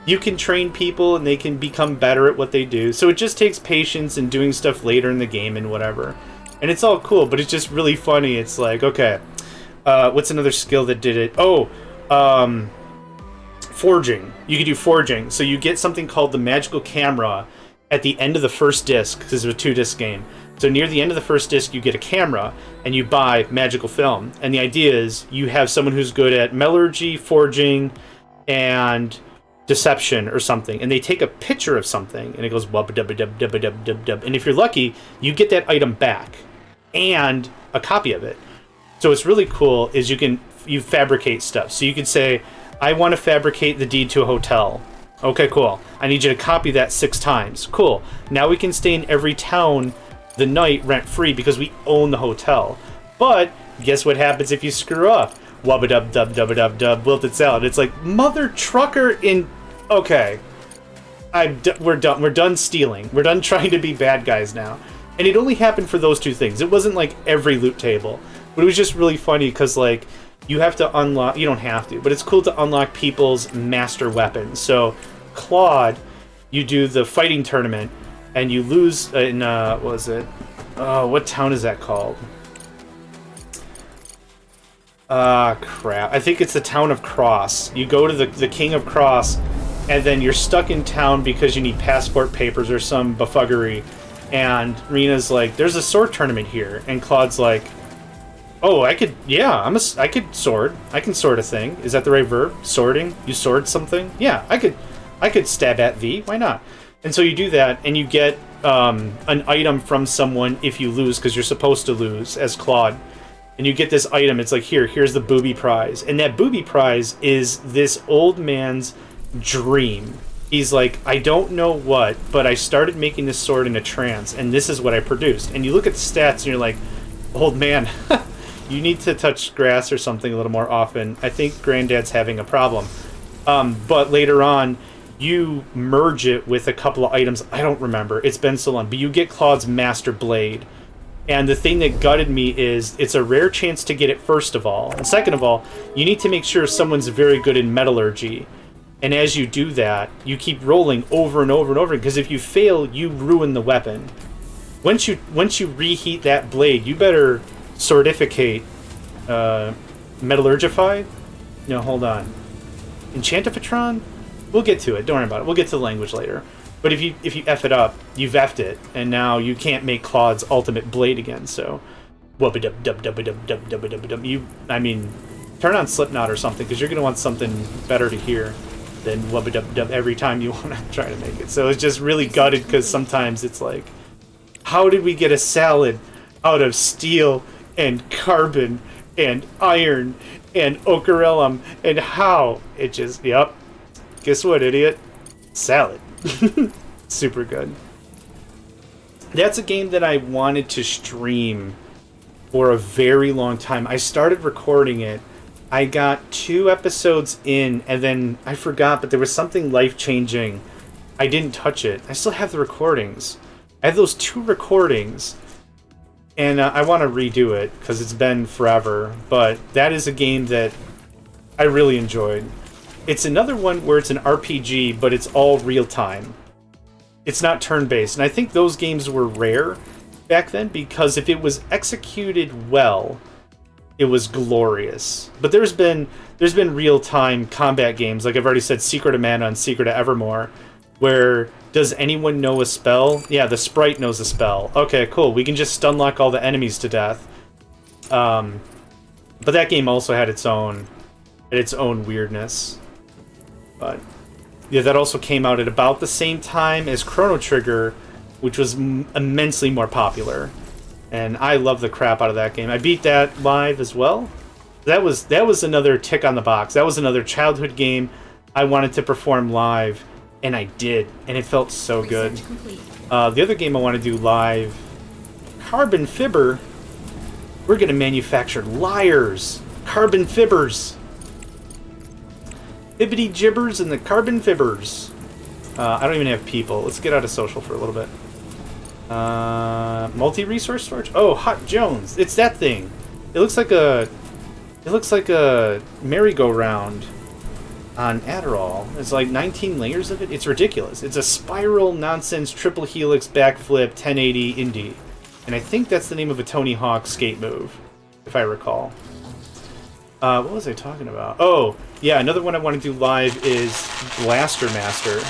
you can train people and they can become better at what they do. So it just takes patience and doing stuff later in the game and whatever. And it's all cool, but it's just really funny. It's like, okay, what's another skill that did it? Oh, forging. You can do forging. So you get something called the magical camera at the end of the first disc, because it's a 2-disc game. So near the end of the first disc, you get a camera, and you buy magical film. And the idea is you have someone who's good at metallurgy, forging, and deception or something, and they take a picture of something, and it goes wub dub dub dub dub dub dub. And if you're lucky, you get that item back and a copy of it. So what's really cool is you fabricate stuff. So you could say, I want to fabricate the deed to a hotel. Okay, cool. I need you to copy that 6 times. Cool. Now we can stay in every town the night rent-free because we own the hotel. But guess what happens if you screw up? Wubba-dub-dub-dub-dub-dub, wilted salad. It's like, mother trucker in... Okay. We're done. We're done stealing. We're done trying to be bad guys now. And it only happened for those 2 things. It wasn't like every loot table. But it was just really funny because, like, you have to unlock... You don't have to, but it's cool to unlock people's master weapons. So, Claude, you do the fighting tournament, and you lose in, what was it? What town is that called? Crap. I think it's the town of Cross. You go to the King of Cross, and then you're stuck in town because you need passport papers or some bufuggery. And Rena's like, there's a sword tournament here. And Claude's like, oh, I could sword. I can sword a thing. Is that the right verb? Swording? You sword something? Yeah, I could stab at thee. Why not? And so you do that, and you get an item from someone if you lose, because you're supposed to lose as Claude. And you get this item. It's like, here's the booby prize. And that booby prize is this old man's dream. He's like, I don't know what, but I started making this sword in a trance, and this is what I produced. And you look at the stats, and you're like, old man, you need to touch grass or something a little more often. I think Granddad's having a problem. But later on, you merge it with a couple of items. I don't remember. It's been so long. But you get Claude's Master Blade. And the thing that gutted me is it's a rare chance to get it, first of all. And second of all, you need to make sure someone's very good in metallurgy. And as you do that, you keep rolling over and over and over. Because if you fail, you ruin the weapon. Once you reheat that blade, you better swordificate, metallurgify? No, hold on. Enchantifatron? We'll get to it. Don't worry about it. We'll get to the language later. But if you F it up, you've F'd it, and now you can't make Claude's ultimate blade again, so... You, I mean, turn on Slipknot or something, because you're going to want something better to hear than wubba-dub-dub every time you want to try to make it. So it's just really gutted, because sometimes it's like, how did we get a salad out of steel and carbon and iron and ocarellum, and how? It just, yep. Guess what, idiot? Salad. Super good. That's a game that I wanted to stream for a very long time. I started recording it. I got 2 episodes in, and then I forgot, but there was something life-changing. I didn't touch it. I still have the recordings. I have those 2 recordings, and I want to redo it, because it's been forever. But that is a game that I really enjoyed. It's another one where it's an RPG, but it's all real-time. It's not turn-based, and I think those games were rare back then, because if it was executed well, it was glorious. But there's been real-time combat games, like I've already said, Secret of Mana and Secret of Evermore, where does anyone know a spell? Yeah, the sprite knows a spell. Okay, cool. We can just stunlock all the enemies to death. But that game also had its own weirdness. But yeah, that also came out at about the same time as Chrono Trigger, which was immensely more popular. and I love the crap out of that game. I beat that live as well. That was another tick on the box. That was another childhood game I wanted to perform live, and I did, and it felt so good. The other game I want to do live, Carbon Fibber. We're gonna manufacture liars, carbon fibbers, fibbity jibbers, and the carbon fibbers. I don't even have people. Let's get out of social for a little bit. Multi-resource storage. Oh, Hot Jones. It's that thing. It looks like a merry-go-round on Adderall. It's like 19 layers of it. It's ridiculous. It's a spiral nonsense triple helix backflip 1080 indie. And I think that's the name of a Tony Hawk skate move, if I recall. What was I talking about? Oh, yeah, another one I want to do live is Blaster Master.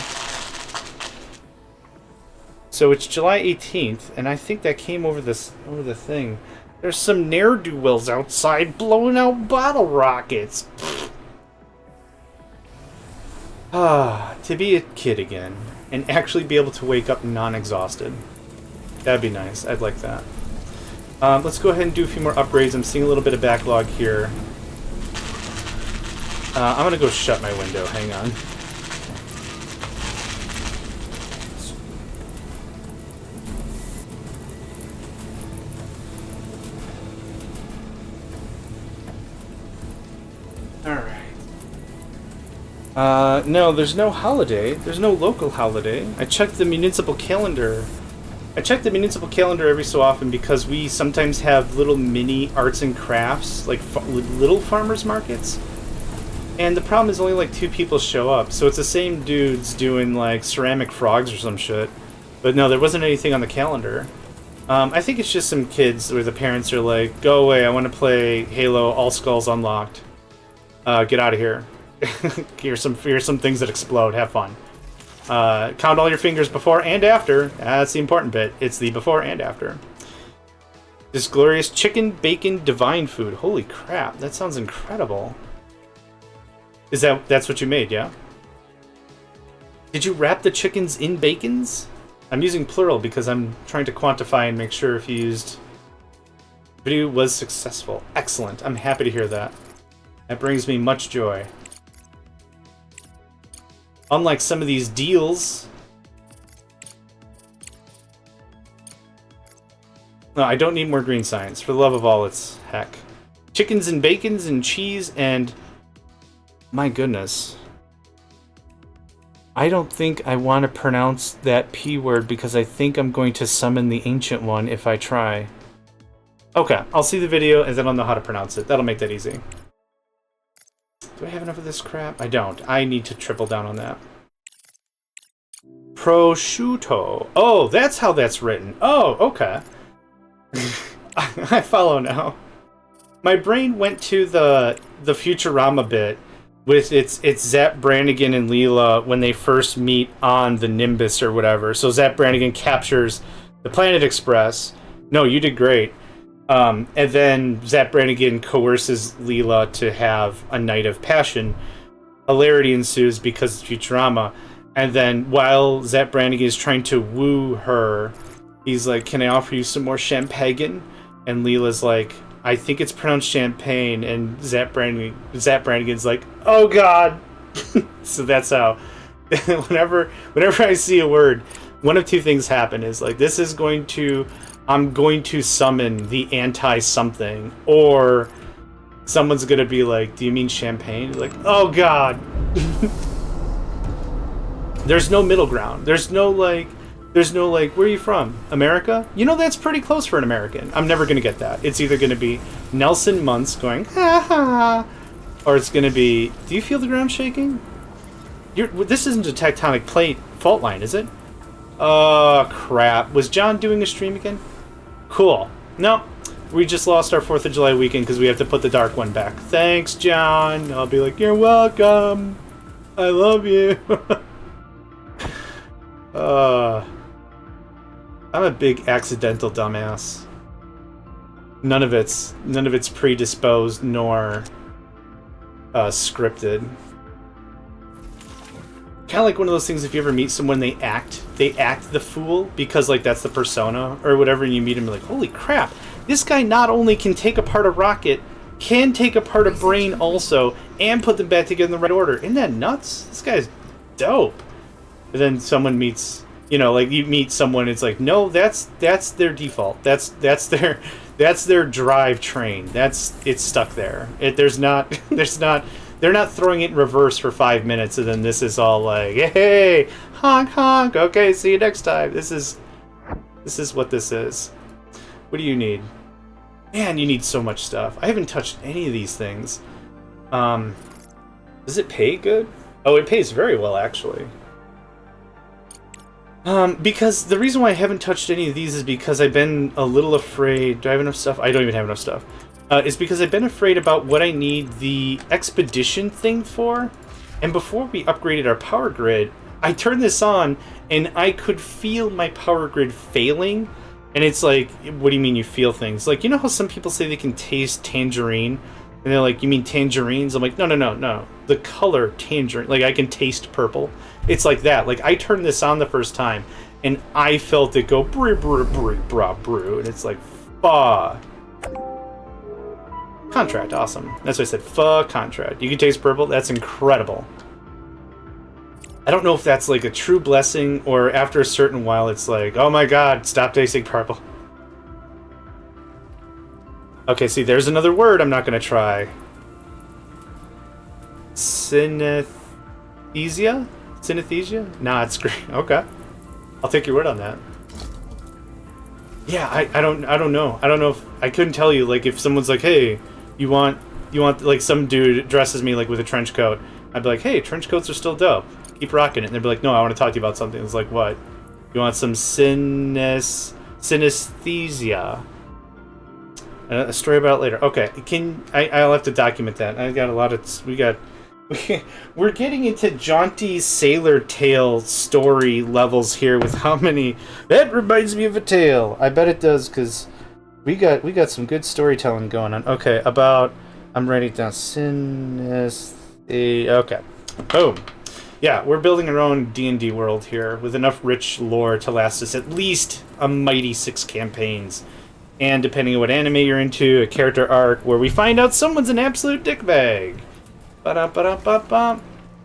So it's July 18th, and I think that came over the thing. There's some ne'er-do-wells outside blowing out bottle rockets. To be a kid again, and actually be able to wake up non-exhausted. That'd be nice. I'd like that. Let's go ahead and do a few more upgrades. I'm seeing a little bit of backlog here. I'm gonna go shut my window. Hang on. Alright. No, there's no holiday. There's no local holiday. I checked the municipal calendar. I check the municipal calendar every so often because we sometimes have little mini arts and crafts, like little farmers markets. And the problem is only like 2 people show up, so it's the same dudes doing like ceramic frogs or some shit. But no, there wasn't anything on the calendar. I think it's just some kids where the parents are like, "Go away! I want to play Halo. All skulls unlocked. Get out of here. here's some things that explode. Have fun." Count all your fingers before and after. That's the important bit. It's the before and after. This glorious chicken bacon divine food. Holy crap! That sounds incredible. That's what you made, yeah? Did you wrap the chickens in bacons? I'm using plural because I'm trying to quantify and make sure if you used... Video was successful. Excellent. I'm happy to hear that. That brings me much joy. Unlike some of these deals... No, I don't need more green science. For the love of all, it's heck. Chickens and bacons and cheese and... My goodness. I don't think I want to pronounce that P word because I think I'm going to summon the Ancient One if I try. Okay, I'll see the video and then I'll know how to pronounce it. That'll make that easy. Do I have enough of this crap? I don't. I need to triple down on that. Prosciutto. Oh, that's how that's written. Oh, okay. I follow now. My brain went to the Futurama bit with it's Zap Brannigan and Leela when they first meet on the Nimbus or whatever. So Zap Brannigan captures the Planet Express. No, you did great. And then Zap Brannigan coerces Leela to have a night of passion. Hilarity ensues because it's Futurama. And then while Zap Brannigan is trying to woo her, he's like, "Can I offer you some more champagne?" And Leela's like, "I think it's pronounced champagne," and Zap Brannigan's like, "Oh God!" So that's how. whenever I see a word, one of 2 things happen: is like I'm going to summon the anti-something, or someone's gonna be like, "Do you mean champagne?" Like, "Oh God!" There's no middle ground. There's no like, where are you from? America? You know, that's pretty close for an American. I'm never going to get that. It's either going to be Nelson Muntz going, "Ha ha," or it's going to be, "Do you feel the ground shaking?" This isn't a tectonic plate fault line, is it? Oh, crap. Was John doing a stream again? Cool. No, we just lost our 4th of July weekend because we have to put the Dark One back. Thanks, John. I'll be like, "You're welcome. I love you." I'm a big accidental dumbass. None of it's predisposed nor scripted. God, kind of like one of those things. If you ever meet someone, they act the fool because like that's the persona or whatever, and you meet them, you're like, holy crap, this guy not only can take apart a rocket, can take apart a brain also, and put them back together in the right order. Isn't that nuts? This guy's dope. But then someone meets, you know, like you meet someone, it's like, no, that's their default. That's their drive train. It's stuck there. They're not throwing it in reverse for 5 minutes, and then this is all like, hey, honk honk. Okay, see you next time. This is what this is. What do you need? Man, you need so much stuff. I haven't touched any of these things. Does it pay good? Oh, it pays very well, actually. Because the reason why I haven't touched any of these is because I've been a little afraid. Do I have enough stuff? I don't even have enough stuff. It's because I've been afraid about what I need the expedition thing for. And before we upgraded our power grid, I turned this on and I could feel my power grid failing. And it's like, what do you mean you feel things? Like, you know how some people say they can taste tangerine? And they're like, you mean tangerines? I'm like, no. The color tangerine. Like, I can taste purple. It's like that. Like, I turned this on the first time, and I felt it go brew, and it's like, fuck. Contract, awesome. That's what I said, fuck contract. You can taste purple? That's incredible. I don't know if that's like a true blessing, or after a certain while it's like, oh my god, stop tasting purple. Okay, see, there's another word I'm not going to try. Synesthesia? Synesthesia? Nah, it's great. Okay. I'll take your word on that. Yeah, I don't know. I don't know if... I couldn't tell you, like, if someone's like, hey, you want, like, some dude dresses me, like, with a trench coat. I'd be like, hey, trench coats are still dope. Keep rocking it. And they'd be like, no, I want to talk to you about something. It's like, what? You want some synesthesia? A story about it later. Okay, I'll have to document that. I got a lot of... We're getting into jaunty sailor tale story levels here with how many... That reminds me of a tale. I bet it does, because we got some good storytelling going on. Okay, about... I'm writing down okay. Boom. Yeah, we're building our own D&D world here with enough rich lore to last us at least a mighty 6 campaigns. And depending on what anime you're into, a character arc where we find out someone's an absolute dickbag. Ba-dum-ba-dum-ba-bum.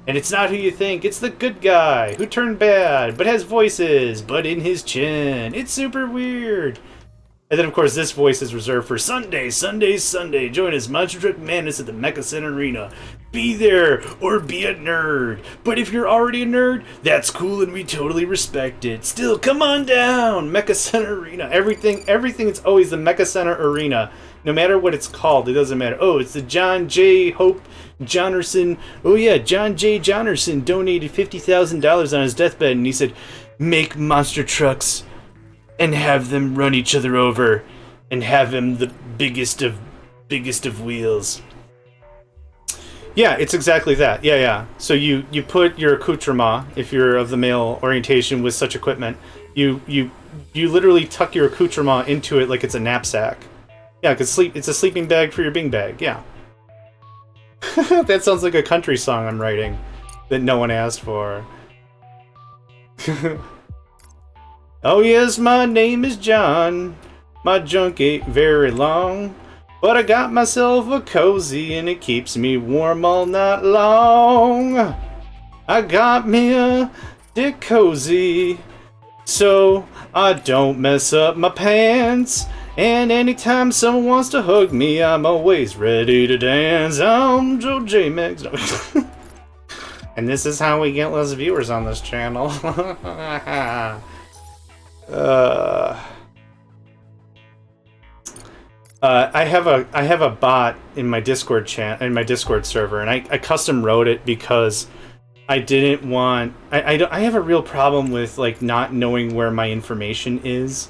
And it's not who you think, it's the good guy who turned bad, but has voices, but in his chin. It's super weird. And then, of course, this voice is reserved for Sunday. Join us, Monster Truck Madness at the Megacycle Arena. Be there or be a nerd. But if you're already a nerd, that's cool and we totally respect it. Still, come on down, Megacycle Arena. Everything is always the Megacycle Arena. No matter what it's called, it doesn't matter. Oh, it's the John J. Hope Johnnerson. Oh yeah, John J. Johnnerson donated $50,000 on his deathbed, and he said, make monster trucks and have them run each other over, and have him the biggest of wheels. Yeah, it's exactly that. Yeah. So you put your accoutrement, if you're of the male orientation with such equipment, you literally tuck your accoutrement into it like it's a knapsack. Yeah, because it's a sleeping bag for your bing bag. Yeah. That sounds like a country song I'm writing that no one asked for. Oh yes, my name is John. My junk ain't very long, but I got myself a cozy and it keeps me warm all night long. I got me a dick cozy so I don't mess up my pants. And anytime someone wants to hug me, I'm always ready to dance. I'm JohnMegacycle. And this is how we get less viewers on this channel. I have a bot in my Discord server, and I custom wrote it because I didn't want... I have a real problem with like not knowing where my information is.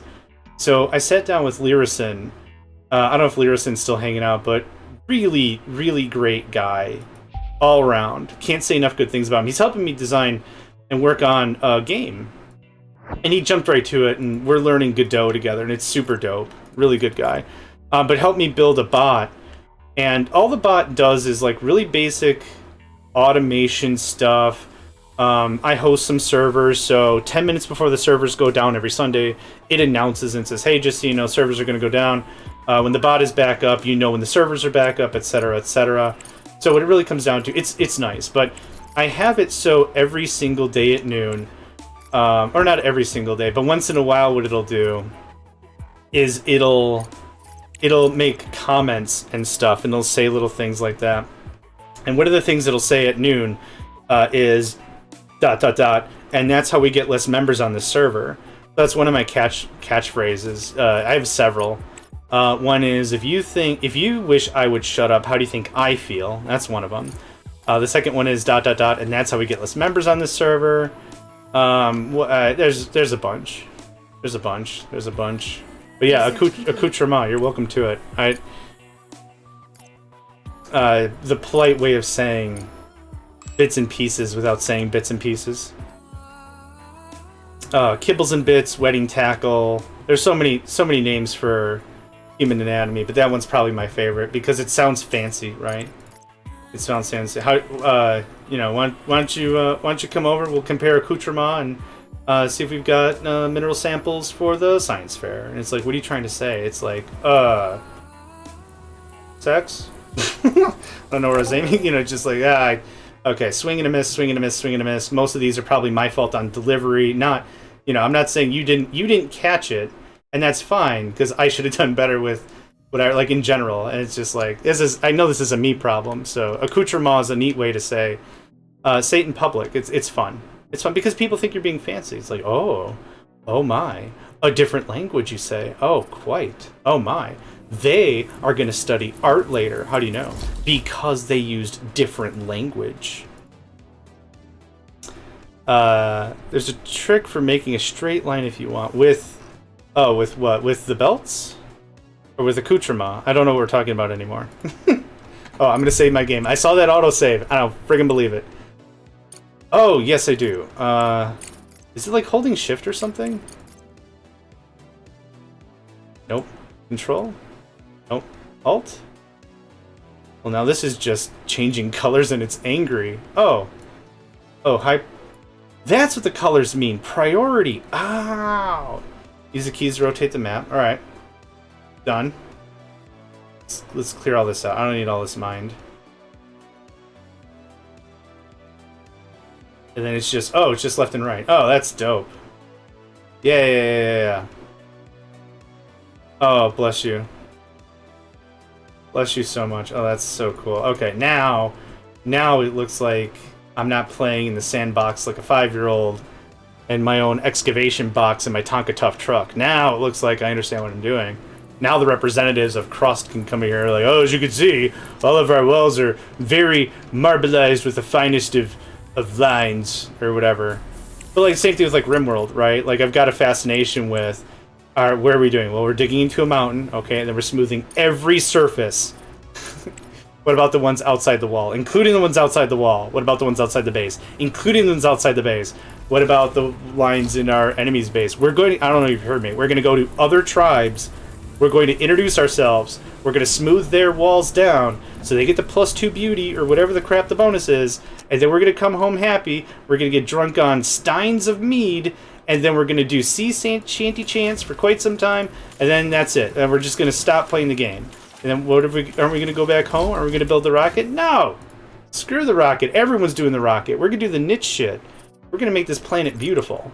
So I sat down with Lyrison. I don't know if Lyrison's still hanging out, but really, really great guy. All around. Can't say enough good things about him. He's helping me design and work on a game. And he jumped right to it, and we're learning Godot together, and it's super dope. Really good guy. But helped me build a bot. And all the bot does is like really basic automation stuff. I host some servers, so 10 minutes before the servers go down every Sunday, it announces and says, hey, just so you know, servers are going to go down. When the bot is back up, you know when the servers are back up, etc., etc. So what it really comes down to, it's nice, but I have it so every single day at noon, or not every single day, but once in a while what it'll do is it'll make comments and stuff, and it'll say little things like that. And one of the things it'll say at noon is ... and that's how we get less members on the server. That's one of my catchphrases. I have several. One is, if you wish I would shut up, how do you think I feel? That's one of them. The second one is ... and that's how we get less members on this server. There's a bunch. There's a bunch. But yeah, accoutrement, you're welcome to it. The polite way of saying bits and pieces without saying bits and pieces. Kibbles and bits, wedding tackle. There's so many names for human anatomy, but that one's probably my favorite because it sounds fancy, right? It sounds fancy. How why don't you come over? We'll compare accoutrement and see if we've got mineral samples for the science fair. And it's like, what are you trying to say? It's like, sex? I don't know where I was aiming. Just like, okay, swing and a miss. Most of these are probably my fault on delivery. Not, I'm not saying you didn't catch it, and that's fine because I should have done better with what I like in general. And it's just like, I know this is a me problem. So accoutrement is a neat way to say it in public. It's fun. It's fun because people think you're being fancy. It's like, oh my, a different language, you say. Oh, quite. Oh my. They are going to study art later. How do you know? Because they used different language. There's a trick for making a straight line if you want. With what? With the belts? Or with accoutrement? I don't know what we're talking about anymore. Oh, I'm going to save my game. I saw that autosave. I don't friggin' believe it. Oh, yes I do. Is it like holding shift or something? Nope. Control? Nope. Alt? Well, now this is just changing colors and it's angry. Oh, hi. That's what the colors mean. Priority. Ow! Use the keys to rotate the map. Alright. Done. Let's clear all this out. I don't need all this mined. And then it's just left and right. Oh, that's dope. Yeah. Oh, bless you. Bless you so much. Oh, that's so cool. Okay, now it looks like I'm not playing in the sandbox like a 5-year-old in my own excavation box in my Tonka Tough truck. Now it looks like I understand what I'm doing. Now the representatives of Crust can come here like, oh, as you can see, all of our walls are very marbleized with the finest of lines or whatever. But like same thing with like RimWorld, right? Like I've got a fascination with where are we doing? Well, we're digging into a mountain, okay, and then we're smoothing every surface. What about the ones outside the wall? Including the ones outside the wall. What about the ones outside the base? Including the ones outside the base. What about the lines in our enemy's base? We're going to, I don't know if you've heard me, we're going to go to other tribes. We're going to introduce ourselves. We're going to smooth their walls down so they get the +2 beauty or whatever the crap the bonus is. And then we're going to come home happy. We're going to get drunk on steins of mead. And then we're going to do sea shanty chants for quite some time. And then that's it. And we're just going to stop playing the game. And then aren't we going to go back home? Are we going to build the rocket? No! Screw the rocket. Everyone's doing the rocket. We're going to do the niche shit. We're going to make this planet beautiful.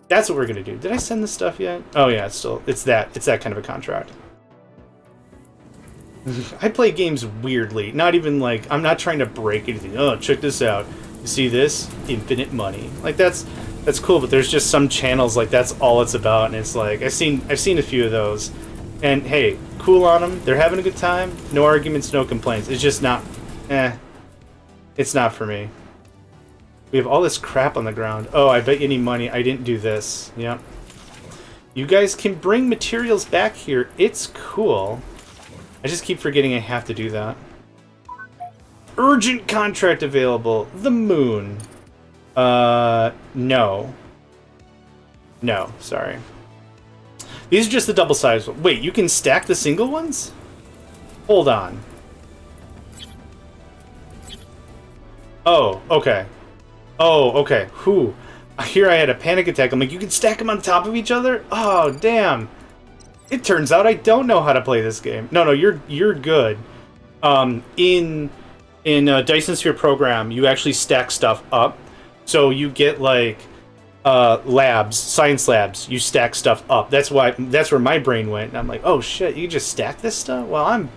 That's what we're going to do. Did I send this stuff yet? Oh yeah, it's that kind of a contract. I play games weirdly. Not even like, I'm not trying to break anything. Oh, check this out. You see this? Infinite money. Like that's cool, but there's just some channels like that's all it's about, and it's like I've seen a few of those, and hey, cool on them. They're having a good time. No arguments, no complaints. It's just not, it's not for me. We have all this crap on the ground. Oh, I bet you need money. I didn't do this. Yep. You guys can bring materials back here. It's cool. I just keep forgetting I have to do that. Urgent contract available. The moon. No. No, sorry. These are just the double-sized ones. Wait, you can stack the single ones? Hold on. Oh, okay. Oh, okay. Whew. Here I had a panic attack. I'm like, you can stack them on top of each other? Oh, damn. It turns out I don't know how to play this game. No, you're good. In Dyson Sphere program, you actually stack stuff up. So you get like science labs. You stack stuff up. That's where my brain went. And I'm like, oh shit, you just stack this stuff? Well,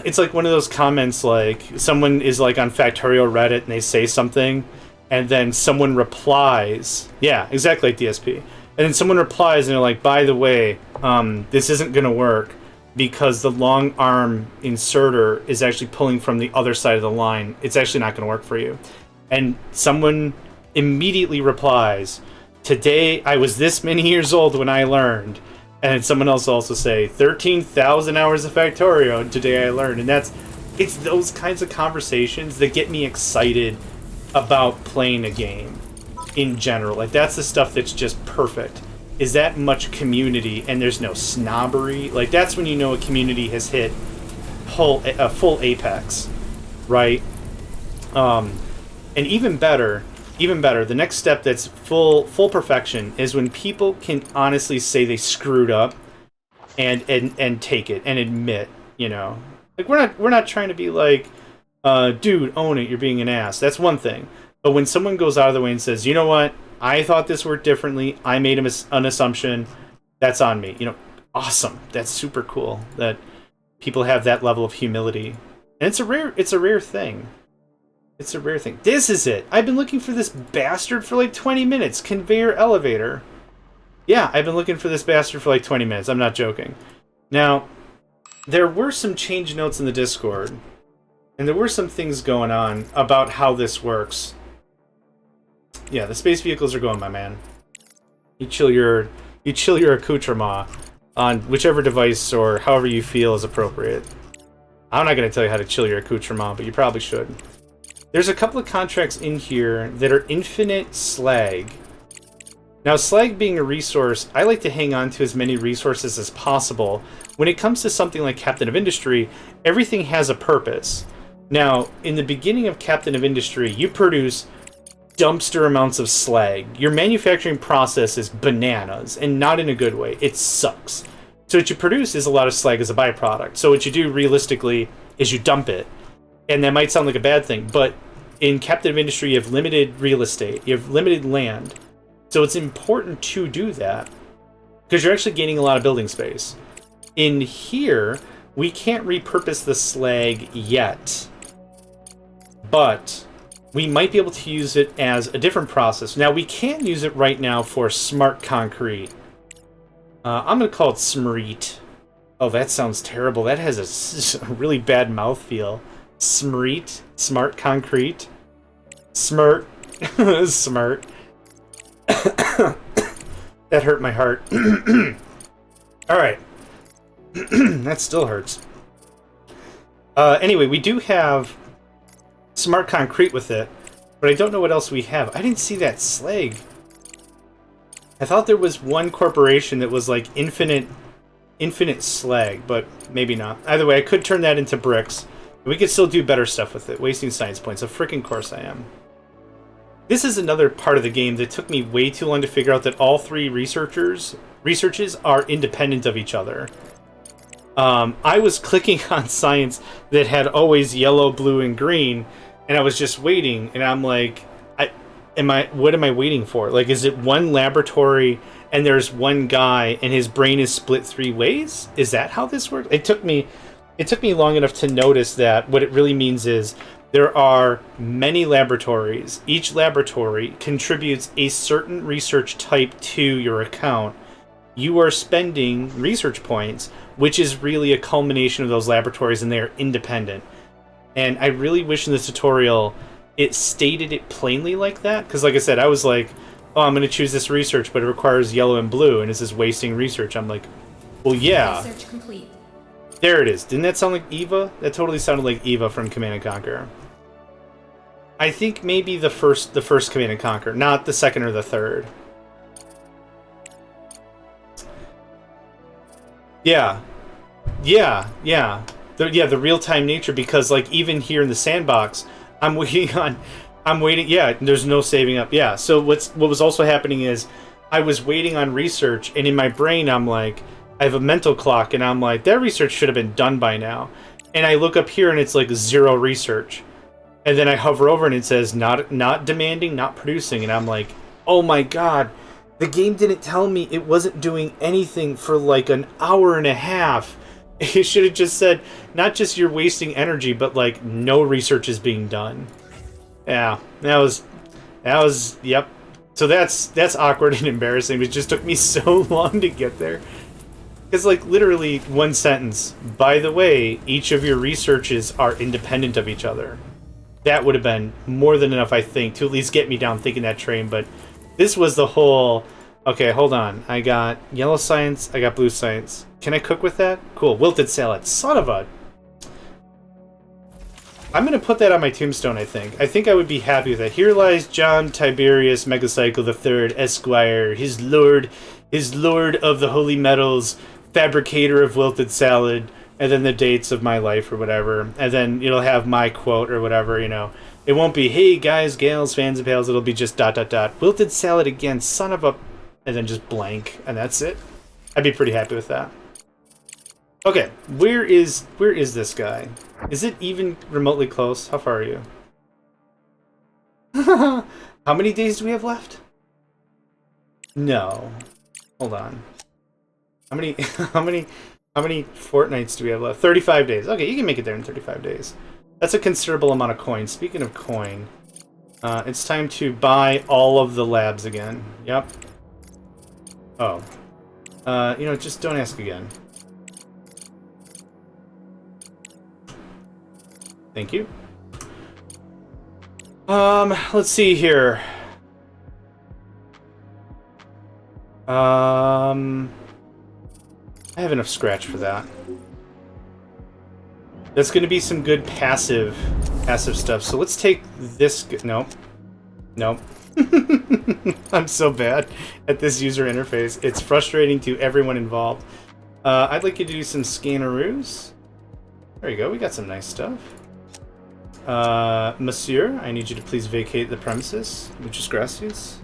it's like one of those comments, like someone is like on Factorial Reddit and they say something, and then someone replies, yeah, exactly like DSP, and then someone replies and they're like, by the way, this isn't gonna work because the long arm inserter is actually pulling from the other side of the line. It's actually not gonna work for you. And someone immediately replies, today I was this many years old when I learned. And then someone else also say 13,000 hours of Factorio, and today I learned. And it's those kinds of conversations that get me excited about playing a game in general. Like, that's the stuff that's just perfect. Is that much community, and there's no snobbery. Like, that's when you know a community has hit a full apex, right? And even better, the next step that's full perfection is when people can honestly say they screwed up and take it and admit, you know. Like, we're not trying to be like, dude, own it, you're being an ass. That's one thing. But when someone goes out of the way and says, you know what, I thought this worked differently, I made an assumption, that's on me. You know, awesome. That's super cool that people have that level of humility. And it's a rare thing. It's a rare thing. This is it. I've been looking for this bastard for like 20 minutes. Conveyor elevator. Yeah, I've been looking for this bastard for like 20 minutes. I'm not joking. Now, there were some change notes in the Discord, and there were some things going on about how this works. Yeah, the space vehicles are going, my man. You chill your accoutrement on whichever device or however you feel is appropriate. I'm not going to tell you how to chill your accoutrement, but you probably should. There's a couple of contracts in here that are infinite slag. Now, slag being a resource, I like to hang on to as many resources as possible. When it comes to something like Captain of Industry, everything has a purpose. Now, in the beginning of Captain of Industry, you produce dumpster amounts of slag. Your manufacturing process is bananas, and not in a good way. It sucks. So what you produce is a lot of slag as a byproduct. So what you do, realistically, is you dump it. And that might sound like a bad thing, but in Captain of Industry, you have limited real estate. You have limited land. So it's important to do that, because you're actually gaining a lot of building space. In here, we can't repurpose the slag yet, but we might be able to use it as a different process. Now, we can use it right now for smart concrete. I'm going to call it smreet. Oh, that sounds terrible. That has a really bad mouthfeel. Smreet, smart concrete, smart, smart. That hurt my heart. All right, that still hurts. Anyway, we do have smart concrete with it, but I don't know what else we have. I didn't see that slag. I thought there was one corporation that was like infinite slag, but maybe not. Either way, I could turn that into bricks. We could still do better stuff with it. Wasting science points. Of freaking course I am. This is another part of the game that took me way too long to figure out, that all three researches are independent of each other. I was clicking on science that had always yellow, blue, and green, and I was just waiting, and I'm like, what am I waiting for? Like, is it one laboratory and there's one guy and his brain is split three ways? Is that how this works? It took me long enough to notice that what it really means is there are many laboratories. Each laboratory contributes a certain research type to your account. You are spending research points, which is really a culmination of those laboratories, and they are independent. And I really wish in this tutorial it stated it plainly like that, because like I said, I was like, oh, I'm going to choose this research, but it requires yellow and blue, and this is wasting research. I'm like, well, yeah. Research complete. There it is. Didn't that sound like Eva? That totally sounded like Eva from Command & Conquer. I think maybe the first Command & Conquer, not the second or the third. Yeah. The real-time nature, because like even here in the sandbox, I'm waiting on. I'm waiting. Yeah, there's no saving up. Yeah. So what was also happening is, I was waiting on research, and in my brain, I'm like, I have a mental clock, and I'm like, that research should have been done by now. And I look up here, and it's like 0 research. And then I hover over, and it says not demanding, not producing, and I'm like, oh my god, the game didn't tell me it wasn't doing anything for like an hour and a half. It should have just said, not just you're wasting energy, but like no research is being done. Yeah, that was, yep. So that's awkward and embarrassing. It just took me so long to get there. It's like literally one sentence. By the way, each of your researches are independent of each other. That would have been more than enough, I think, to at least get me down thinking that train. But this was the whole, okay, hold on. I got yellow science, I got blue science. Can I cook with that? Cool, wilted salad. Son of a... I'm going to put that on my tombstone, I think. I think I would be happy with that. Here lies John Tiberius Megacycle III, Esquire, his lord of the holy metals, fabricator of wilted salad, and then the dates of my life or whatever. And then it'll have my quote or whatever, you know. It won't be, hey, guys, gals, fans, and pals. It'll be just ... Wilted salad again, son of a... And then just blank, and that's it. I'd be pretty happy with that. Okay, where is this guy? Is it even remotely close? How far are you? How many days do we have left? No. Hold on. How many fortnights do we have left? 35 days. Okay, you can make it there in 35 days. That's a considerable amount of coin. Speaking of coin, it's time to buy all of the labs again. Yep. Oh. You know, just don't ask again. Thank you. Let's see here. I have enough scratch for that. That's going to be some good passive stuff. So let's take this. Nope. Nope. I'm so bad at this user interface. It's frustrating to everyone involved. I'd like you to do some scannaroos. There you go. We got some nice stuff. Monsieur, I need you to please vacate the premises. Muchas gracias.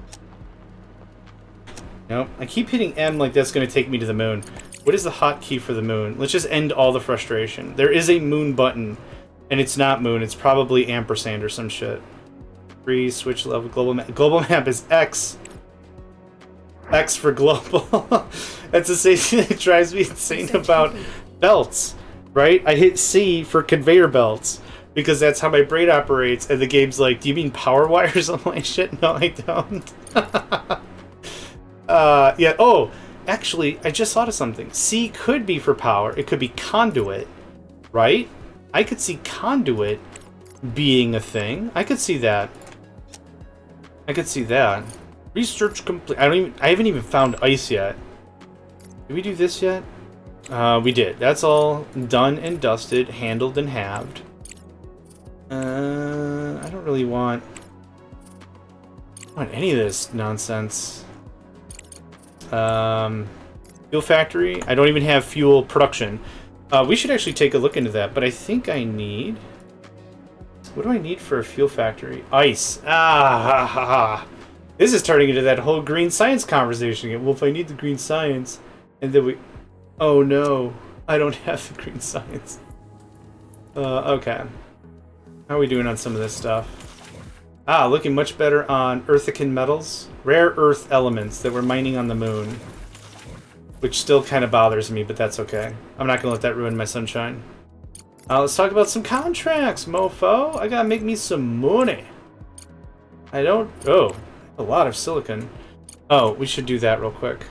Nope. I keep hitting M like that's going to take me to the moon. What is the hotkey for the moon? Let's just end all the frustration. There is a moon button, and it's not moon. It's probably ampersand or some shit. Free switch level global map. Global map is X. X for global. That's the same thing that drives me insane about belts, right? I hit C for conveyor belts because that's how my brain operates, and the game's like, do you mean power wires? I'm like, shit, no, I don't. Yeah, oh, actually, I just thought of something. C could be for power. It could be conduit, right? I could see conduit being a thing. I could see that. I could see that. Research complete. I haven't even found ice yet. Did we do this yet? We did. That's all done and dusted, handled and halved. I don't really want any of this nonsense. Fuel factory. I don't even have fuel production. We should actually take a look into that, but I think I need... What do I need for a fuel factory? Ice. Ah, ha, ha, ha. This is turning into that whole green science conversation again. Well, if I need the green science, and then we... Oh no, I don't have the green science. Okay. How are we doing on some of this stuff? Ah, looking much better on earthican metals. Rare earth elements that we're mining on the moon. Which still kind of bothers me, but that's okay. I'm not going to let that ruin my sunshine. Let's talk about some contracts, mofo. I gotta make me some money. I don't... Oh, a lot of silicon. Oh, we should do that real quick.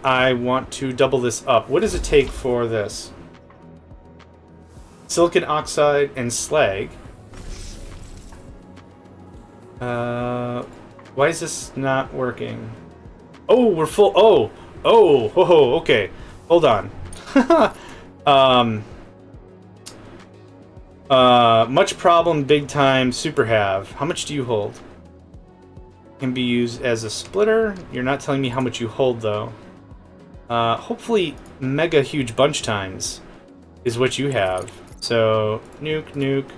I want to double this up. What does it take for this? Silicon oxide and slag. Why is this not working? Oh, we're full... Oh! Oh! Ho ho! Okay. Hold on. Much problem, big time, super have. How much do you hold? Can be used as a splitter. You're not telling me how much you hold, though. Hopefully mega huge bunch times is what you have. So, nuke, nuke.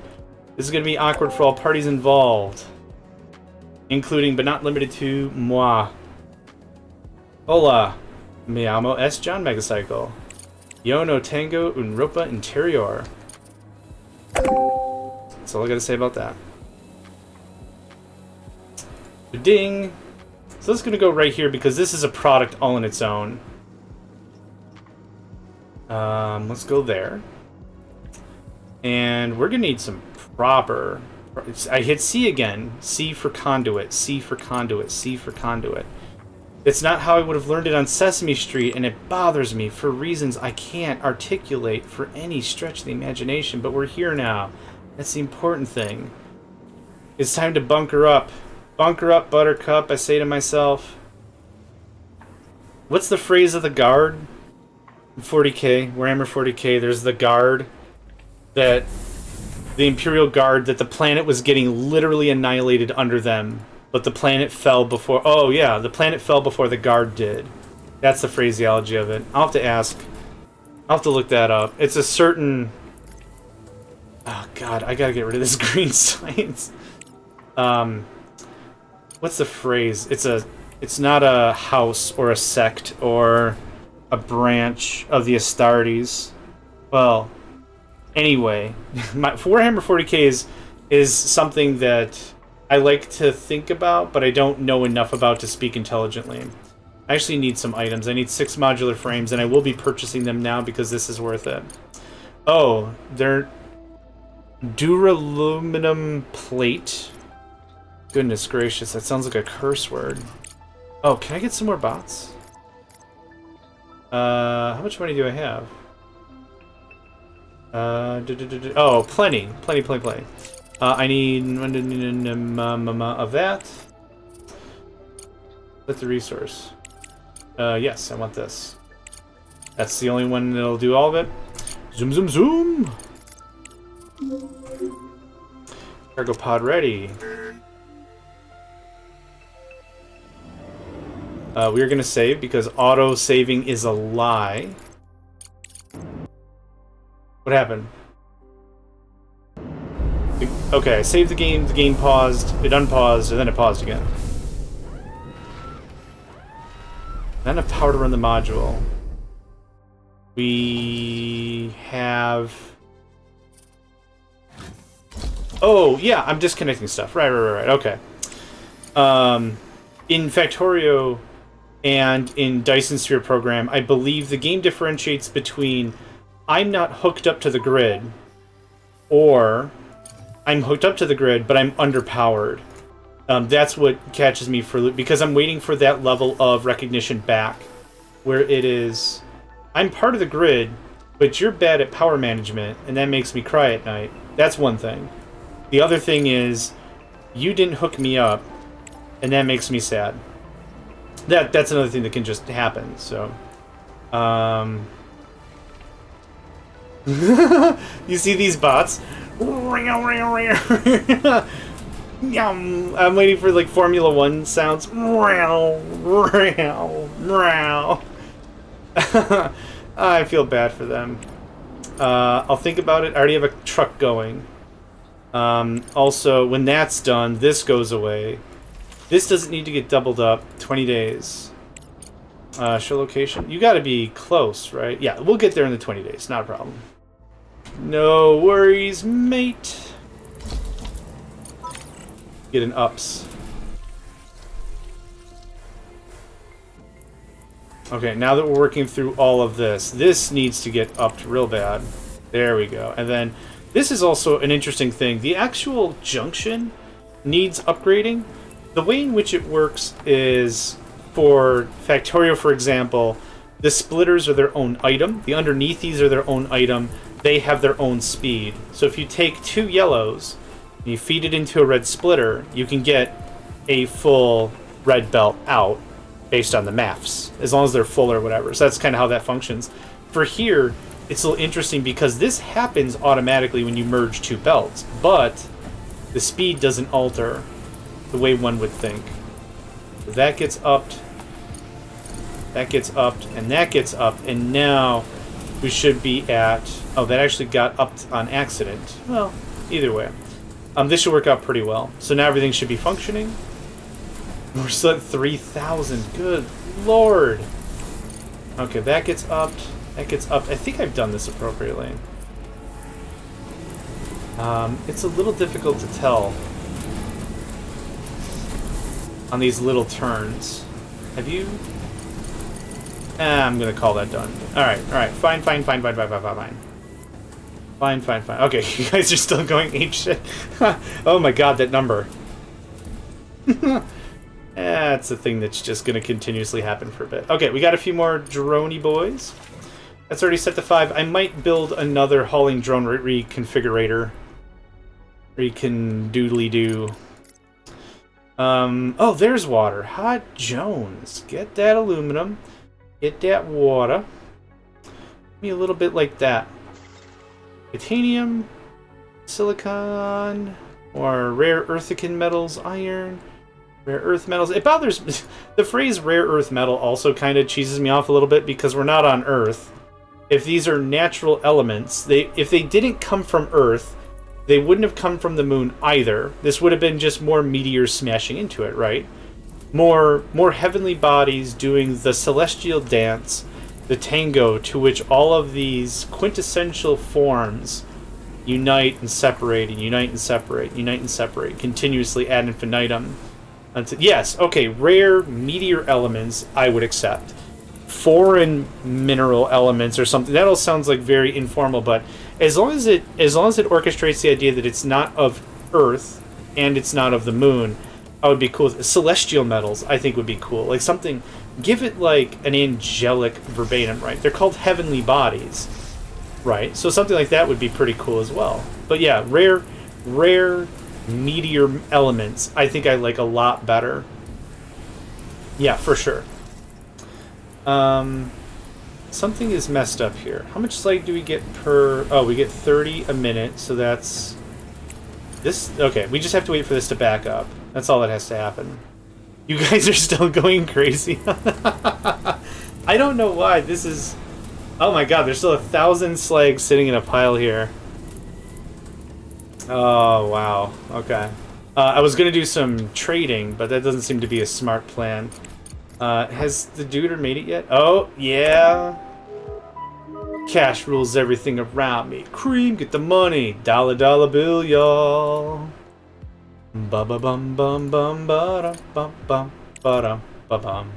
This is going to be awkward for all parties involved, including but not limited to moi. Hola, me llamo S. JohnMegacycle. Yo no tengo un ropa interior. That's all I gotta say about that. Ding! So this is gonna go right here because this is a product all on its own. Let's go there. And we're gonna need some proper... I hit C again. C for conduit, C for conduit, C for conduit. It's not how I would have learned it on Sesame Street, and it bothers me for reasons I can't articulate for any stretch of the imagination, but we're here now. That's the important thing. It's time to bunker up. Bunker up, Buttercup, I say to myself. What's the phrase of the guard? In 40k, Warhammer 40k, there's the guard that... the Imperial Guard, that the planet was getting literally annihilated under them. But the planet fell before... oh, yeah. The planet fell before the guard did. That's the phraseology of it. I'll have to ask. I'll have to look that up. It's a certain... oh, God. I gotta get rid of this green science. What's the phrase? It's not a house or a sect or a branch of the Astartes. Well, anyway. Warhammer 40k is something that... I like to think about, but I don't know enough about to speak intelligently. I actually need some items. I need 6 modular frames, and I will be purchasing them now because this is worth it. Oh, they're duraluminum plate. Goodness gracious, that sounds like a curse word. Oh, can I get some more bots? How much money do I have? Oh, plenty. Plenty. I need of that. With the resource. Yes, I want this. That's the only one that'll do all of it. Zoom, zoom, zoom! Cargo pod ready. We are going to save because auto-saving is a lie. What happened? Okay, I saved the game paused, it unpaused, and then it paused again. Not enough power to run the module. We have... oh, yeah, I'm disconnecting stuff. Right, okay. In Factorio and in Dyson Sphere Program, I believe the game differentiates between I'm not hooked up to the grid, or... I'm hooked up to the grid, but I'm underpowered. That's what catches me for... because I'm waiting for that level of recognition back, where it is... I'm part of the grid, but you're bad at power management, and that makes me cry at night. That's one thing. The other thing is, you didn't hook me up, and that makes me sad. That's another thing that can just happen, so... you see these bots? I'm waiting for like Formula 1 sounds. I feel bad for them. I'll think about it. I already have a truck going. Also, when that's done, this goes away. This doesn't need to get doubled up. 20 days. Show location. You gotta be close, right? Yeah, we'll get there in the 20 days. Not a problem. No worries, mate. Get an ups. Okay, now that we're working through all of this, this needs to get upped real bad. There we go. And then this is also an interesting thing. The actual junction needs upgrading. The way in which it works is, for Factorio, for example, the splitters are their own item. The underneathies are their own item. They have their own speed. So if you take 2 yellows and you feed it into a red splitter, you can get a full red belt out based on the maths, as long as they're full or whatever. So that's kind of how that functions. For here, it's a little interesting because this happens automatically when you merge 2 belts, but the speed doesn't alter the way one would think. So that gets upped, that gets upped, and that gets upped, and now we should be at... oh, that actually got upped on accident. Well, either way. This should work out pretty well. So now everything should be functioning. We're still at 3,000. Good lord. Okay, that gets upped. That gets upped. I think I've done this appropriately. It's a little difficult to tell on these little turns. Have you... I'm gonna call that done. Alright. Fine. Okay, you guys are still going apeshit. Oh my god, that number. That's a thing that's just gonna continuously happen for a bit. Okay, we got a few more droney boys. That's already set to 5. I might build another hauling drone reconfigurator. Recon-doodly-doo. Oh, there's water. Hot Jones. Get that aluminum. Get that water. Give me a little bit like that. Titanium, silicon, or rare earthican metals, iron, rare earth metals. It bothers me. The phrase rare earth metal also kind of cheeses me off a little bit because we're not on Earth. If these are natural elements, if they didn't come from Earth, they wouldn't have come from the moon either. This would have been just more meteors smashing into it, right? More heavenly bodies doing the celestial dance, the tango to which all of these quintessential forms unite and separate, and unite and separate, unite and separate, continuously ad infinitum. Yes, okay, rare meteor elements I would accept. Foreign mineral elements or something, that all sounds like very informal, but as long as it orchestrates the idea that it's not of Earth and it's not of the moon, I would be cool with celestial metals. I think would be cool. Like something, give it like an angelic verbatim, right? They're called heavenly bodies, right? So something like that would be pretty cool as well. But yeah, rare meteor elements, I think I like a lot better. Yeah, for sure. Something is messed up here. How much slag do we get per... Oh, we get 30 a minute, so that's... This... Okay, we just have to wait for this to back up. That's all that has to happen. You guys are still going crazy. I don't know why. This is... Oh my god, there's still 1,000 slag sitting in a pile here. Oh, wow. Okay. I was going to do some trading, but that doesn't seem to be a smart plan. Has the duder made it yet? Oh, yeah. Cash rules everything around me. Cream, get the money. Dollar bill, y'all. Ba ba bum bum bum ba da bum bum ba da ba bum.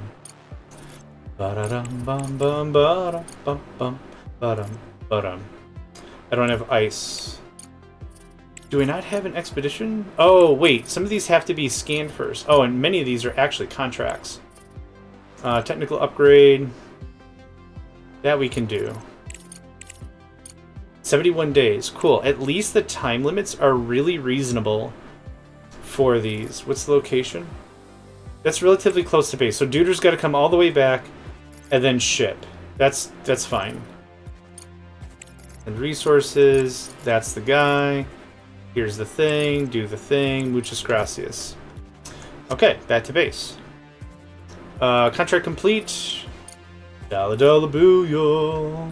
Ba da dum bum bum ba da bum bum ba dum ba dum. I don't have ice. Do I not have an expedition? Oh, wait. Some of these have to be scanned first. Oh, and many of these are actually contracts. Technical upgrade. That we can do. 71 days. Cool. At least the time limits are really reasonable for these. What's the location? That's relatively close to base. So Duder's got to come all the way back and then ship. That's fine. And resources. That's the guy. Here's the thing. Do the thing. Muchas gracias. Okay, back to base. Contract complete. Dollar booyah.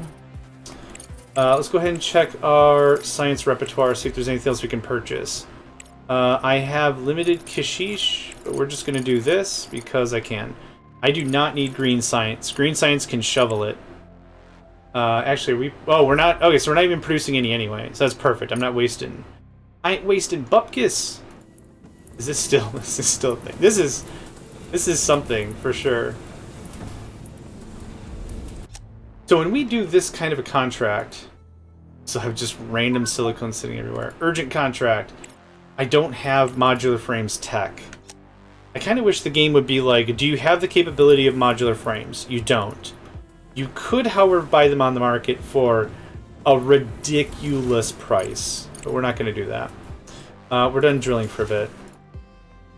Let's go ahead and check our science repertoire, see if there's anything else we can purchase. I have limited kashish, but we're just going to do this because I can. I do not need green science. Green science can shovel it. Actually, we're not... Okay, so we're not even producing any anyway, so that's perfect. I'm not wasting... I ain't wasting bupkis. Is this still... This is still a thing. This is something, for sure. So when we do this kind of a contract... So I have just random silicone sitting everywhere. Urgent contract. I don't have modular frames tech. I kind of wish the game would be like, do you have the capability of modular frames? You don't. You could, however, buy them on the market for a ridiculous price. But we're not going to do that. We're done drilling for a bit.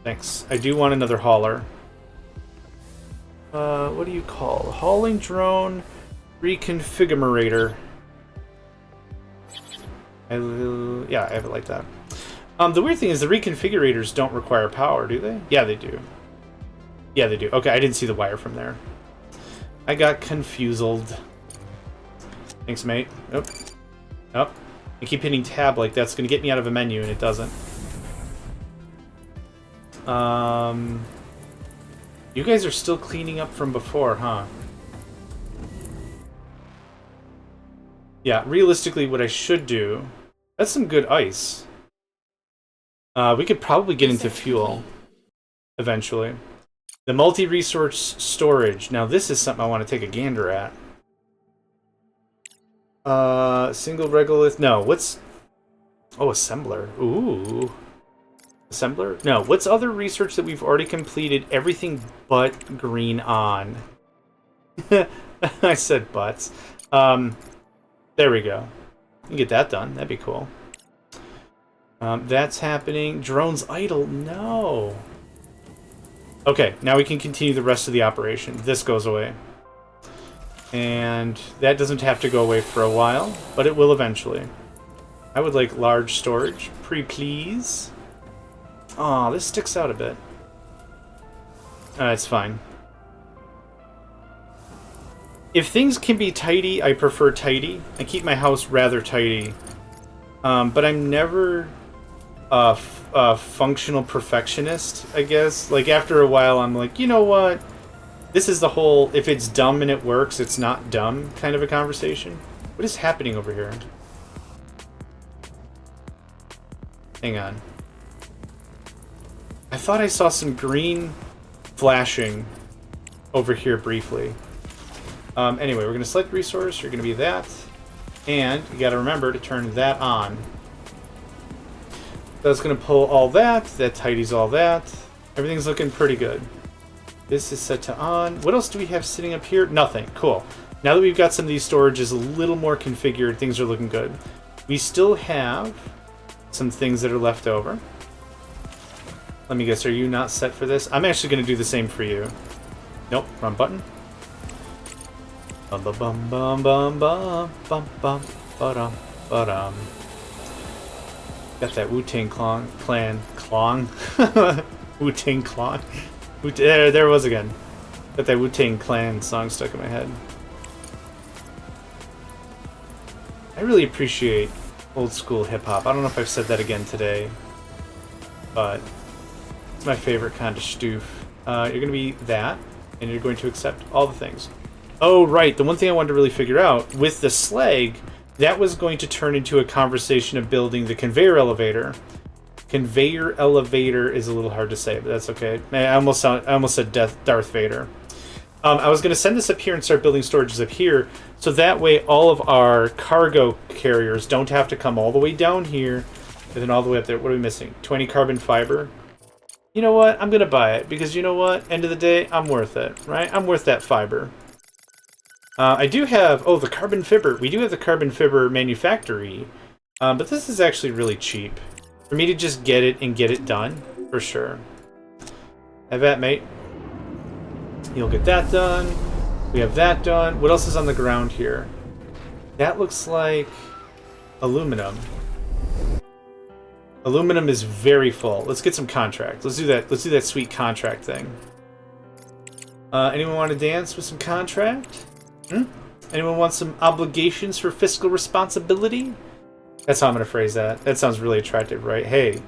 Thanks. I do want another hauler. What do you call? Hauling drone reconfigurator. Yeah, I have it like that. The weird thing is the reconfigurators don't require power, do they? Yeah, they do. Yeah, they do. Okay, I didn't see the wire from there. I got confused. Thanks, mate. Oh. Oh. I keep hitting tab like that's going to get me out of a menu, and it doesn't. You guys are still cleaning up from before, huh? Yeah, realistically, what I should do... That's some good ice. We could probably get into fuel eventually. The multi-resource storage. Now, this is something I want to take a gander at. Single regolith. No, what's... Oh, assembler. Ooh. Assembler? No, what's other research that we've already completed everything but green on? I said butts. There we go. You can get that done. That'd be cool. That's happening. Drone's idle. No. Okay, now we can continue the rest of the operation. This goes away. And that doesn't have to go away for a while, but it will eventually. I would like large storage. Please. Aw, this sticks out a bit. It's fine. If things can be tidy, I prefer tidy. I keep my house rather tidy. But I'm never a functional perfectionist, I guess. Like, after a while, I'm like, you know what? This is the whole, if it's dumb and it works, it's not dumb kind of a conversation. What is happening over here? Hang on. I thought I saw some green flashing over here briefly. Anyway, we're going to select resource. You're going to be that. And you got to remember to turn that on. That's going to pull all that. That tidies all that. Everything's looking pretty good. This is set to on. What else do we have sitting up here? Nothing. Cool. Now that we've got some of these storages a little more configured, things are looking good. We still have some things that are left over. Let me guess, are you not set for this? I'm actually going to do the same for you. Nope, wrong button. Bum bum bum bum bum bum bum bum ba-dum ba-dum. Got that Wu-Tang Clan Wu-Tang Clan. There it was again. Got that Wu-Tang Clan song stuck in my head. I really appreciate old school hip hop. I don't know if I've said that again today, but it's my favorite kind of stoof. You're going to be that, and you're going to accept all the things. Oh, right. The one thing I wanted to really figure out, with the slag, that was going to turn into a conversation of building the conveyor elevator. Conveyor elevator is a little hard to say, but that's okay. I almost said Darth Vader. I was going to send this up here and start building storages up here, so that way all of our cargo carriers don't have to come all the way down here and then all the way up there. What are we missing? 20 carbon fiber? You know what? I'm going to buy it, because you know what? End of the day, I'm worth it, right? I'm worth that fiber. I do have... Oh, the carbon fiber. We do have the carbon fiber manufactory, but this is actually really cheap. For me to just get it and get it done, for sure. Have that, mate. You'll get that done. We have that done. What else is on the ground here? That looks like aluminum. Aluminum is very full. Let's get some contract. Let's do that. Let's do that sweet contract thing. Anyone want to dance with some contract? Anyone want some obligations for fiscal responsibility? That's how I'm going to phrase that. That sounds really attractive, right? Hey,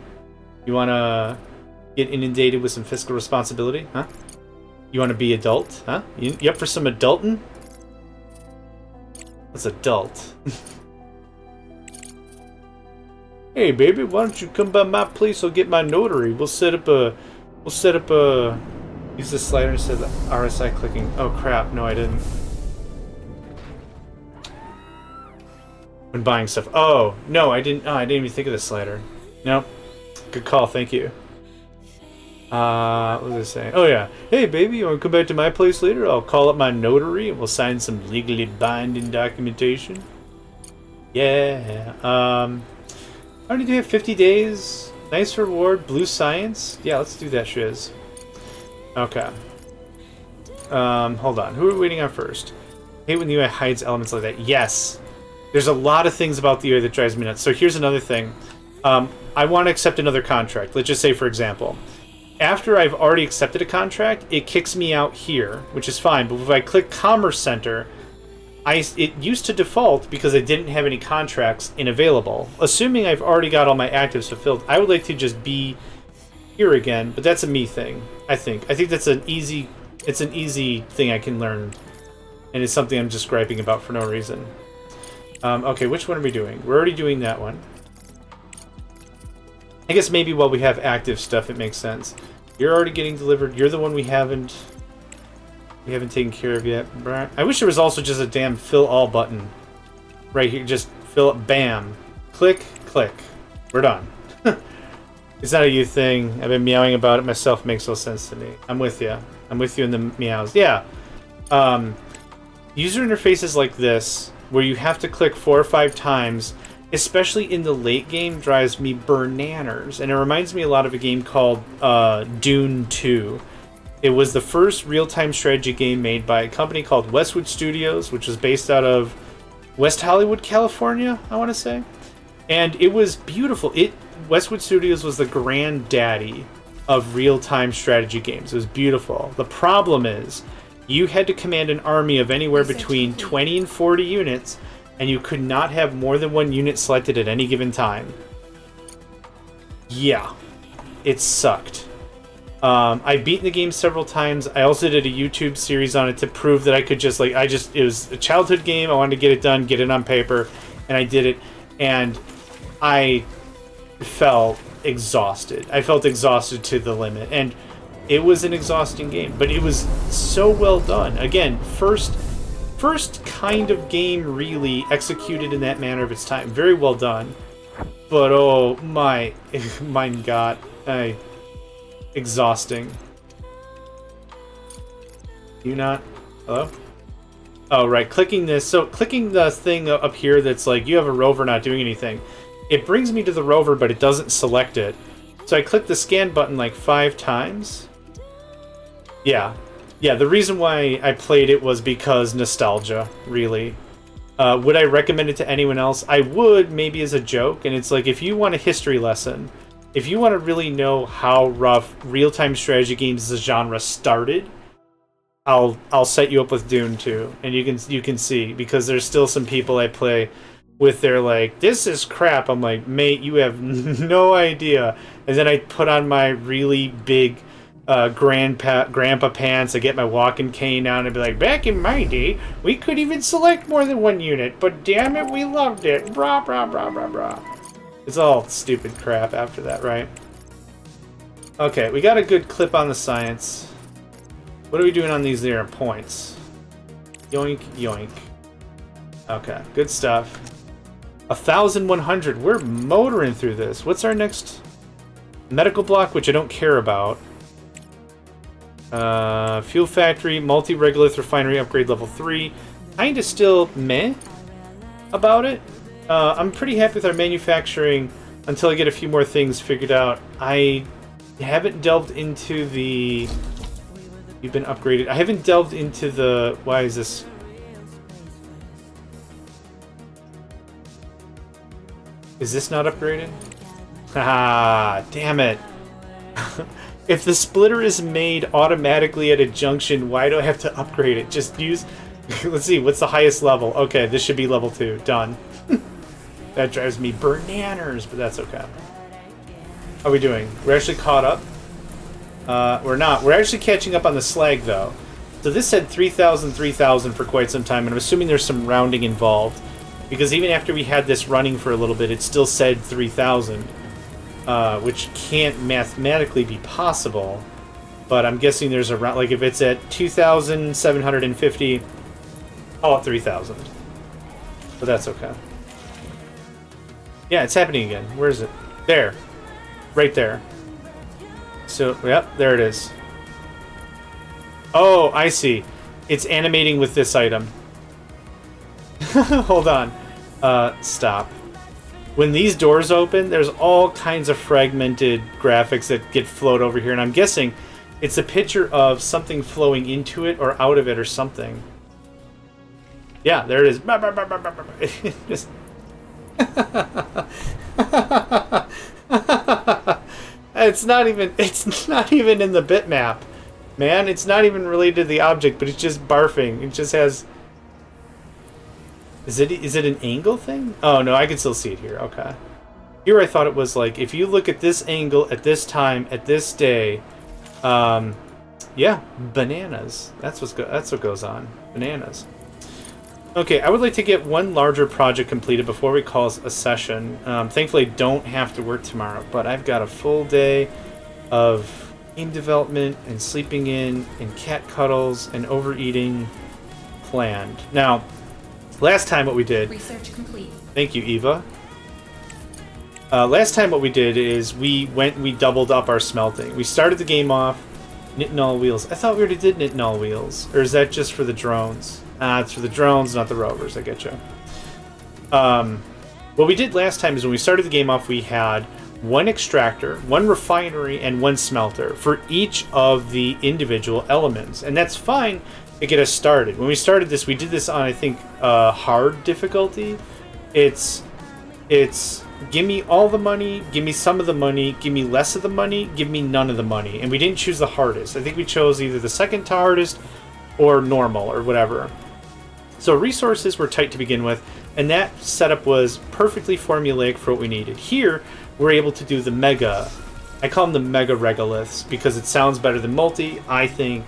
you want to get inundated with some fiscal responsibility? Huh? You want to be adult? Huh? You up for some adulting? What's adult? Hey, baby, why don't you come by my place? I'll get my notary. We'll set up a... Use the slider instead of the RSI clicking. Oh, crap. No, I didn't. When buying stuff. Oh, no, I didn't. Oh, I didn't even think of the slider. Nope. Good call. Thank you. What was I saying? Oh, yeah. Hey, baby, you want to come back to my place later? I'll call up my notary and we'll sign some legally binding documentation. Yeah. I already do have 50 days. Nice reward. Blue science. Yeah, let's do that shiz. Okay. Hold on. Who are we waiting on first? I hate when the UI hides elements like that. Yes. There's a lot of things about the UI that drives me nuts. So here's another thing. I want to accept another contract. Let's just say, for example, after I've already accepted a contract, it kicks me out here, which is fine. But if I click Commerce Center, it used to default because I didn't have any contracts available. Assuming I've already got all my actives fulfilled, I would like to just be here again, but that's a me thing, I think. I think that's an easy... It's an easy thing I can learn, and it's something I'm just griping about for no reason. Okay, which one are we doing? We're already doing that one. I guess maybe while we have active stuff, it makes sense. You're already getting delivered. You're the one we haven't taken care of yet. I wish there was also just a damn fill all button right here. Just fill it. Bam. Click. Click. We're done. It's not a you thing. I've been meowing about it myself. It makes no sense to me. I'm with you. I'm with you in the meows. Yeah. User interfaces like this, where you have to click 4 or 5 times, especially in the late game, drives me bananas. And it reminds me a lot of a game called Dune 2. It was the first real-time strategy game made by a company called Westwood Studios, which was based out of West Hollywood, California, I want to say. And it was beautiful. Westwood Studios was the granddaddy of real-time strategy games. It was beautiful. The problem is, you had to command an army of anywhere between 20 and 40 units, and you could not have more than one unit selected at any given time. Yeah, it sucked. I've beaten the game several times. I also did a YouTube series on it to prove that I could just, it was a childhood game. I wanted to get it done, get it on paper, and I did it, and I felt exhausted. I felt exhausted to the limit, and it was an exhausting game, but it was so well done. Again, first kind of game really executed in that manner of its time. Very well done. But oh my God, exhausting. You not? Hello? Oh right, clicking this. So clicking the thing up here that's like you have a rover not doing anything. It brings me to the rover, but it doesn't select it. So I click the scan button like 5 times. Yeah, the reason why I played it was because nostalgia, really. Would I recommend it to anyone else? I would, maybe as a joke, and it's like, if you want a history lesson, if you want to really know how rough real-time strategy games as a genre started, I'll set you up with Dune 2, and you can see, because there's still some people I play with their like, this is crap. I'm like, mate, you have no idea. And then I put on my really big grandpa pants. I get my walking cane out and be like, back in my day, we could even select more than one unit, but damn it, we loved it. Brah, brah, brah, brah, brah. It's all stupid crap after that, right? Okay, we got a good clip on the science. What are we doing on these there points? Yoink, yoink. Okay, good stuff. 1,100. We're motoring through this. What's our next medical block, which I don't care about? Fuel factory, multi-regolith refinery upgrade level 3. Kinda still meh about it. I'm pretty happy with our manufacturing until I get a few more things figured out. I haven't delved into the... You've been upgraded. I haven't delved into the... Why is this... Is this not upgraded? Ah, damn it. If the splitter is made automatically at a junction, why do I have to upgrade it? Just use... Let's see, what's the highest level? Okay, this should be level 2. Done. That drives me bananas, but that's okay. How are we doing? We're actually caught up? We're not. We're actually catching up on the slag, though. So this said 3,000, 3,000 for quite some time, and I'm assuming there's some rounding involved. Because even after we had this running for a little bit, it still said 3,000. Which can't mathematically be possible. But I'm guessing there's a round... Like, if it's at 2,750, call it 3,000. But that's okay. Yeah, it's happening again. Where is it? There. Right there. So, yep, there it is. Oh, I see. It's animating with this item. Hold on. Stop. When these doors open, there's all kinds of fragmented graphics that get flowed over here, and I'm guessing it's a picture of something flowing into it or out of it or something. Yeah, there it is. Just... It's not even in the bitmap, man. It's not even related to the object, but it's just barfing. It just has... Is it an angle thing? Oh no, I can still see it here. Okay. Here I thought it was like, if you look at this angle, at this time, at this day, yeah, bananas. That's what goes on. Bananas. Okay, I would like to get one larger project completed before we call a session. Thankfully, I don't have to work tomorrow, but I've got a full day of game development and sleeping in and cat cuddles and overeating planned. Now, last time what we did... Research complete. Thank you, Eva. Last time what we did is we doubled up our smelting. We started the game off knitting all wheels. I thought we already did knitting all wheels. Or is that just for the drones? It's for the drones, not the rovers. I get you. What we did last time is when we started the game off, we had one extractor, one refinery, and one smelter for each of the individual elements. And that's fine to get us started. When we started this, we did this on, I think, hard difficulty. It's give me all the money, give me some of the money, give me less of the money, give me none of the money. And we didn't choose the hardest. I think we chose either the second to hardest or normal or whatever. So resources were tight to begin with, and that setup was perfectly formulaic for what we needed. Here, we're able to do the mega. I call them the mega regoliths because it sounds better than multi. I think,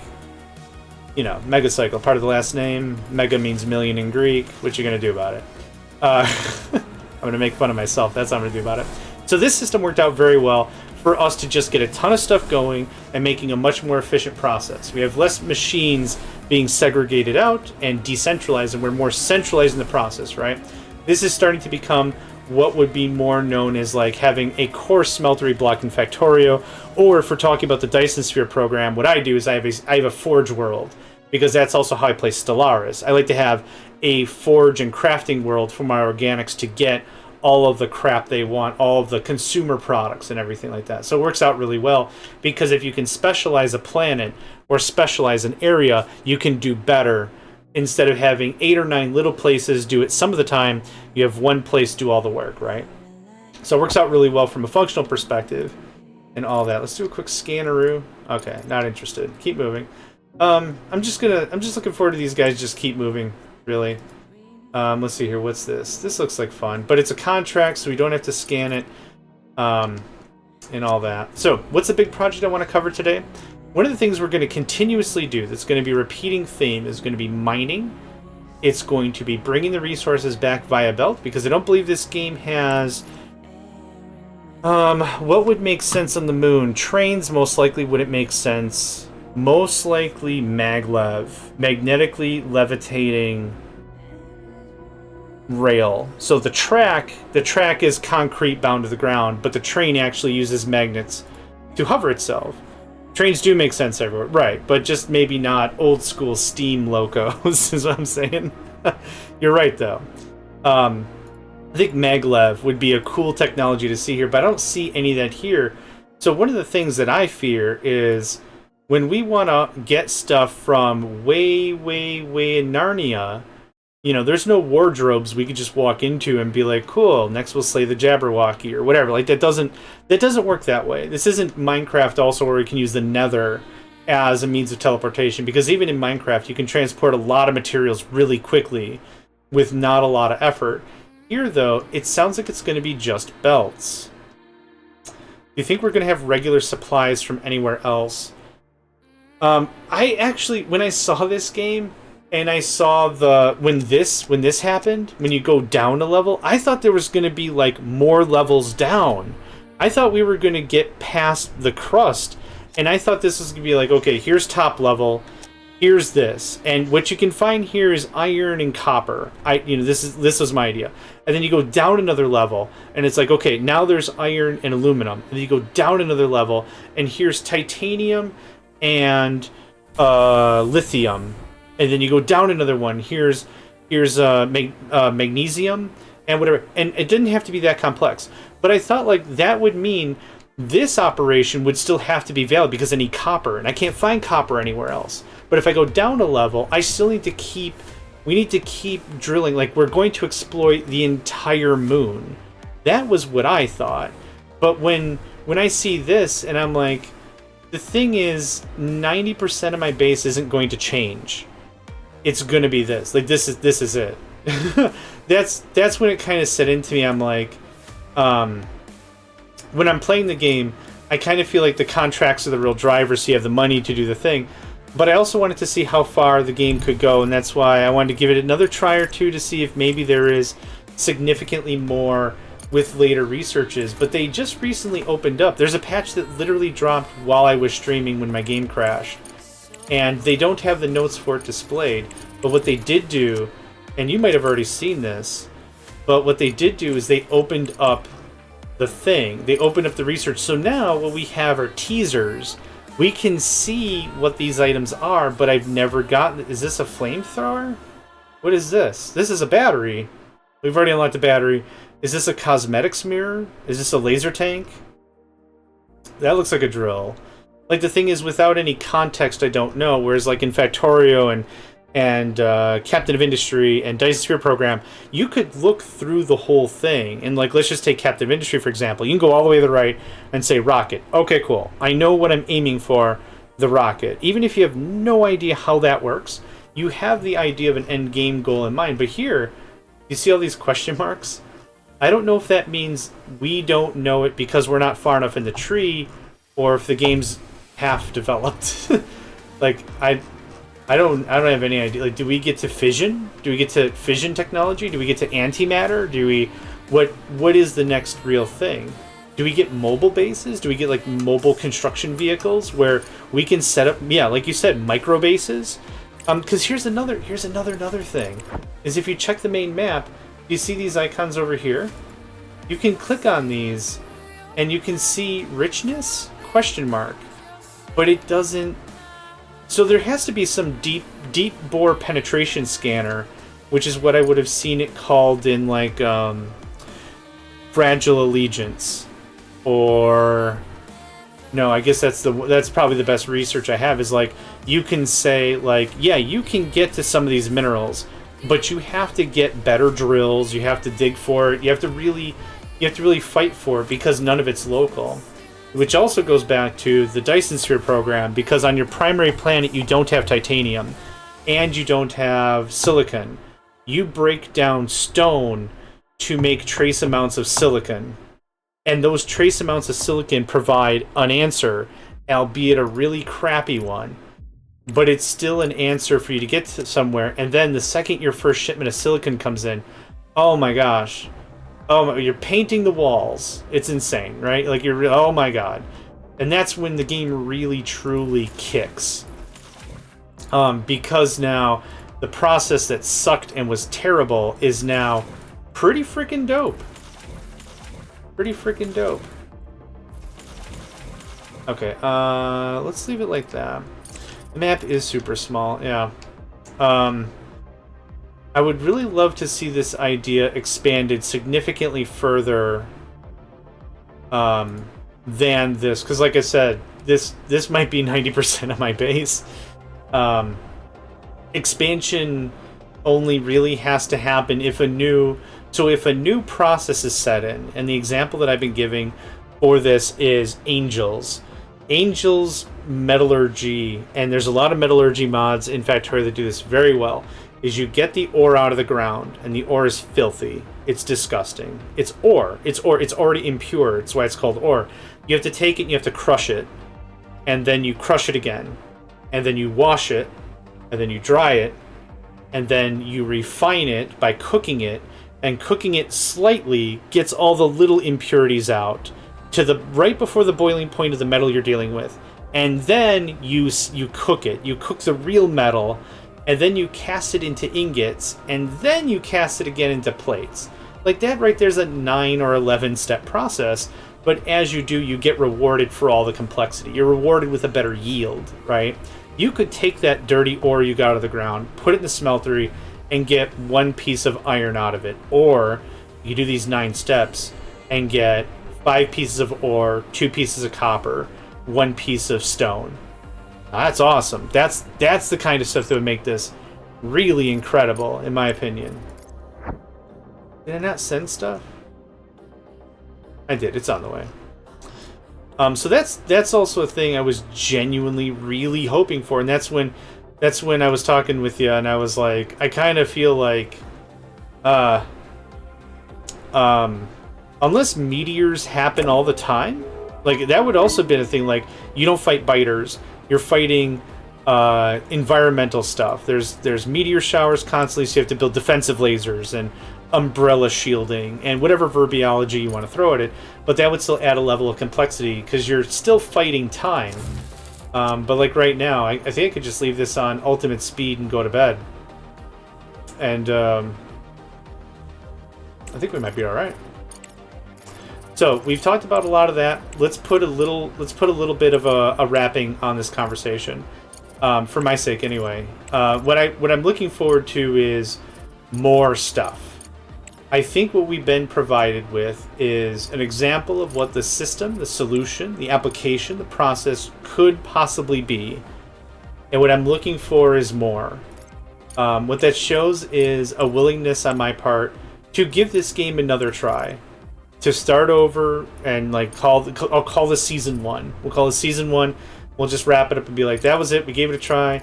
you know, Megacycle, part of the last name. Mega means million in Greek. What you gonna do about it? I'm gonna make fun of myself. That's what I'm gonna do about it. So this system worked out very well for us to just get a ton of stuff going and making a much more efficient process. We have less machines being segregated out and decentralized, and we're more centralized in the process, right? This is starting to become what would be more known as like having a core smeltery block in Factorio, or if we're talking about the Dyson Sphere program, what I do is I have a forge world, because that's also how I play Stellaris. I like to have a forge and crafting world for my organics to get all of the crap they want, all of the consumer products and everything like that. So it works out really well, because if you can specialize a planet or specialize an area, you can do better. Instead of having 8 or 9 little places do it some of the time, you have one place do all the work, right? So it works out really well from a functional perspective and all that. Let's do a quick scanneroo. Okay, not interested. Keep moving. I'm just looking forward to these guys just keep moving, really. Let's see here. What's this? This looks like fun, but it's a contract, so we don't have to scan it, and all that. So, what's the big project I want to cover today? One of the things we're going to continuously do that's going to be a repeating theme is going to be mining. It's going to be bringing the resources back via belt, because I don't believe this game has... what would make sense on the moon? Trains most likely wouldn't make sense. Most likely maglev. Magnetically levitating rail. So the track is concrete bound to the ground, but the train actually uses magnets to hover itself. Trains do make sense everywhere, right, but just maybe not old school steam locos is what I'm saying. You're right, though. I think maglev would be a cool technology to see here, but I don't see any of that here. So one of the things that I fear is when we want to get stuff from way, way, way in Narnia, you know, there's no wardrobes we could just walk into and be like, cool, next we'll slay the Jabberwocky or whatever. Like, that doesn't work that way. This isn't Minecraft also, where we can use the Nether as a means of teleportation, because even in Minecraft you can transport a lot of materials really quickly with not a lot of effort. Here, though, it sounds like it's going to be just belts. Do you think we're going to have regular supplies from anywhere else? I actually, when I saw this game, and I saw when this happened, when you go down a level, I thought there was going to be like more levels down. I thought we were going to get past the crust, and I thought this was going to be like, okay, here's top level, here's this, and what you can find here is iron and copper. This was my idea. And then you go down another level, and it's like, okay, now there's iron and aluminum. And then you go down another level, and here's titanium and lithium. And then you go down another one. Here's magnesium and whatever. And it didn't have to be that complex. But I thought like that would mean this operation would still have to be valid, because I need copper, and I can't find copper anywhere else. But if I go down a level, I still need to keep... We need to keep drilling. Like, we're going to exploit the entire moon. That was what I thought. But when I see this, and I'm like, the thing is, 90% of my base isn't going to change. It's gonna be this. Like, this is it. That's when it kind of set into me. I'm like, when I'm playing the game, I kind of feel like the contracts are the real drivers, so you have the money to do the thing. But I also wanted to see how far the game could go, and that's why I wanted to give it another try or two to see if maybe there is significantly more with later researches. But they just recently opened up. There's a patch that literally dropped while I was streaming when my game crashed. And they don't have the notes for it displayed. But what they did do, and you might have already seen this, but what they did do is they opened up the thing. They opened up the research. So now what we have are teasers. We can see what these items are, but I've never gotten... Is this a flamethrower? What is this? This is a battery. We've already unlocked the battery. Is this a cosmetics mirror? Is this a laser tank? That looks like a drill. Like, the thing is, without any context, I don't know. Whereas, like, in Factorio and Captain of Industry and Dyson Sphere Program, you could look through the whole thing. And, like, let's just take Captain of Industry, for example. You can go all the way to the right and say rocket. Okay, cool. I know what I'm aiming for, the rocket. Even if you have no idea how that works, you have the idea of an end game goal in mind. But here, you see all these question marks? I don't know if that means we don't know it because we're not far enough in the tree, or if the game's half developed. Like, I don't have any idea. Like, do we get to fission? Do we get to fission technology? Do we get to antimatter? Do we... What is the next real thing? Do we get mobile bases? Do we get, like, mobile construction vehicles where we can set up... Yeah, like you said, micro bases? Because here's another thing. Is if you check the main map, you see these icons over here? You can click on these, and you can see richness? Question mark. But it doesn't... So there has to be some deep bore penetration scanner, which is what I would have seen it called in, like, Fragile Allegiance. Or... No, I guess that's probably the best research I have, is, like, you can say, like, yeah, you can get to some of these minerals, but you have to get better drills, you have to dig for it, you have to really fight for it, because none of it's local. Which also goes back to the Dyson Sphere program, because on your primary planet you don't have titanium, and you don't have silicon. You break down stone to make trace amounts of silicon. And those trace amounts of silicon provide an answer, albeit a really crappy one. But it's still an answer for you to get to somewhere, and then the second your first shipment of silicon comes in, oh my gosh. Oh, you're painting the walls. It's insane, right? Like, oh my god. And that's when the game really, truly kicks. Because now, the process that sucked and was terrible is now pretty freaking dope. Pretty freaking dope. Okay, let's leave it like that. The map is super small, yeah. I would really love to see this idea expanded significantly further than this, because like I said, this might be 90% of my base. Expansion only really has to happen if a new process is set in, and the example that I've been giving for this is Angels metallurgy, and there's a lot of metallurgy mods in Factorio that do this very well. Is you get the ore out of the ground, and the ore is filthy. It's disgusting. It's ore. It's already impure. That's why it's called ore. You have to take it and you have to crush it. And then you crush it again. And then you wash it. And then you dry it. And then you refine it by cooking it. And cooking it slightly gets all the little impurities out to the right before the boiling point of the metal you're dealing with. And then you cook it. You cook the real metal, and then you cast it into ingots, and then you cast it again into plates. Like that right there's a 9 or 11 step process, but as you do, you get rewarded for all the complexity. You're rewarded with a better yield, right? You could take that dirty ore you got out of the ground, put it in the smeltery, and get 1 piece of iron out of it. Or you do these 9 steps and get 5 pieces of ore, 2 pieces of copper, 1 piece of stone. That's awesome. That's the kind of stuff that would make this really incredible, in my opinion. Did I not send stuff? I did. It's on the way. So that's also a thing I was genuinely really hoping for, and that's when I was talking with you, and I was like, I kind of feel like, unless meteors happen all the time, like that would also be a thing. Like you don't fight biters, you're fighting environmental stuff. There's meteor showers constantly, so you have to build defensive lasers and umbrella shielding and whatever verbiology you want to throw at it. But that would still add a level of complexity because you're still fighting time. But like right now, I think I could just leave this on ultimate speed and go to bed. And I think we might be all right. So we've talked about a lot of that. Let's put a little bit of a wrapping on this conversation, for my sake anyway. What I'm looking forward to is more stuff. I think what we've been provided with is an example of what the system, the solution, the application, the process could possibly be. And what I'm looking for is more. What that shows is a willingness on my part to give this game another try. To start over and like I'll call this season 1. We'll call it season 1. We'll just wrap it up and be like, that was it. We gave it a try.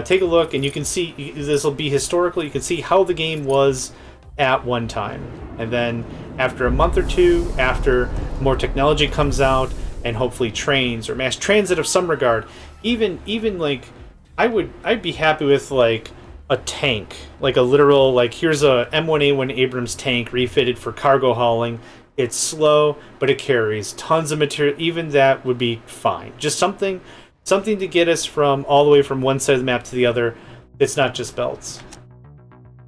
Take a look and you can see, this will be historical. You can see how the game was at one time, and then after a month or two, after more technology comes out and hopefully trains or mass transit of some regard, even like I'd be happy with like a tank, like a literal, like here's a M1A1 Abrams tank refitted for cargo hauling. It's slow, but it carries tons of material. Even that would be fine. Just something to get us from all the way from one side of the map to the other. It's not just belts.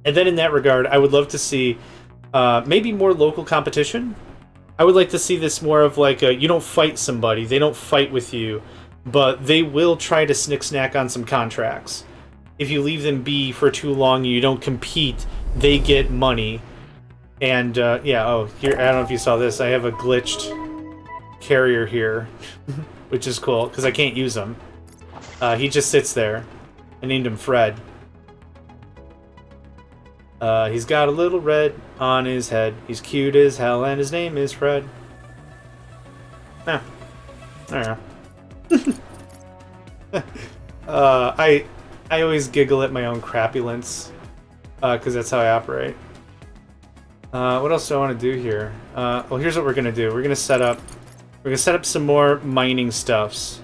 And then in that regard, I would love to see maybe more local competition. I would like to see this more of like you don't fight somebody, they don't fight with you, but they will try to snack on some contracts. If you leave them be for too long and you don't compete, they get money. And yeah, oh, here, I don't know if you saw this. I have a glitched carrier here, which is cool because I can't use him. He just sits there. I named him Fred. He's got a little red on his head. He's cute as hell, and his name is Fred. Ah, I don't know. I always giggle at my own crapulence, because that's how I operate. What else do I want to do here? Well, here's what we're gonna do. We're gonna set up some more mining stuffs.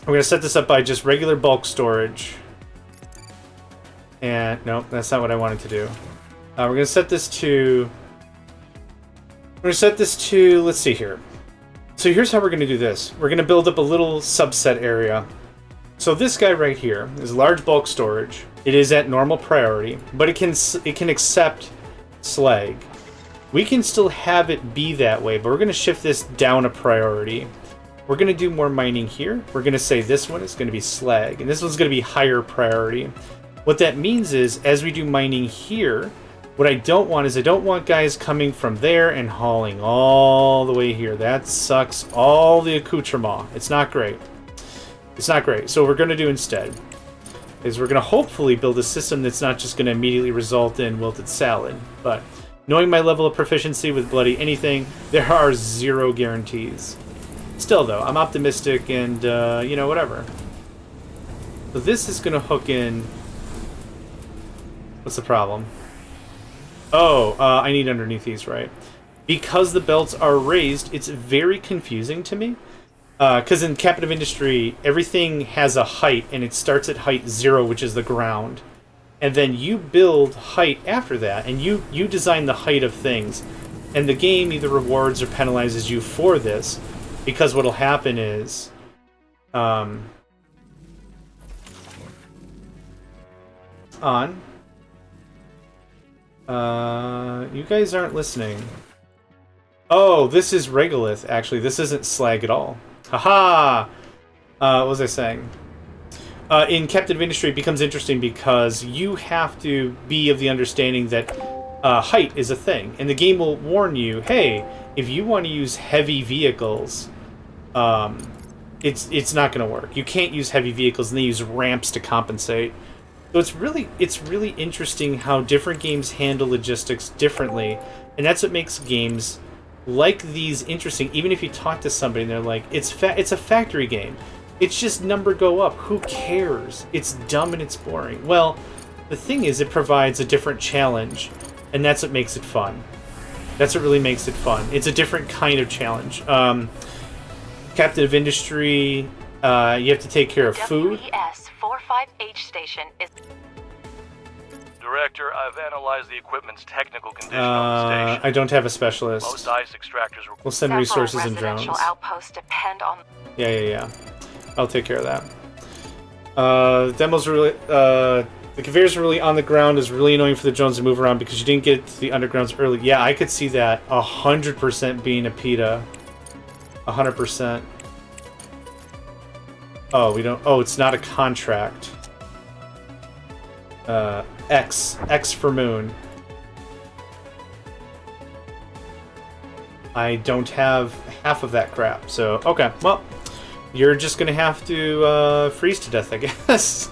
We're gonna set this up by just regular bulk storage. And no, that's not what I wanted to do. We're gonna set this to. Let's see here. So here's how we're gonna do this. We're gonna build up a little subset area. So this guy right here is large bulk storage. It is at normal priority, but it can accept slag. We can still have it be that way, but we're gonna shift this down a priority. We're gonna do more mining here. We're gonna say this one is gonna be slag, and this one's gonna be higher priority. What that means is, as we do mining here, what I don't want is I don't want guys coming from there and hauling all the way here. That sucks all the accoutrement. It's not great. It's not great. So what we're going to do instead is we're going to hopefully build a system that's not just going to immediately result in wilted salad. But knowing my level of proficiency with bloody anything, there are zero guarantees. Still, though, I'm optimistic and, you know, whatever. So this is going to hook in... What's the problem? Oh, I need underneath these, right? Because the belts are raised, it's very confusing to me. Because in captive industry, everything has a height, and it starts at height 0, which is the ground. And then you build height after that, and you design the height of things. And the game either rewards or penalizes you for this, because what'll happen is... you guys aren't listening. Oh, this is regolith, actually. This isn't slag at all. Haha! What was I saying? In captive industry, it becomes interesting because you have to be of the understanding that height is a thing. And the game will warn you, hey, if you want to use heavy vehicles, it's not going to work. You can't use heavy vehicles, and they use ramps to compensate. So it's really interesting how different games handle logistics differently, and that's what makes games like these interesting. Even if you talk to somebody and they're like, it's a factory game, it's just number go up, who cares? It's dumb and it's boring. Well, the thing is, it provides a different challenge, and that's what makes it fun. That's what really makes it fun. It's a different kind of challenge. Captain of Industry, you have to take care of food. WES-45H station is... Director, I've analyzed the equipment's technical condition on the station. I don't have a specialist. Most ice extractors require... We'll send resources and drones. Residential outposts depend on... Yeah. I'll take care of that. Demos really... the conveyors are really on the ground is really annoying for the drones to move around because you didn't get to the undergrounds early. Yeah, I could see that 100% being a PETA. 100%. Oh, we don't... Oh, it's not a contract. X for moon. I don't have half of that crap, so... Okay, well... You're just gonna have to, freeze to death, I guess.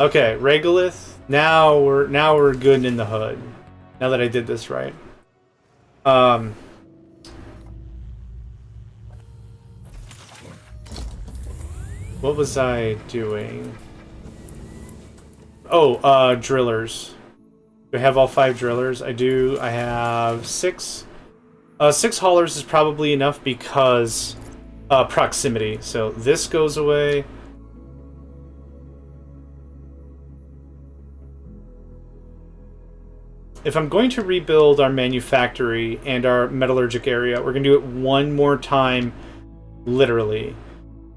Okay, Regolith. Now we're good in the hood. Now that I did this right. What was I doing? Oh, drillers. Do I have all 5 drillers? I do. I have 6. 6 haulers is probably enough because proximity. So this goes away. If I'm going to rebuild our manufactory and our metallurgic area, we're going to do it one more time, literally.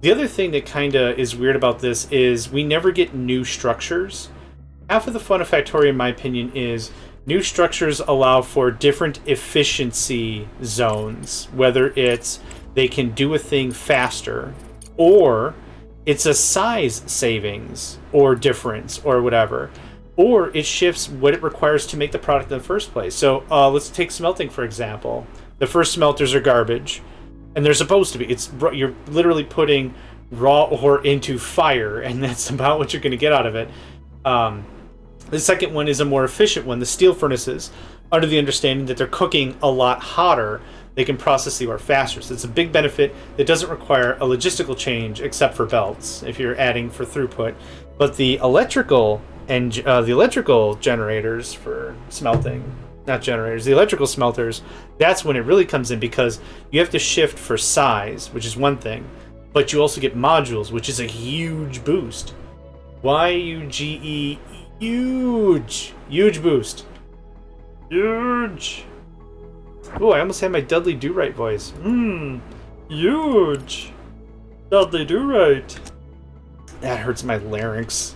The other thing that kind of is weird about this is we never get new structures. Half of the fun of Factoria, in my opinion, is new structures allow for different efficiency zones, whether it's they can do a thing faster, or it's a size savings, or difference, or whatever. Or it shifts what it requires to make the product in the first place. So let's take smelting, for example. The first smelters are garbage, and they're supposed to be. You're literally putting raw ore into fire, and that's about what you're going to get out of it. The second one is a more efficient one, the steel furnaces, under the understanding that they're cooking a lot hotter, they can process the ore faster. So it's a big benefit that doesn't require a logistical change, except for belts, if you're adding for throughput. But the electrical generators for smelting, not generators, the electrical smelters, that's when it really comes in, because you have to shift for size, which is one thing, but you also get modules, which is a huge boost. Y-U-G-E, huge boost. Huge. Oh, I almost had my Dudley Do-Right voice. Huge. Dudley Do-Right. That hurts my larynx.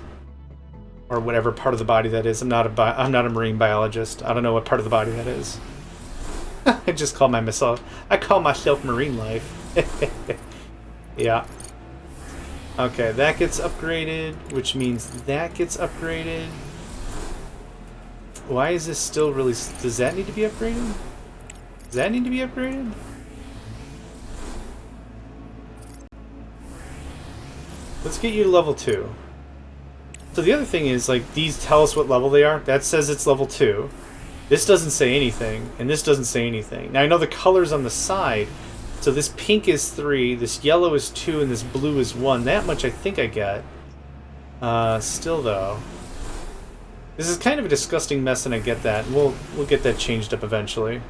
Or whatever part of the body that is. I'm not a marine biologist. I don't know what part of the body that is. I just call myself marine life. Yeah. Okay, that gets upgraded, which means that gets upgraded. Why is this still really... Does that need to be upgraded? Does that need to be upgraded? Let's get you to level 2. So the other thing is, like, these tell us what level they are. That says it's level 2. This doesn't say anything, and this doesn't say anything. Now, I know the colors on the side. So this pink is 3, this yellow is 2, and this blue is 1. That much I think I get. Still, though. This is kind of a disgusting mess, and I get that. We'll get that changed up eventually.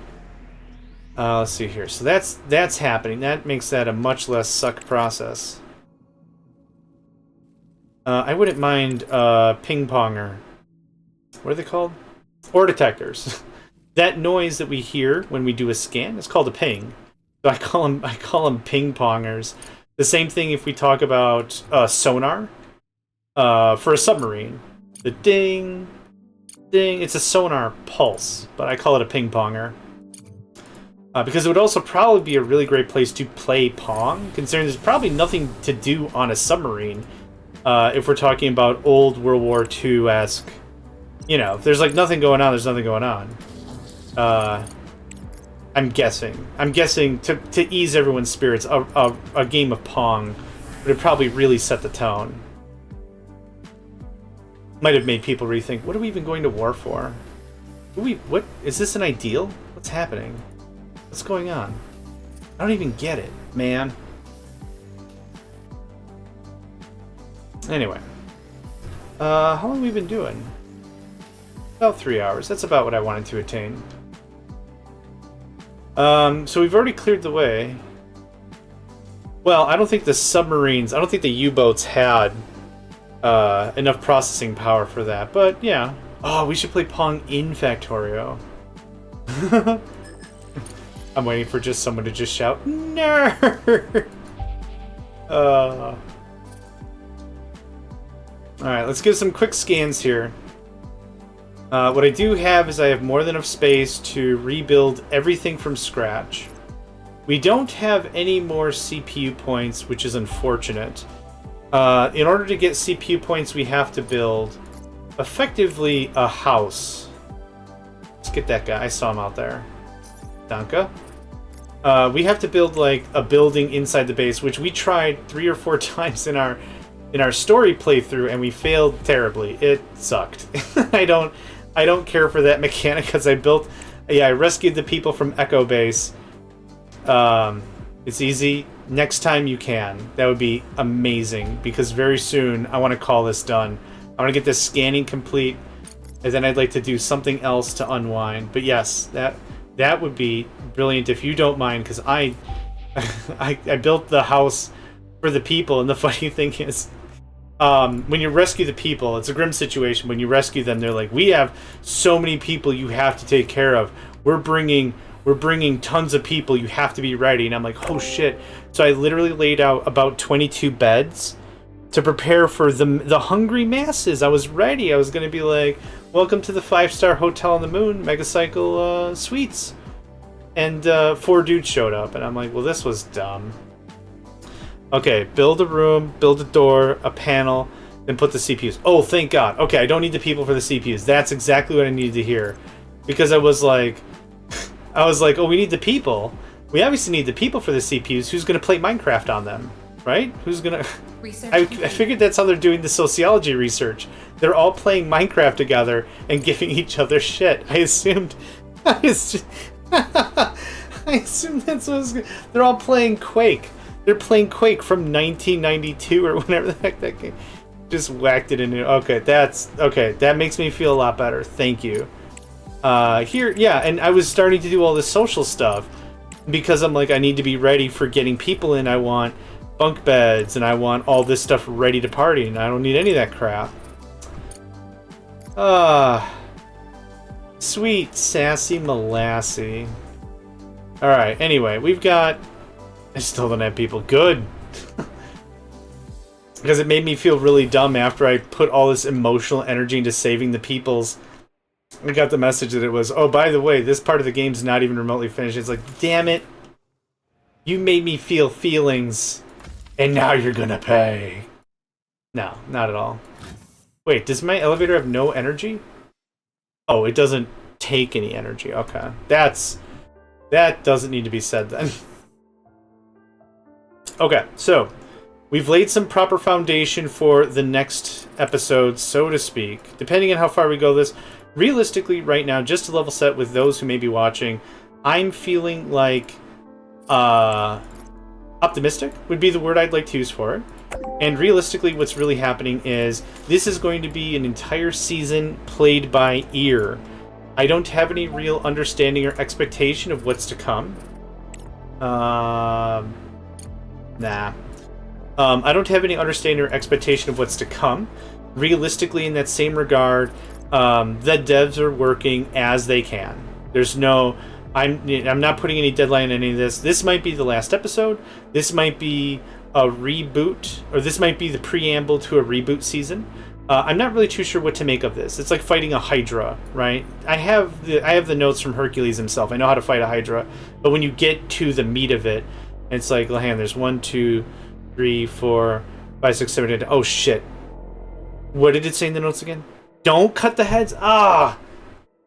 Let's see here. So that's happening. That makes that a much less suck process. I wouldn't mind ping-ponger. What are they called? Ore detectors. That noise that we hear when we do a scan is called a ping. So I call them ping-pongers. The same thing if we talk about sonar for a submarine. The ding, ding. It's a sonar pulse, but I call it a ping-ponger. Because it would also probably be a really great place to play Pong, considering there's probably nothing to do on a submarine. If we're talking about old World War II-esque, you know, if there's like nothing going on, there's nothing going on. I'm guessing to ease everyone's spirits, a game of Pong would probably really set the tone. Might have made people rethink, what are we even going to war for? What is this an ideal? What's happening? What's going on? I don't even get it, man. Anyway. How long have we been doing? About 3 hours. That's about what I wanted to attain. So we've already cleared the way. Well, I don't think the submarines, I don't think the U-boats had enough processing power for that, but yeah. Oh, we should play Pong in Factorio. I'm waiting for just someone to just shout, nerd! Alright, let's give some quick scans here. What I do have is I have more than enough space to rebuild everything from scratch. We don't have any more CPU points, which is unfortunate. In order to get CPU points, we have to build, effectively, a house. Let's get that guy. I saw him out there. Danka. We have to build, like, a building inside the base, which we tried 3 or 4 times in our story playthrough, and we failed terribly. It sucked. I don't care for that mechanic, because I rescued the people from Echo Base. It's easy. Next time you can. That would be amazing, because very soon I want to call this done. I want to get this scanning complete, and then I'd like to do something else to unwind. But yes, that would be brilliant if you don't mind, because I built the house for the people, and the funny thing is, when you rescue the people, it's a grim situation. When you rescue them, they're like, we have so many people you have to take care of. We're bringing tons of people. You have to be ready. And I'm like, oh shit. So I literally laid out about 22 beds to prepare for the hungry masses. I was ready. I was going to be like, welcome to the 5-star hotel on the moon, Megacycle suites. And 4 dudes showed up. And I'm like, well, this was dumb. Okay, build a room, build a door, a panel, then put the CPUs. Oh, thank God. Okay, I don't need the people for the CPUs. That's exactly what I needed to hear. Because I was like, oh, we need the people. We obviously need the people for the CPUs. Who's going to play Minecraft on them, right? Who's going to... I figured that's how they're doing the sociology research. They're all playing Minecraft together and giving each other shit. I assumed that's what was... They're all playing Quake. They're playing Quake from 1992 or whenever the heck that game. Just whacked it into... Okay, that makes me feel a lot better. Thank you. Here, yeah, and I was starting to do all this social stuff because I'm like, I need to be ready for getting people in. I want bunk beds and I want all this stuff ready to party, and I don't need any of that crap. Sweet sassy molassy. Alright, anyway, we've got... I still don't have people. Good. Because it made me feel really dumb after I put all this emotional energy into saving the peoples. I got the message that it was, oh, by the way, this part of the game's not even remotely finished. It's like, damn it. You made me feel feelings, and now you're gonna pay. No, not at all. Wait, does my elevator have no energy? Oh, it doesn't take any energy. Okay. That doesn't need to be said then. Okay, so we've laid some proper foundation for the next episode, so to speak. Depending on how far we go this, realistically, right now, just to level set with those who may be watching, I'm feeling like optimistic would be the word I'd like to use for it. And realistically, what's really happening is this is going to be an entire season played by ear. I don't have any real understanding or expectation of what's to come. Nah. I don't have any understanding or expectation of what's to come. Realistically, in that same regard, the devs are working as they can. There's no... I'm not putting any deadline in any of this. This might be the last episode. This might be a reboot, or this might be the preamble to a reboot season. I'm not really too sure what to make of this. It's like fighting a Hydra, right? I have the notes from Hercules himself. I know how to fight a Hydra, but when you get to the meat of it, it's like, well, hang on, there's 1, 2, 3, 4, 5, 6, 7, 8. Oh shit! What did it say in the notes again? Don't cut the heads. Ah!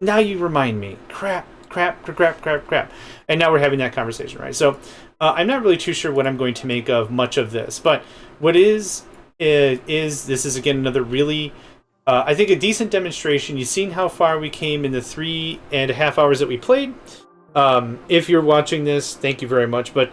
Now you remind me. Crap. And now we're having that conversation, right? So I'm not really too sure what I'm going to make of much of this, but what is this is again another really I think a decent demonstration. You've seen how far we came in the 3.5 hours that we played. If you're watching this, thank you very much, but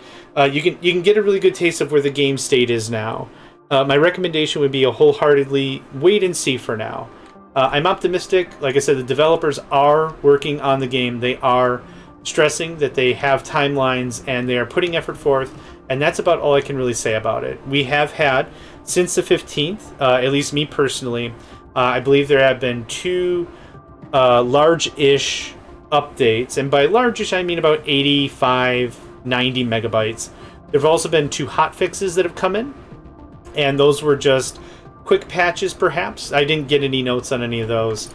you can get a really good taste of where the game state is now. My recommendation would be a wholeheartedly wait and see for now. I'm optimistic. Like I said, the developers are working on the game. They are stressing that they have timelines and they are putting effort forth, and that's about all I can really say about it. We have had, since the 15th, at least me personally, I believe there have been 2 large-ish updates, and by large-ish I mean about 85, 90 megabytes. There have also been 2 hotfixes that have come in, and those were just quick patches, perhaps. I didn't get any notes on any of those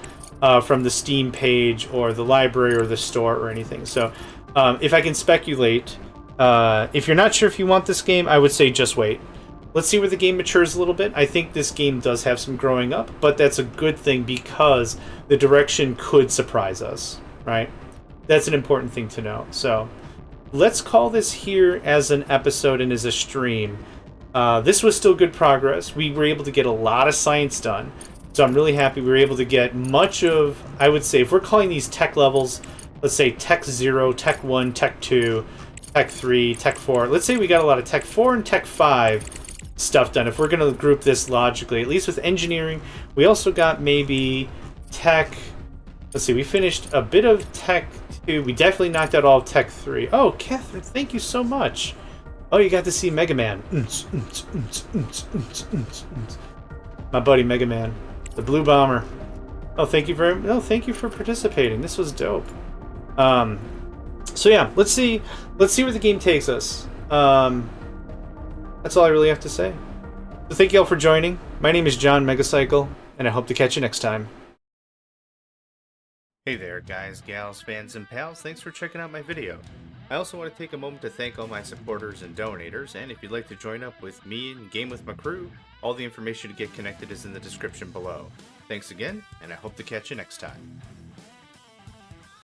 from the Steam page or the library or the store or anything. So if I can speculate, if you're not sure if you want this game, I would say just wait. Let's see where the game matures a little bit. I think this game does have some growing up, but that's a good thing because the direction could surprise us, right? That's an important thing to know. So let's call this here as an episode and as a stream. This was still good progress. We were able to get a lot of science done. So I'm really happy we were able to get much of, I would say, if we're calling these tech levels, let's say Tech 0, Tech 1, Tech 2, Tech 3, Tech 4. Let's say we got a lot of Tech 4 and Tech 5 stuff done. If we're going to group this logically, at least with engineering, we also got maybe Tech, let's see, we finished a bit of Tech 2. We definitely knocked out all of Tech 3. Oh, Catherine, thank you so much. Oh, you got to see Mega Man. My buddy Mega Man. The Blue Bomber. Oh, thank you for participating. This was dope. So yeah, let's see where the game takes us. That's all I really have to say. So thank you all for joining. My name is JohnMegacycle, and I hope to catch you next time. Hey there, guys, gals, fans, and pals. Thanks for checking out my video. I also want to take a moment to thank all my supporters and donators, and if you'd like to join up with me and game with my crew, all the information to get connected is in the description below. Thanks again, and I hope to catch you next time.